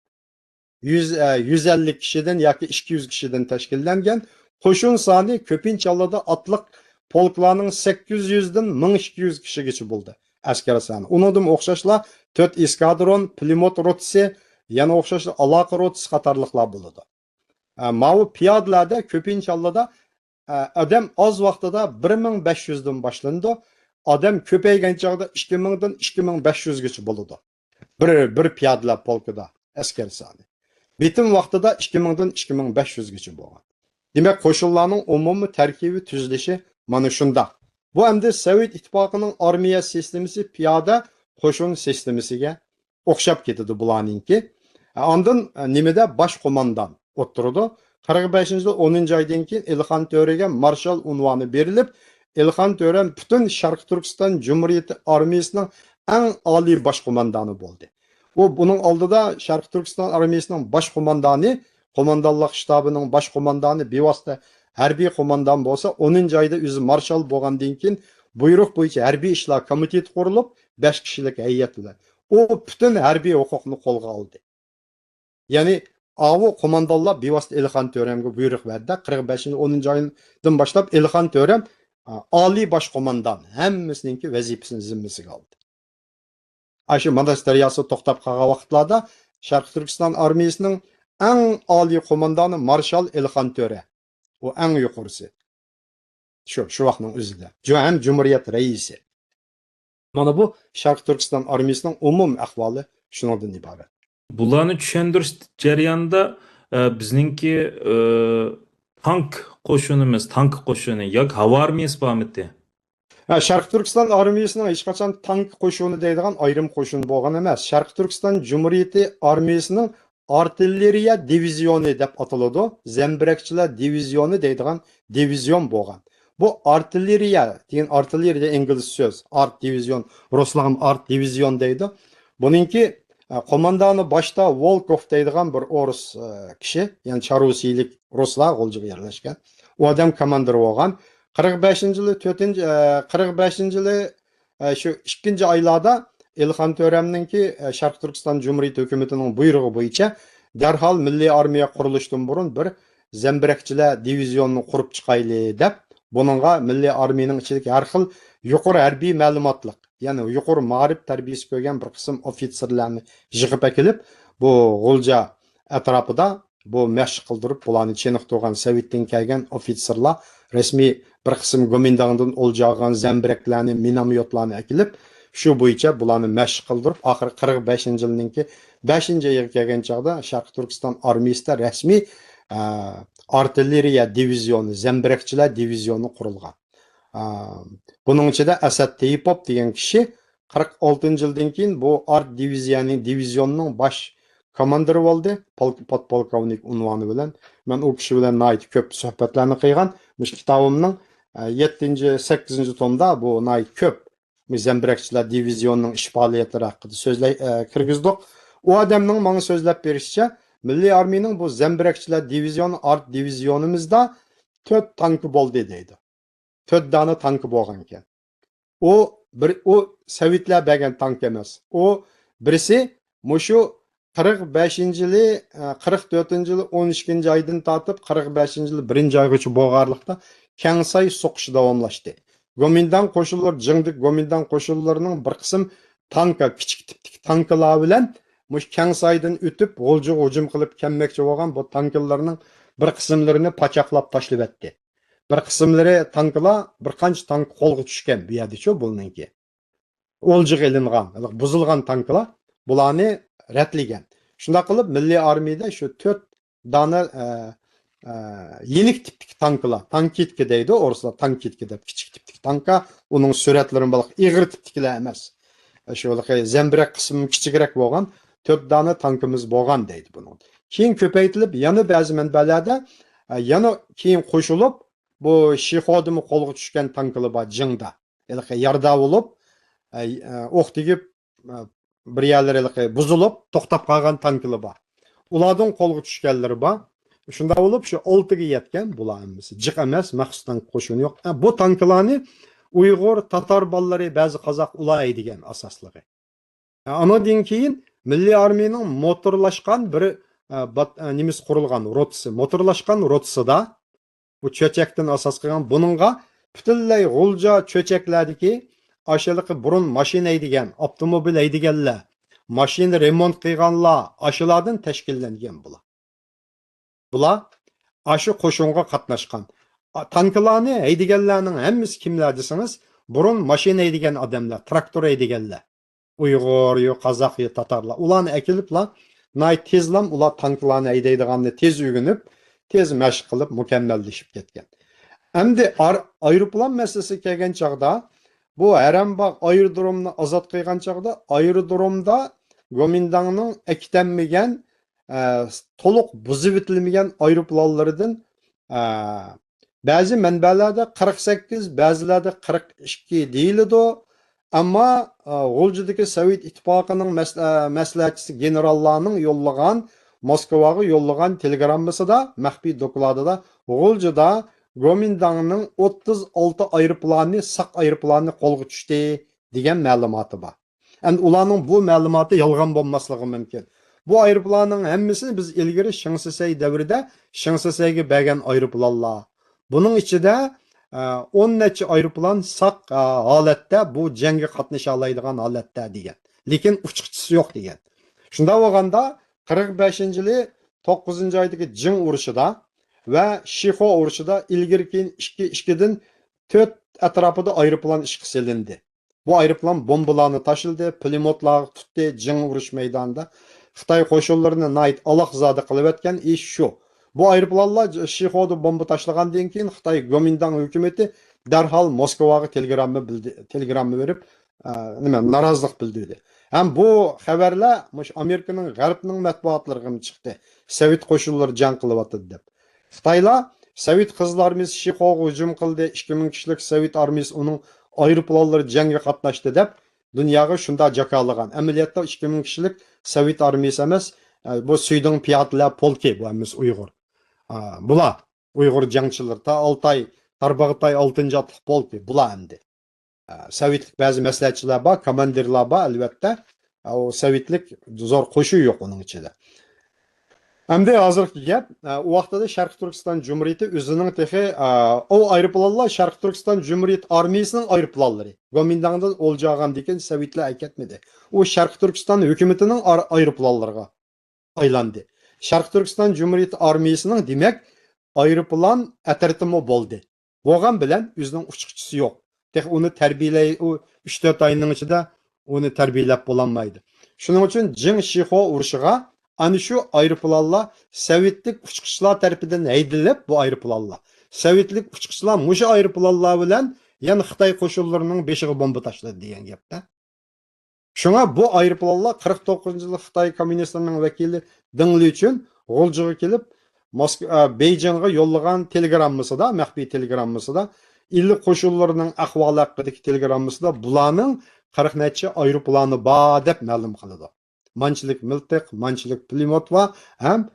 B: 150 kishidan yoki 200 kishidan tashkillangan qo'shin soni ko'pincha atliq polklarning 800 dan 1200 kishigacha bo'ldi. Askar soni. Uningdan o'xshashlar 4 eskadron, pulemyot rotasi, yana o'xshashlar aloqa rotasi qatorliqlar bo'ladi. Ma'u piyodlarda ko'pincha odam oz vaqtida 1500 dan boshlandi. Odam ko'paygan chog'da 2000 dan 2500 gacha bo'ladi. Bir piyodlar polkida askar soni. Bitim vaqtida 2000 dan 2500 gacha bo'lgan. Demak, qo'shinlarning umumiy tarkibi tuzilishi mana shunda. Bu endi Sovet ittifoqining armiya sistemasi piyoda qo'shin sistemasiga o'xshab ketadi bularningki. Ondan nimada bosh qo'mondon o'tirdi. 45-yil 10-oydan keyin Ilxon To'raga marshal unvoni berilib, Ilxon To'ra butun Sharq Turkiston Jumhuriyati armiyasining eng oliy bosh qo'mondoni bo'ldi. U buning oldida Sharq Turkiston armiyasining bosh qo'mondoni, qo'mondonlik shtabining bosh qo'mondoni bevosita harbiy qo'mondon bo'lsa, 10-oyda o'zi marshal bo'lgandan keyin buyruq bo'yicha harbiy ishlar komiteti qurilib, 5 kishilik hay'at bilan u butun harbiy huquqni qo'lga oldi. Ya'ni avu qo'mondonlar bevosita Ilxon To'ramga buyruq berdi. 45-10-oydan boshlab Ilxon To'ram oliy bosh qo'mondon hammasininki vazifasini zimmasiga oldi. Aşı Mandas daryosi to'xtab qolgan vaqtlarda Sharq Turkiston armiyasining eng oliy qo'mondoni marshal Ilxon To'ra. U eng yuqorisi. Shu vaqtning o'zida. Ham Cumhuriyet raisi. Mana bu Sharq Turkiston armiyasining umum ahvoli shundan iborat.
A: Bularni tushundirish jarayonida bizningki tank qo'shini yoki havo armiyasi bormidi?
B: Sharq Turkiston armiyasining hech qachon tank qo'shini deydigan ayrim qo'shin bo'lgan emas. Sharq Turkiston Jumhuriyati armiyasining artilleriya divizioni deb ataladi. Zembirakchilar divizioni deydigan divizion bo'lgan. Bu artilleriya degan artilleriya ingliz so'z. Art divizion, ruslar art divizion deydi. Buningki qo'mondoni boshda Volkov deydigan bir o'rus kishi, ya'ni Charusiylik ruslar qo'ljiga yerlashgan. U odam komandir bo'lgan. 45-yili shu 2-oylarda Ilxon To'ramninki Sharq Turkiston Jumhuriyati hukumatining buyrug'i bo'yicha darhol milliy armiya qurilishidan burun bir zambirakchilar divizionni qurib chiqayli deb, buningga milliy armiyaning ichidagi har xil yuqori harbiy ma'lumotliq, ya'ni yuqori ma'rif tarbiyasi ko'rgan bir qism ofitserlarni yig'ib kelib, bu G'ulja atrofida bu məşq qıldırıb bularni çeniqtirgan Sovetdan kelgan ofitserlar rasmiy bir qism Gomindangdan oljağan zəmbirəklərni, minamyotlarni akilib, shu bo'yicha bularni məşq qıldırıb, oxiri 45-yilninki 5-yiga kelgan chaqda Sharqiy Turkiston armiyasida rasmiy artilleriya divizioni, zəmbirəkçilər divizioni qurilgan. Bunun ichida Asad Teyipov degan kishi 46-yildan keyin bu art diviziyonining bosh komandiri bo'ldi, podpolkovnik unvoni bilan. Men u kishi bilan nayt ko'p suhbatlarni qilgan. Mush kitobimning 7-8 tomda bu nayt ko'p zəmbirəkçilər divizionining ish faoliyatlari haqida so'zlay kirgizdik. U odamning menga so'zlab berishicha, Milliy armiyaning bu zəmbirəkçilər divizioni art divizionimizda 4 tanki bo'ldi deydi. 4 dana tanki bo'lgan ekan. O Sovetlar bergan tank emas. O birisi mushu 45-yili, 44-yili 12 oydan tortib 45-yili 1-oygacha bo'lganlikda Kangsay so'qishi davomlashdi. Gomindang qo'shinlar, Jingdik Gomindang qo'shinlarining bir qism tanka, kichik tiplik tanklar bilan mush Kangsaydan o'tib, g'olji hujum qilib kelmoqchi bo'lgan bu tanklarning bir qismlarini pachaqlab tashlab etdi. Bir qismlari tanklar, bir qancha tank qo'lga tushgan bu yerda-chu bo'lningki. Olji qilingan, buzilgan tanklar bularni ratlagan. Shunda qilib Milliy armiyada shu 4 dona yenik tiplik tanklar, tankitki deydi, o'rislar tankitki deb, kichik tiplik tanka, uning suratlarini baliq ig'ir tipliklar emas. Shu zəmbirək qismi kichikroq bo'lgan 4 dona tankimiz bo'lgan deydi buni. Keyin ko'paytirilib, yana ba'zi manbalarda yana keyin qo'shilib, bu Shihodimi qo'lga tushgan tanklar bor Jingda. Yarda bo'lib, o'q tegib bir yerlari buzilib, to'xtab qolgan tanklar bor. Ulardan qo'lga tushganlari bor. Shunda bo'lib, shu 6 ga yetgan bularimiz. Jiq emas, maxsus tank qo'shini yo'q. Bu tanklarni Uyg'ur, Tatar ballari, ba'zi qozoq ular degan asosligi. Anadan keyin Milliy armiyaning motorlashgan bir nimiz qurilgan rotasi, motorlashgan rotasida bu cho'chakdan asos qilgan buningga butunlay g'ulja cho'chaklardagi aşılıqı burun mashina degan, avtomobil deganlar, mashina remont qilganlar, ashulardan tashkillangan bular. Bular ashu qo'shinga qatnashgan. Tanklarni haydaganlarning hammasi kimlar desangiz, burun mashina degan odamlar, traktor deganlar. Uyg'ur, yo qozoq, yo tatarlar. Ularni akiliblar, tezlam ular tanklarni haydaydiganni tez o'rganib, tez mashq qilib mukammallashib ketgan. Endi aeroplan masalasi kelgan chaqda bu Harambag aerodromni ozod qilgan chaqda aerodromda Gomindangning aktanmagan, to'liq buzib etilmagan aeroplanlaridan ba'zi manbalarda 48, ba'zilarda 42 deyiladi. Ammo G'uljidagi Sovet ittifoqining maslahatchisi generallarning yo'llagan Moskvaga yo'llagan telegrammasida maxfiy dokladida G'uljida Gomindangning 36 aeroplanni, saq aeroplanni qo'lga tushdi degan ma'lumoti bor. Endi ularning bu ma'lumoti yolg'on bo'lmasligi mumkin. Bu aeroplanning hammasini biz ilgari Shingsisay davrida Shingsisayga bergan aeroplanlar. Buning ichida 10 necha aeroplan saq holatda bu jangga qatnasha oladigan holatda degan. Lekin uchqichisi yo'q degan. Shunda bo'lganda 45-yili 9-oydagi Jing urushida va Shixo urushida ilgirki 2dan 4 atrofida aeroplan ishga silindi. Bu aeroplan bombalarni tashildi, pulemyotlar tutdi Jing urush maydonida. Xitoy qo'shinlarini alohzada qilib o'tgan ish shu. Bu aeroplanlar Shixoda bomba tashlagandan keyin Xitoy Gomindang hukumatı darhol Moskvaga telegramma berib, norozilik bildirdi. Ham bu xabarlar Amerikaning g'arbning matbuotlariga chiqdi. Sovet qo'shinlari jang qilyapti deb. Xitoylar Sovet qizlarimiz Shixoga hujum qildi, 2000 kishilik Sovet armiyasi uning aeroplanlari jangga qatnashdi deb dunyoga shunda jakalagan. Amaliyotda 2000 kishilik Sovet armiyasi emas, bu Suyding piyodlar polki, bu emas Uyg'ur. Bular Uyg'ur jangchilar ta Altay, Tarbag'atay 6-atliq polki bular endi. Sovetlik ba'zi maslahatchilar bor, komandirlar bor albatta. O Sovetlik zo'r qo'shin yo'q uning ichida. Endi hozirgi gap, u vaqtda Sharqiy Turkiston Jumhuriyati o'zining texi o aeroplanlar Sharqiy Turkiston Jumhuriyat armiyasining aeroplanlari. Gomindangdan o'ljagan degan Sovetlar aytmadi. U Sharqiy Turkiston hukumatining aeroplanlariga aylandi. Şarkı Türkistan Cumhuriyeti Armiyasının demek aeroplan atırtımı boldu. Boğan bilen yüzünün uçukçusu yok. Tek onu terbiyeley, o 3-4 ayının içinde onu terbiyelep bulanmaydı. Şunun için Jing Shiho uruşuğa ani şu aeroplanla Sovetlik uçukçular tarafından heydilip bu aeroplanla. Sovetlik uçukçular muşu aeroplanlar bilen yani Xitay koşullarının beşiği bomba taşladı diyen gapta. Şuna bu aeroplanlar 49-yıl Xitay Komünistlerinin vekili Deng Liqun G'oljuga kelib Beijing'e yollagan telegrammasida, maxfiy telegrammasida illi qo'shinlarining ahvoli haqidagi telegrammasida bularning 40 necha aeroplani bor deb ma'lum qiladi. Manchilik miltiq, manchilik pulemyot va ham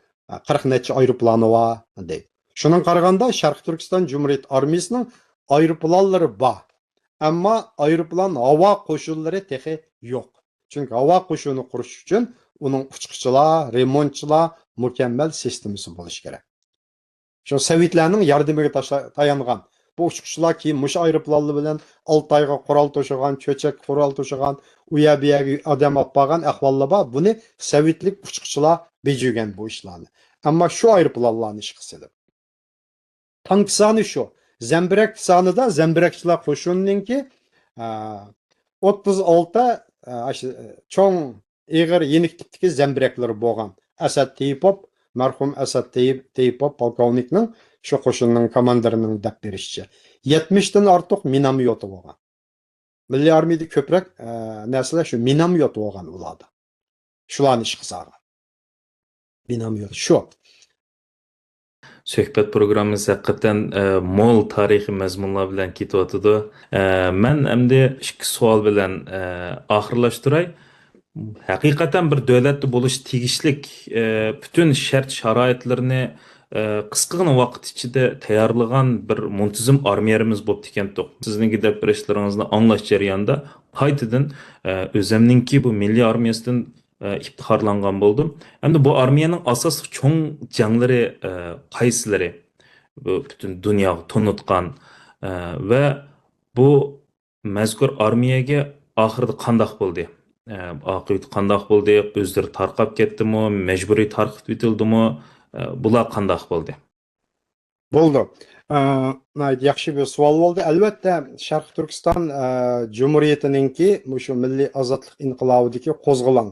B: 40 necha aeroplani bor deydi. Shunga qaraganda Sharq Turkiston Cumhuriyet Armiyasining aeroplanlari bor. Ammo aeroplan havo qo'shinlari texi yo'q. Chunki havo qo'shini qurish uchun uning uçqıçılar, remontçılar mükemmel sistemisi buluş gerek. Şu Sovetlerning yardımıga tayangan bu uçqıçılar ki muş aeroplanlı bilen Altayga qural to'shagan, cho'chak qural to'shagan, uya buyaga odam olib ahvollar bor. Buni Sovetlik uçqıçılar bejigan bu ishlarni. Ammo shu aeroplanlarni ish qilsa. Tank soni shu. Zembirak sonida zembirakchilar qo'shininki 36 cho'ng Eğer yenik tipdeki zembirekleri boğan Asad Teyipov, merhum Asad Teyipov polkovnikning şu qo'shinning komandarının deb berişçi. 70'ten artıq minamyoti boğan. Milliy armiyada ko'proq narsalar şu minamyot boğan ularda. Shularni ish qilsagan. Minamyot şu.
A: Söhbət proqramımız həqiqətən mol tarixi məzmunlar bilan ketyotidi. Mən əmdi iki sual bilan axırlaşdıray. Haqiqatan bir dövlətdə buluş tegishlik bütün şərt şəraitlərini qısqagina vaqt içində tayyorlagan bir muntizim armiyamiz bo'lib ekandiq. Sizninki deb berishlaringizni anglash jarayonida qaytadan o'zimninki bu milliy armiyasidan iftixorlangan bo'ldim. Hamda bu armiyaning asosiy cho'ng janglari qaysilari bu butun dunyo tunutgan va bu mazkur armiyaga oxirida qandoq bo'ldi? Aqibati qandoq bo'ldi? O'zlari tarqab ketdimi? Majburiy tarqib etildimi? Bular qandoq bo'ldi?
B: Bo'ldi. Yaxshi bir savol bo'ldi. Albatta, Sharq Turkiston Cumhuriyetininki shu milliy ozodlik inqilobidagi qo'zg'olon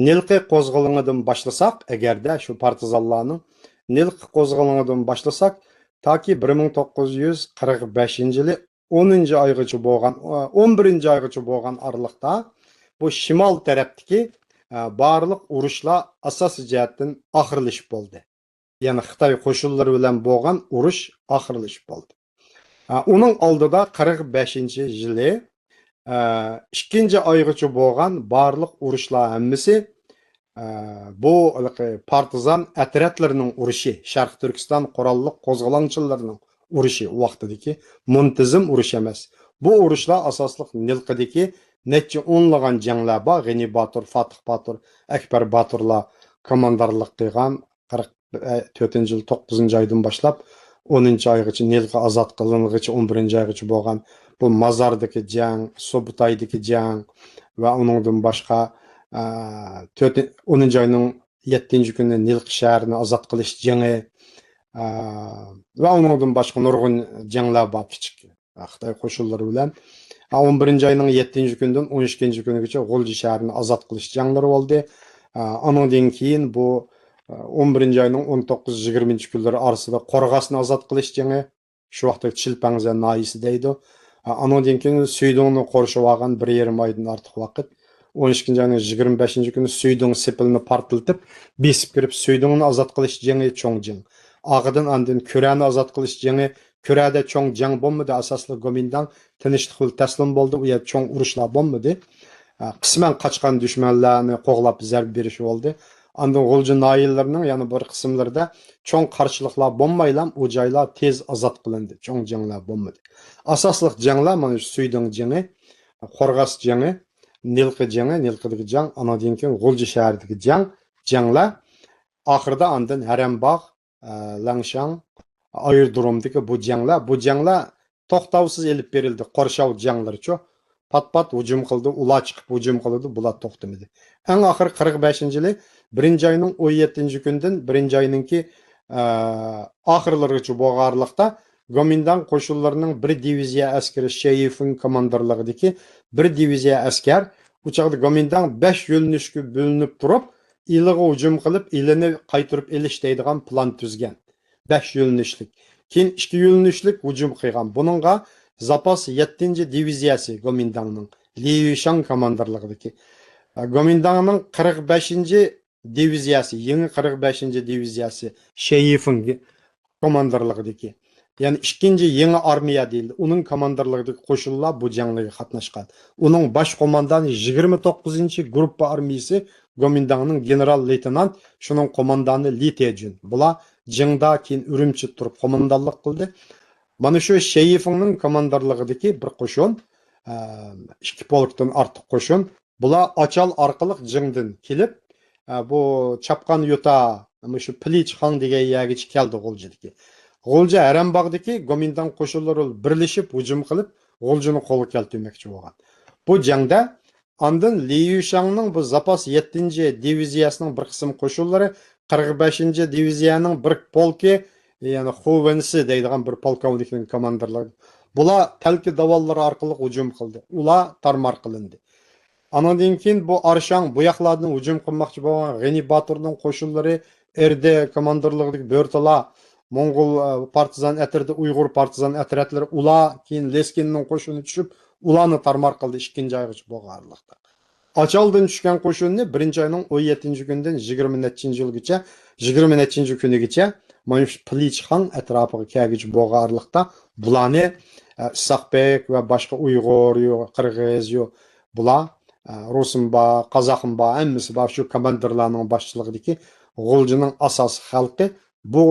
B: Nilqi qo'zg'olonidan boshlasak, agarda shu partizanlarning Nilqi qo'zg'olonidan boshlasak, toki 1945-yili 10-oygacha bo'lgan, 11-oygacha bo'lgan oraliqda bu shimol tarafdagi barliq urushlar asosiy jihatdan oxirlashib bo'ldi. Ya'ni Xitoy qo'shinlari bilan bo'lgan urush oxirlashib bo'ldi. Uning oldida 45-yili 2-oygacha bo'lgan barliq urushlar hammasi bu partizan atratlarning urushi, Sharq Turkiston qurolli qo'zg'olonchilarining urushi vaqtidagi muntizim urush emas. Bu urushlar asosliq Nilqidagi necha o'nlagan janglar bor. G'ani Botur, Fatih Botur, Akbar Boturlar komandarlik qilgan 44-yil 9-oydan boshlab 10-oygacha Nilqi ozod qilinguncha 11-oygacha bo'lgan bu Mazardagi jang, Sobutaydagi jang va uningdan boshqa 10-oyning 7-kuni Nilqi shahrini ozod qilish jangi va uningdan boshqa nurg'un janglar bor kichik Xitoy qo'shinlari bilan 11-oyning 7-kunidan 12-kunigacha G'olji shahrini ozod qilish janglari bo'ldi. Undan keyin bu 11-oyning 19-20 kunlari orasida Qo'rg'osni ozod qilish jangi shu vaqtda Chilpangza noyisi deydi. Andan keyin Suydongni qorishib olgan 1,5 oydan ortiq vaqt 12-oyning 25-kuni Suydong sepilni portlatib, besib kirib Suydongni ozod qilish jangi cho'ng jang. Og'idan andin Kurani ozod qilish jangi, Kurada cho'ng jang bo'lmadi, asosli Gomindan tinchlik taslim bo'ldi, u yer cho'ng urushlar bo'lmadi. Qisman qochgan dushmanlarni qo'g'lab zarb berish bo'ldi. Andan G'olji noyillarining yana bir qismlarida cho'ng qarshiliklar bo'lmaylam, u joylar tez ozod qilindi, cho'ng janglar bo'lmadi. Asosli janglar mana shu Suydong jangi, Qo'rg'os jangi, Nilqi jangi, Nilqidagi jang, andan keyin G'olji shahridagi janglar oxirida andan Harambog', Langshang, aerodromdagi bu janglar to'xtovsiz elib berildi. Qorshav janglari-chu. pat hücum qildi, ular chiqib hücum qildi, bular to'xtamadi. Eng oxir 45-yili 1-oyning 17-kundan 1-oyninki oxirlarigacha bo'lganlikda Gomindan qo'shinlarining bir diviziya askari Sheyifin komandirligidagi bir diviziya askar u chaqda Gomindan 5 yo'nalishga bo'linib turib, iliga hücum qilib, ilini qaytarib elish deydigan plan tuzgan. 5 yo'nalishlik. Keyin 2 yo'nalishlik hücum qilgan. Buningga zapas 7-diviziyasi Gomindanning Li Yushang komandirligidagi Gomindanning 45-diviziyasi, yangi 45-diviziyasi Sheyifin komandirligidagi yani ikkinchi yangi armiya deyildi. Uning komandirligidagi qo'shinlar bu janglarga qatnashgan. Uning bosh qo'mondoni 29-gruppa armiyasi Gomindanning general-leytenant, shuning qo'mondoni Li Tejun. Bular jangda keyin Urumchi turib qo'mondonlik qildi. Mana shu Sheyifinning komandirligidagi bir qo'shin, 2 polkdan ortiq qo'shin, bular Achal orqali jangdan kelib, bu Chapqan Yuta, shu Plich Xan degan yergacha keldi G'oljidagi. G'olji Arambog'dagi Gomindan qo'shinlari birlashib hujum qilib, G'oljini qo'lga keltirmoqchi bo'lgan. Bu jangda andin Li Yushangning bu zapas 7-diviziyasining bir qism qo'shinlari 45-diviziyaning bir polki, ya'ni Xovensi deydigan bir polkovnikning komandirlari. Bular talki davollari orqali hujum qildi. Ular tarmar qilindi. Andan keyin bu Arshang bu yoqlardan hujum qilmoqchi bo'lgan G'ani Baturning qo'shinlari Erde komandirligidagi Börtala Mongol partizan atridi, Uyg'ur partizan atriyatlari ular keyin Leskinning qo'shini tushib, ularni tarmar qildi 2-oygacha bo'lganlikda. Achaldan tushgan qo'shinni 1-oyning 17-kunidan 20-yilgacha, 20-kunigacha mana shu Plichxan atrofiga kelgich bo'lganlikda bularni Saqbek va boshqa Uyg'ur, Qirg'iz, bular Rusumba, Qozoqimba, hammasi bor shu komandirlarning boshchiligidagi G'oljining asosiy xalqi bu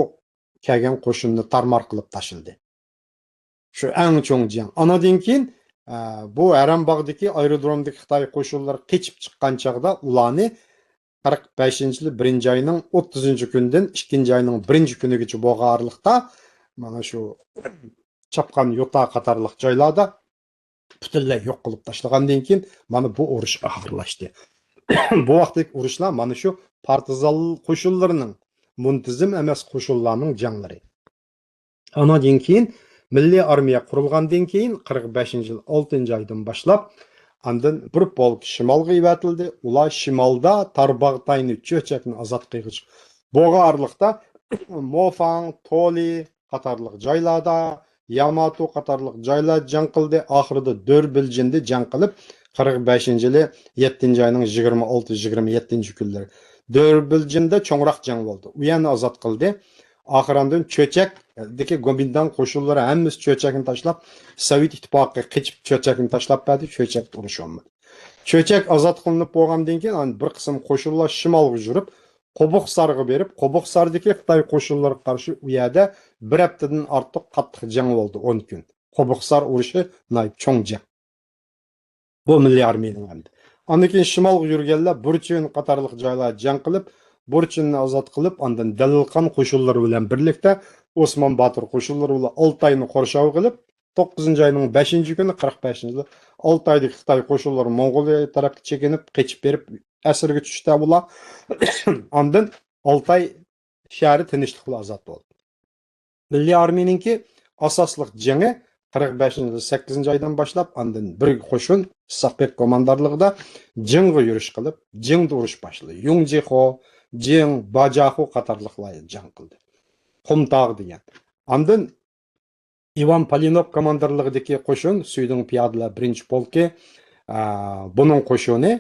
B: kelgan qo'shinni tarmar qilib tashildi. Shu eng cho'ng jang. Anadan keyin bu Arambog'dagi aerodromdagi Xitoy qo'shinlari qechib chiqqan chaqda ularni 45-yil 1-oyning 30-kunidan 2-oyning 1-kunigacha bo'lganlikda mana shu Chapqan Yuta qatorliq joylarda butunlay yo'q qilib tashlagandan keyin mana bu urush oxirlashdi. Bu vaqtdagi urushlar mana shu partizan qo'shinlarining muntizim emas qo'shinlarning janglari. Anadan keyin milliy armiya qurilgandan keyin 45-yil 6-oydan boshlab andin bir polk shimolga yuvatildi. Ular shimolda Tarbag'tayni cho'chakni ozod qilg'ich bo'lganlikda Mofang, Toli qatorliq joylarda, Yamato qatorliq joylar jang qildi. Oxirida Dörbiljinda jang qilib 45-yili 7-oyning 26-27 kunlari cho'ngroq jang bo'ldi. U yana ozod qildi. Oxirandan cho'chakdagi Gomindan qo'shinlari hammasi cho'chakni tashlab, Sovet ittifoqiga qechib cho'chakni tashlab berdi, cho'chak urush olmadi. Cho'chak ozod qilinib bo'lgandan keyin bir qism qo'shinlar shimolga yurib, Qobuqsarga berib, Qobuqsardagi Xitoy qo'shinlariga qarshi u yerda bir haftadan ortiq qattiq jang bo'ldi, 10 kun. Qobuqsar urushi nayib cho'ng jang. Bu milliy armiyaning hamdi. Ondan keyin shimolga yurganlar Burchin qatorliq joylar jang qilib, Burchinni ozod qilib, ondan Dalilqon qo'shinlari bilan birlikda Osmon Batur qo'shinlari bilan Oltayni qorshov qilib, 9-oyning 5-kuni 45-yili Oltaydagi Xitoy qo'shinlari Mong'oliya tarafga chekinib, qechib berib asirga tushdi bular. Ondan Oltay shahri tinchlik bilan ozod bo'ldi. Milliy armiyaningki asosliq jangi 45-yil 8-oydan boshlab ondan bir qo'shin Saqbek komandarligida jangga yurish qilib, jangda urush boshladi. Yungjixo, Jing, Bajaxu qatorliqlar jang qildi. Qumtog' degan. Ondan Ivan Palinov komandarligidagi qo'shin Suyding piyodalar 1-polki, buning qo'shini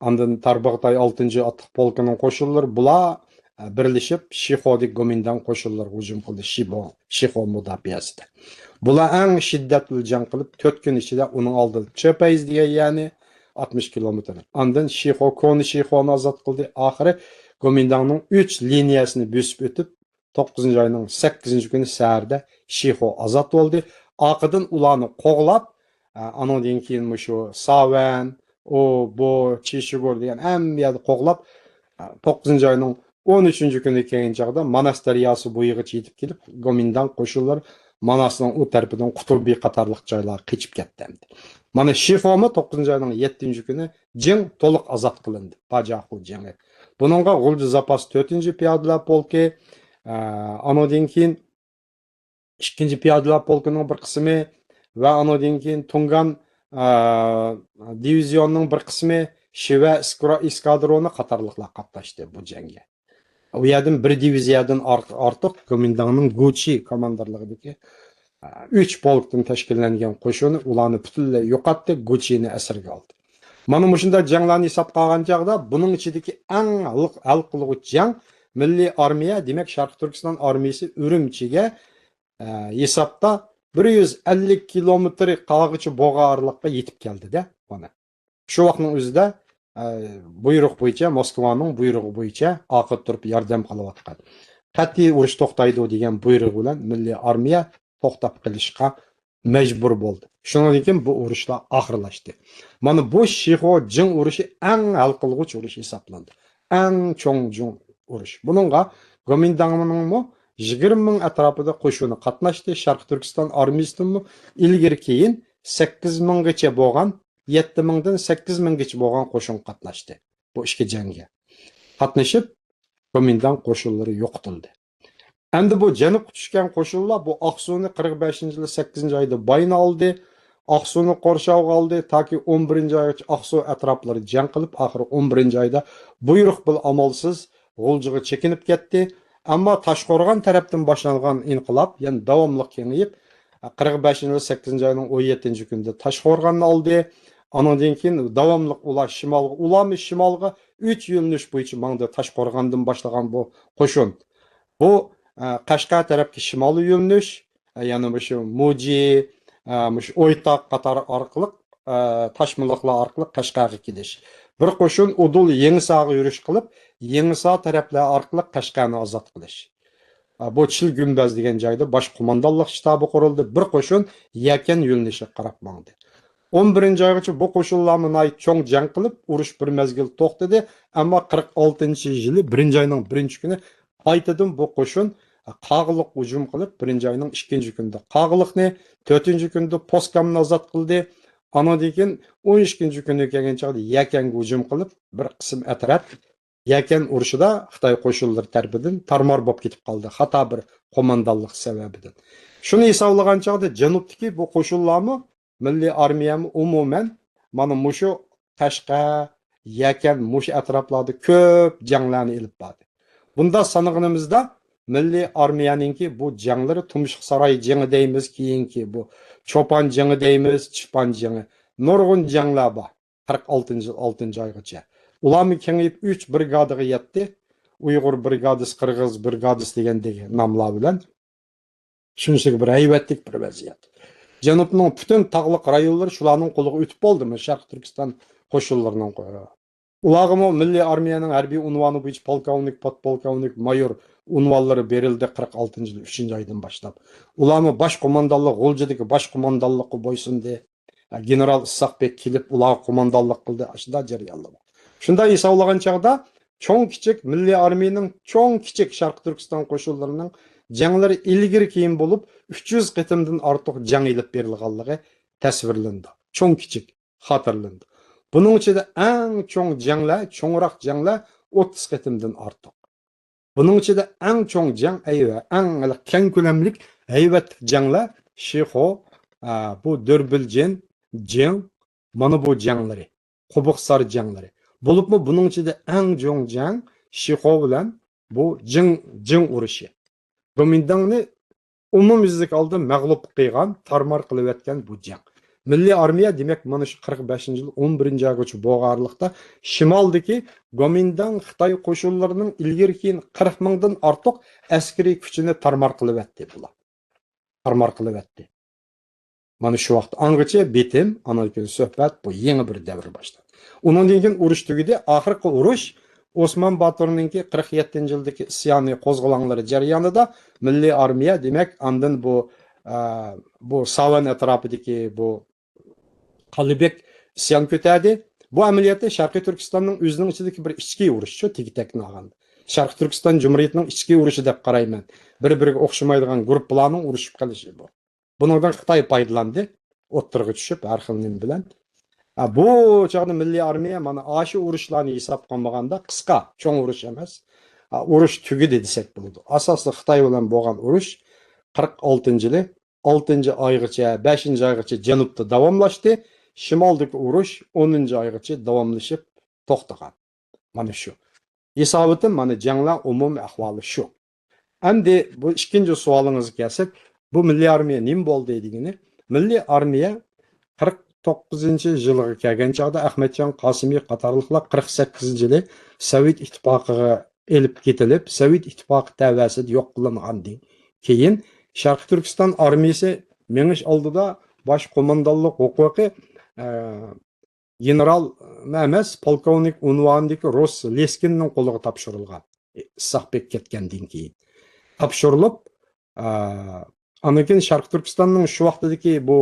B: ondan Tarbag'tay 6-otliq polkining qo'shinlari bular birlashib Shixodagi Gomindan qo'shinlari hujum qildi Shixo mudofaasida. Bular eng shiddatli jang qilib 4 kun ichida uning oldida Chepayz degan ya'ni 60 kilometr. Ondan Shixoni ozod qildi. Oxiri Gomindanning 3 liniyasini bosib o'tib 9-oyning 8-kuni saharda Shixo ozod bo'ldi. Oqidan ularni qo'g'lab, andan keyin shu Savan, bu Chishigor degan hamma yerda qo'g'lab 9-oyning 13-kuni kelgan chaqda Manas daryosi bo'yigacha yetib kelib, Gomindan qo'shinlari Manasning u tarafidan Quturbiy qatorliq joylarga qechib ketdi. Mana Şixomu 9 ayının 7 günü Jing to'liq azat qilindi. Bajaxu Jingi. Buningga G'ulji zapas 4 piyodalar polki, anadan keyin 2 piyodalar polkining bir qismi va anadan keyin Tungan divizionining bir qismi Shiva eskadroni qatorliqlar qatnashdi bu jangga. U yerdan bir diviziyadan ortiq komandanning Guchi komandirligidagi 3 polkdan tashkillangan qo'shin ularni butunlay yo'qotdi, Guchini asirga oldi. Mana mushunda janglarni hisobga olgan chog'da buning ichidagi eng hal qiluvchi jang Milliy armiya, demak Sharq Turkiston armiyasi Urumchiga hisobda 150 kilometr qag'ichi bo'g'arliqqa yetib keldi-da, mana. Shu vaqtning o'zida buyruq bo'yicha, Moskvaning buyrug'i bo'yicha oqib turib yordam qilayotgan. Qat'iy urush to'xtaydi degan buyruq bilan Milliy armiya to'xtab qilishga majbur bo'ldi. Shundan keyin bu urushlar oxirlashdi. Mana bu Shixo Jing urushi eng hal qilguvchi urush hisoblandi. Eng cho'ng urush. Buningga Gomindanning 20 ming atrofida qo'shini qatnashdi. Sharq Turkiston armiyasining ilgari keyin 8 minggacha bo'lgan, 7 mingdan 8 minggacha bo'lgan qo'shin qatnashdi bu ishga jangga. Qatnashib Gomindan qo'shinlari yo'qotildi. Endi bu janubga tushgan qo'shinlar bu Aqsu'ni 45-yil 8-oyda bayna oldi. Aqsu'ni qo'rshovga oldi toki 11-oygacha Aqsu atroflari jang qilib, oxiri 11-oyda buyruq bil amalsiz G'uljiga chekinib ketdi. Ammo Toshqo'rg'on tarafdan boshlangan inqilob yana davomli kengayib 45-yil 8-oyning 17-kunida Toshqo'rg'onni oldi. Ondan keyin davomli ular shimolga 3 yo'nalish bo'yicha mangda Toshqo'rg'ondan boshlagan bu qo'shin. Bu Qashqar tarafga shimoliy yo'nalish, ya'ni shu Muji, O'ytoq qatori orqali Toshmiliqlar orqali Qashqarga kelish. Bir qo'shin Udul Yangisoqqa yurish qilib, Yangisoq taraflar orqali Qashqarni ozod qilish. Bu Chil Gumbaz degan joyda bosh qo'mondonlik shtabi qurildi. Bir qo'shin Yakan yo'nalishiga qarab mangdi. 11-oygacha bu qo'shinlarni cho'ng jang qilib, urush bir mezgil to'xtadi, ammo 46-yili 1-oyning 1-kuni qaytadan bu qo'shin qag'liq hujum qilib, 1-oyning 2-kunida qag'liqni, 4-kunda Poskamni ozod qildi. Ondan keyin 12-kuni kelgan chog'da Yakanga hujum qilib, bir qism atraf Yakan urushida Xitoy qo'shinlari tarafidan tarmor bo'lib ketib qoldi, xato bir qo'mondonlik sababidan. Shuni hisoblagan chog'da janubdagi bu qo'shinlarni Milliy armiyami umuman mana mushu Qashqar, Yakan mush atroflarda ko'p janglarni ilib bordi. Bunda sanag'inimizda Milliy armiyaninki bu janglari Tumshuq saroy jangi deymiz, keyinki bu Cho'pon jangi deymiz, Chipon jangi. Nurg'un janglar bor 46-oygacha. Ularni kengayib 3 brigadaga yetdi. Uyg'ur brigadasi, Qirg'iz brigadasi degandagi nomlar bilan. Shunchaki bir haybatlik bir vaziyat. Janubning butun tog'liq rayonlari shularning qo'liga o'tib bo'ldimi? Sharq Turkiston qo'shinlarining qo'liga. Ularga Milliy armiyaning harbiy unvoni bo'yicha polkovnik, podpolkovnik, mayor unvonlari berildi 46-yil 3-oydan boshlab. Ularni bosh qo'mondonlik G'uljidagi bosh qo'mondonlikqa bo'ysundi. General Isoqbek kelib ular qo'mondonlik qildi. Shunda jarayonlar. Shunda hisoblagan chog'da cho'ng kichik Milliy armiyaning cho'ng kichik Sharq Turkiston qo'shinlarining janglari ilgari keyin bo'lib 300 qitimdan ortiq jang ilib berilganligi tasvirlandi. Cho'ng kichik xotirlandi. Buning ichida eng cho'ng janglar, cho'ngroq janglar 30 qitimdan ortiq. Buning ichida eng cho'ng jang eng keng ko'lamlik haybat janglar Shixo, bu Durbiljan jang, mana bu janglari, Qubuqsar janglari. Bo'libmi buning ichida eng cho'ng jang Shixo bilan bu Jing urushi. Gomindangni umumyuzlik oldi mag'lub qilgan, tarmor qilib o'tgan bu jang. Milliy armiya demak mana shu 45-yil 11-oygacha bo'lganlikda shimoldagi Gomindang Xitoy qo'shinlarining ilgari keyin 40 mingdan ortiq askariy kuchini tarmor qilib o'tdi bular. Tarmor qilib o'tdi. Mana shu vaqt angacha bitim, analitik suhbat bu yangi bir davr boshladi. Undan keyin urush tugadi, oxirgi urush Osman Batur'ninki 47-yildagi isyoni qo'zg'olonlari jarayonida Milliy armiya demak andin bu Savan atrofidagi bu Qalibek isyon ko'tardi. Bu amaliyotda Sharqiy Turkistonning o'zining ichidagi bir ichki urush, shu tigtakni olganda. Sharq Turkiston Jumhuriyatining ichki urushi deb qarayman. Bir-biriga o'xshamaydigan guruhlarning urushib qolishi bu. Bundan Xitoy foydalandi. o'ttirg'i tushib har xil nim bilan. Bu chog'da milliy armiya mana aşı urushlarni hisob qilmaganda qisqa, cho'ng urush emas. Urush tugidi desak bo'ladi. Asosli Xitoy bilan bo'lgan urush 46-yili 6-oygacha, 5-oygacha janubda davomlashdi. Shimoldagi urush 10-oygacha davomlashib to'xtagan. Mana shu. Hisobitim mana janglar umumiy ahvoli shu. Endi bu ikkinchi savolingizga kelsak, bu milliy armiya nima bo'ldi degani, milliy armiya 49-yilga kelgan chog'da Ahmadjon Qosimiy qatorliqlar 48-yili Sovet ittifoqiga elib ketilib, Sovet ittifoqi tavasida yo'q qilingandan keyin Sharqiy Turkiston armiyasi menish oldida bosh qo'mondonlik huquqi general emas, polkovnik unvonidagi Ros Leskinning qo'liga topshirilgan. Issiqbek ketgandan keyin topshirilib, anakin Sharqiy Turkistonning shu vaqtdagi bu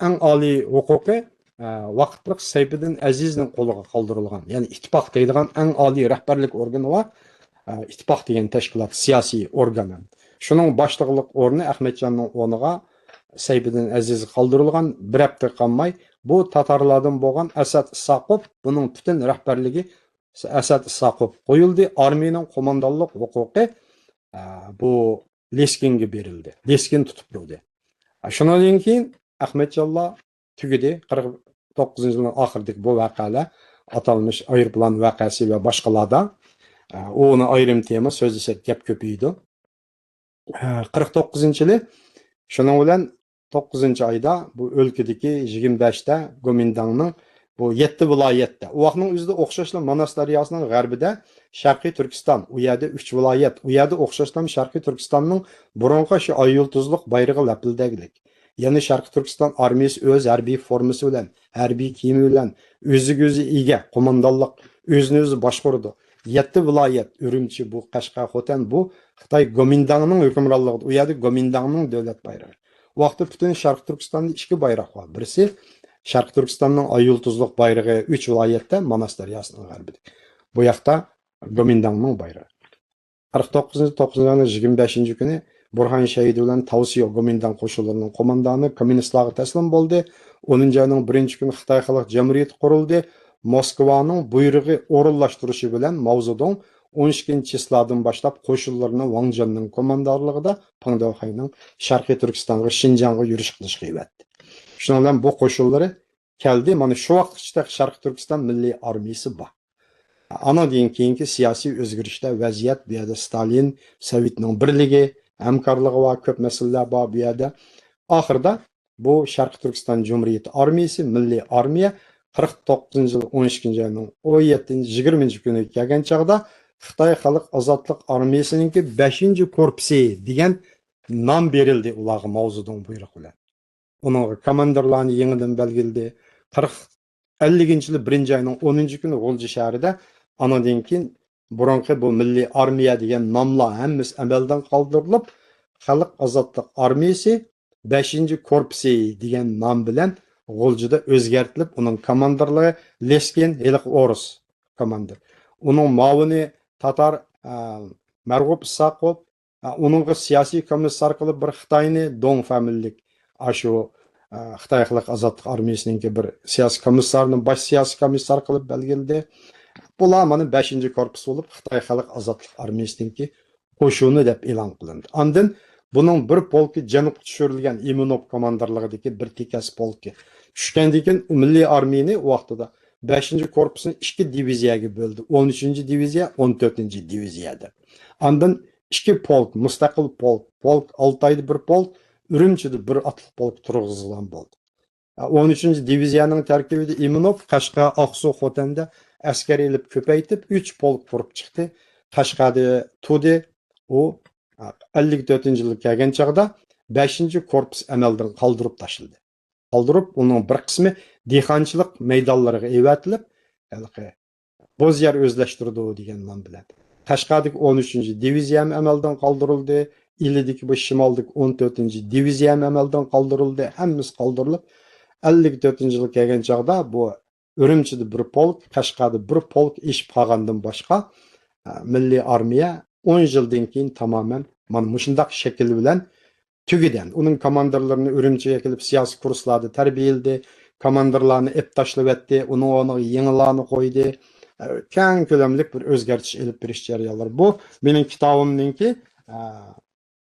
B: eng oliy huquqi vaqtliq Sayfiddin Azizning qo'liga qoldirilgan. Ya'ni ittifoq deydigan eng oliy rahbarlik organi va ittifoq degan tashkilot siyosiy organ. Shuning boshliqlik o'rni Ahmadjonning o'rniga Sayfiddin Aziz qoldirilgan. Bir hafta qolmay bu tatarlardan bo'lgan Asad Isoqov buning butun rahbarligi Asad Isoqov qo'yildi. Armiyaning qo'mondonlik huquqi bu Leskinga berildi. Leskin tutib turdi. Shundan keyin Ahmadjonlar tugidi 49-yilning oxiridagi bu voqealar atalmış aeroplan voqeasi va boshqalarda onu ayrim tema so'zlasak gap ko'paydi. 49-yili shuning bilan 9-oyda bu o'lkadagi 25ta Gomindangning bu 7 viloyatda. U vaqtning o'zida o'xshashli Manas daryosining g'arbida Sharqiy Turkiston, u yerda 3 viloyat, u yerda o'xshashli Sharqiy Turkistonning burunqi shu ay yulduzliq bayrog'i lapildaglik. Ya'ni Sharqiy Turkiston armiyasi o'z harbiy formasi bilan, harbiy kiyimi bilan o'ziga o'zi ega qo'mondonlik o'zini o'zi boshqardi. 7 viloyat Urumchi, bu Qashqar, Xotan, bu Xitoy Gomindangning hukmronligida, u yerda Gomindangning davlat bayrog'i. Vaqtda butun Sharqiy Turkistonda ikki bayroq bor. Birisi Sharqiy Turkistonning ay yulduzliq bayrog'i 3 viloyatda Manas daryosining g'arbida. Bu yoqda Gomindangning bayrog'i. 49-25-kuni Burhan Şehidi bilan Tavsiyo Gomindang qo'shinlarining qo'mondoni kommunistlarga taslim bo'ldi. 10-oyning 1-kuni Xitoy Xalq Jamhuriyati qurildi. Moskvaning buyrug'i o'rinlashtirishi bilan Mao Zedong 12-chisladan boshlab qo'shinlarni Wang Zhenning qo'mondonligida Pangdaoxayning Sharqiy Turkistonga Shinjongga yurish qilishga yuvatdi. Shuning bilan bu qo'shinlari keldi. Mana shu vaqtgacha Sharqiy Turkiston milliy armiyasi bor. Anadan keyingi siyosiy o'zgarishlar vaziyat bu yerda Stalin, Sovetning birligi, hamkorligi va ko'p masalalar bor bu yerda. Oxirida bu Sharqiy Turkiston Cumhuriyeti armiyasi, milliy armiya 49-yil 12-oyning 17-20-kuni kelgan chog'da Xitoy Xalq Ozodlik armiyasininki 5-korpusi degan nom berildi ularga Mao Zedong buyrug'i bilan. Uning komandirlarni yangidan belgildi. 50-yil 1-oyning 10-kuni G'o'lji shahrida anadan keyin burunqi bu milliy armiya degan nomlar hammasi amaldan qoldirilib, Xalq Ozodlik armiyasi 5-korpusi degan nom bilan G'o'ljida o'zgartirilib, uning komandirlari Leskin O'rus komandir. Uning muavini Tatar Marg'ub Isoqov, uning siyosiy komissar qilib bir Xitoyni Dong familiyalik ashu Xitoy Xalq Ozodlik armiyasining bir siyosiy komissarni bosh siyosiy komissar qilib belgildi. Bular mana 5-korpus bo'lib Xitoy Xalq Ozodlik armiyasininki qo'shini deb e'lon qilindi. Ondan buning bir polki janubga tushirilgan Imunov komandirligidagi bir tekas polki tushgandan keyin milliy armiyani vaqtida 5-korpusni 2 diviziyaga bo'ldi. 13-diviziya, 14-diviziyada. Ondan 2 polk, mustaqil polk Oltoyda bir polk, Urumchida bir otliq polk turg'izilgan bo'ldi. 13-diviziyaning tarkibida Imunov, Qashqar, Oqsu, Xotanda askar elib ko'paytib 3 polk qurib chiqdi. Qashqarda Tudi u 54-yilga kelgan chog'da 5-korpus amaldan qoldirib tashildi. Qoldirib, uning bir qismi dehqonchilik maydonlariga evatilib, bo'z yer o'zlashtirdi degan nom bilan. Qashqardagi 13-diviziya ham amaldan qoldirildi. İlidagi bu shimoldagi 14-diviziya ham amaldan qoldirildi. Hammasi qoldirilib, 54-yilga kelgan chog'da bu Urumchida bir polk, Qashqarda bir polk ish qolgandan boshqa milliy armiya 10 yildan keyin tamoman mana shunday shakl bilan tügeden. Onun komandirlerini Ürümçiye kelip siyasi kurslarda terbiyeldi. Komandirlarını ep taşlap etdi. Onu yenilarını koydu. Keng kölemlik bir özgertiş elip bir iş jarıyalar. Bu benim kitabımdaki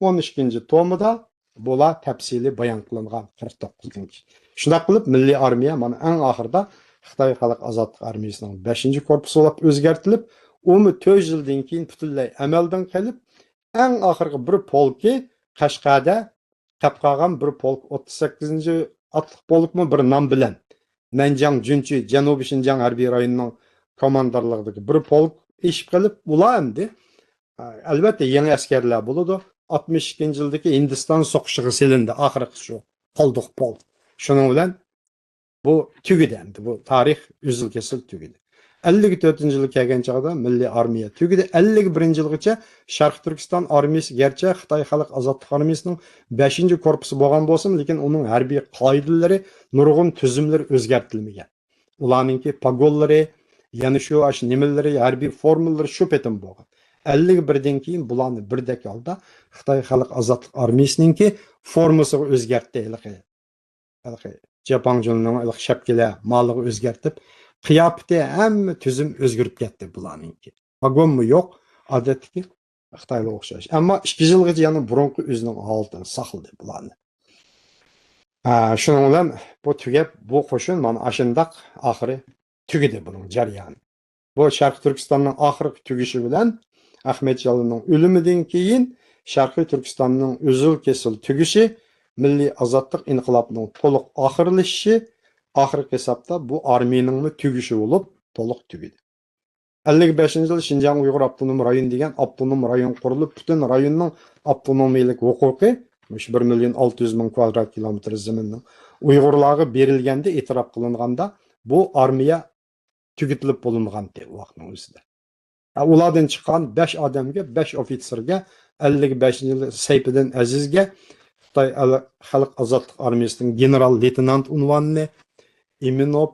B: 12. tomida bola tepsili bayan kılıngan 49. Şundaq qılıp Milli Armiya mana en ahırda Xitay Xalq Azadlık Armiyasının 5. korpusu olap özgertilip, onu 4 yıldan keyin butunlay amaldan kelip, en ahırkı bir polki Qashqada qapqagan bir polk 38. atlık polk mu bir nam bilen Nanjang Junchi Janubi Şinjan harbiy rayonunun komandarlığındaki bir polk işip kelip ula endi. Albatta yeni askerler buludu. 62. yıldaki Hindistan soqışığı silindi. Ahırkı şu. Qolduk polk. Şunun bilen bu tügüdendi. Bu tarih üzül kesil tügüdü. 54. yılı kelgen çağda Milli Armiya tügüdü. 51. yılgacha Şarkı Türkistan armiyası gerçi Xitay Xalq Azadlık Armiyasının 5. korpusu bolgan bolsun, lekin onun harbiy qoidalari, nurg'un tüzümleri özgertilmegen. Ularninki pagollari, yani şu aş nimeleri, harbiy formulları şu petin bolgan. 51'den keyin bularni birdek alda Xitay Xalq Azadlık Armiyasınınki formasi özgertdi. Japan jolunun şapkele malığı özgertip, qiyafeti hem tüzüm özgürüp ketdi bularninki. Vagon mu yok, adetki Xitayla oxşaş. Ama 2 yılgacha yana burunqi özünün haltını saqladi bularni. Şunun bilan bu tugab, bu qo'shin mana aşındaq ahiri tugidi bunun jarayoni. Bu Şarkı Türkistan'ın ahirki tugişi bilan Ahmet Jalilning ölümünden keyin Şarkı Türkistan'ın üzül kesil tugişi Milli Azadlık İnqilabının to'liq ahirleşişi, ahirki hesapta bu armiyanın tugişi olup to'liq tugidi. 55. yıl Şinjan Uyghur Abdunum Rayon degan Abdunum Rayon qurulup, bütün rayonning avtonomiyalik huquqi 1.600.000 kvadrat kilometr zaminning Uyg'urlarga berilganda e'tirof qilinganda bu armiya tugitilib bo'lingan vaqtning o'zida. Ulardan chiqqan 5 odamga, 5 ofitserga, 55. yıl Seyfiddin Azizga Xitay Xalq Azadlık Armiyasının general leytenant unvanını, Iminov,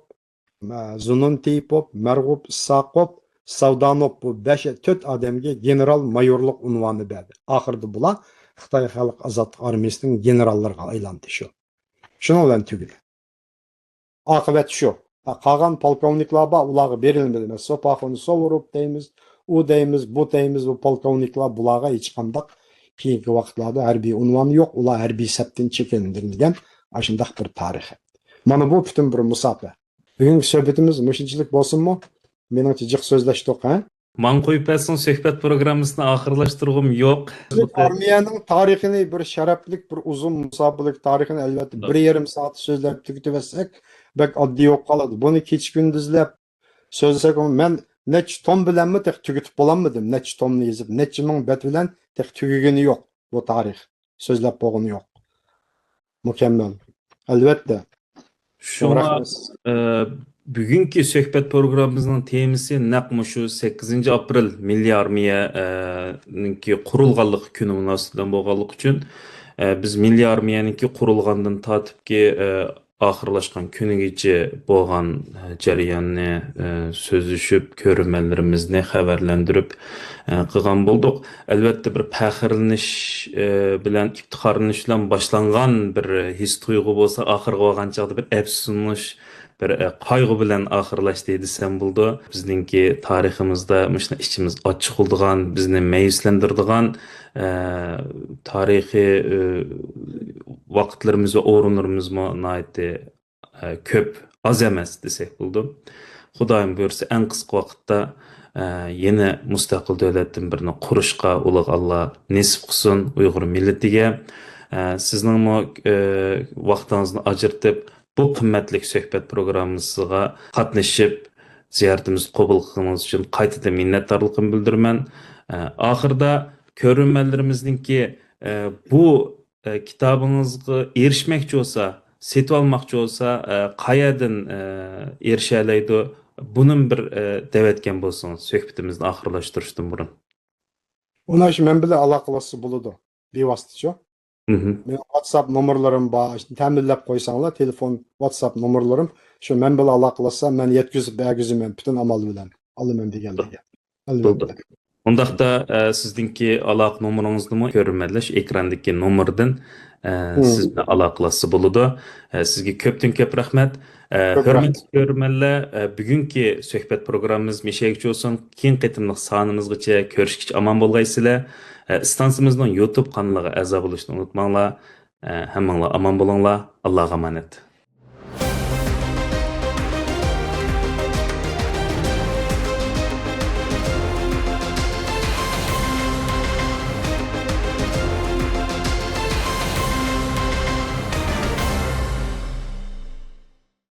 B: Zununtipov, Marg'ub Saqov, Savdanov bu 4 odamga general mayorluq unvoni berdi. Oxirida bular Xitay Xalq Azadlık Armiyasının generallariga aylandi shu. Shuni bilan tugadi. Oqibat shu. Qolgan polkovniklar bor, ularga berilmadi. Sopaxoni Sovorov deymiz, u deymiz, bu deymiz, bu polkovniklar bularga hech qanday keyingi vaqtlarda harbiy unvoni yo'q, ular harbiy sapdan chekindirilgan ashundaq bir tarix. Mana bu butun bir musofa. Bugungi suhbatimiz mushunchalik bo'lsinmi? Meningcha jiq so'zlashdik, ha?
A: Man qo'yib bersin suhbat programmasini oxirlashtirg'im yo'q.
B: Armiyaning tarixini bir sharaflik, bir uzun musobalik tarixini albatta 1,5 soat so'zlab tugatsak, bak oddiy yo'q qoladi. Buni kech kunduzlab so'zlasak, men necha tom bilanmi tek tugatib bo'lanmadim, necha tomni yozib, necha ming bet bilan tek tugagani yo'q bu tarix. So'zlab bo'lgani yo'q. Mukammal. Albatta.
A: Şuna bugünkü suhbat programımızın temisi naqmı şu 8 aprel Milli Armiyanınki qurulğanlıq günü münasibinden bolğanlıq üçün biz Milli Armiyanınki qurulğandan tatipki ahırlaşkan günügece bolğan jarayonni sözüşüp, görünmələrimizni xəbərləndirib qılğan bolduq. Əlbəttə bir fəxrleniş bilan iftixarlanish bilan başlanğan bir his tuyğu bolsa, axırga bolğan çağda bir əfsuslanish, bir qaygı bilan axırlaşdı desem buldu. Bizdinki tariximizdə məşna içimiz açıq oldugan, bizni məyuslandirdigan tarixi vaqtlarımız ve orunlarımız köp, az emas desek buldu. Xudayım buyursa en qısqa vaqtda yeni mustaqil dövlətdən birini quruşqa ulaq Allah nesip qılsın Uyğur milletiga. Sizning vaqtınızı ajırtıp bu qimmatlik suhbat programmasiga qatnashib ziyoratimizni qabul qilganingiz uchun qaytadan minnatdorligimni bildiraman. Oxirida ko'rinmalarimizningki bu kitabınızga erişmekçi olsa, setip almakçı olsa, qayadan erişalaydı? Bunun bir davetken bolsanız, söhbetimizni ahırlaştırışdan burun.
B: Ona şu men bilan aloqalashsa bo'ladi. Bevosita. Men WhatsApp nomerlarim bor. Ta'minlab qo'ysanglar, telefon, WhatsApp nomerlarim. Shu men bilan aloqalashsam, men yetkazib bergizaman bütün amal bilan. Olaman deganlarga.
A: Albatta. Ondaqda sizdinki aloqa nomeringizni ko'rinmalash ekrandagi nomerdan siz bilan aloqalashsa bo'ladi. Sizga ko'pdan ko'p rahmat.
B: Ko'p rahmat.
A: Hurmatli ko'rmanlar, bugungi suhbat programmamiz meshaychi bo'lsin. Keyin qitimliq sonimizgacha ko'rishgacha omon bo'lgaysizlar. Stansimizning YouTube kanaliga a'zo bo'lishni unutmanglar. Hammanglar omon bo'linglar. Allohga emanet.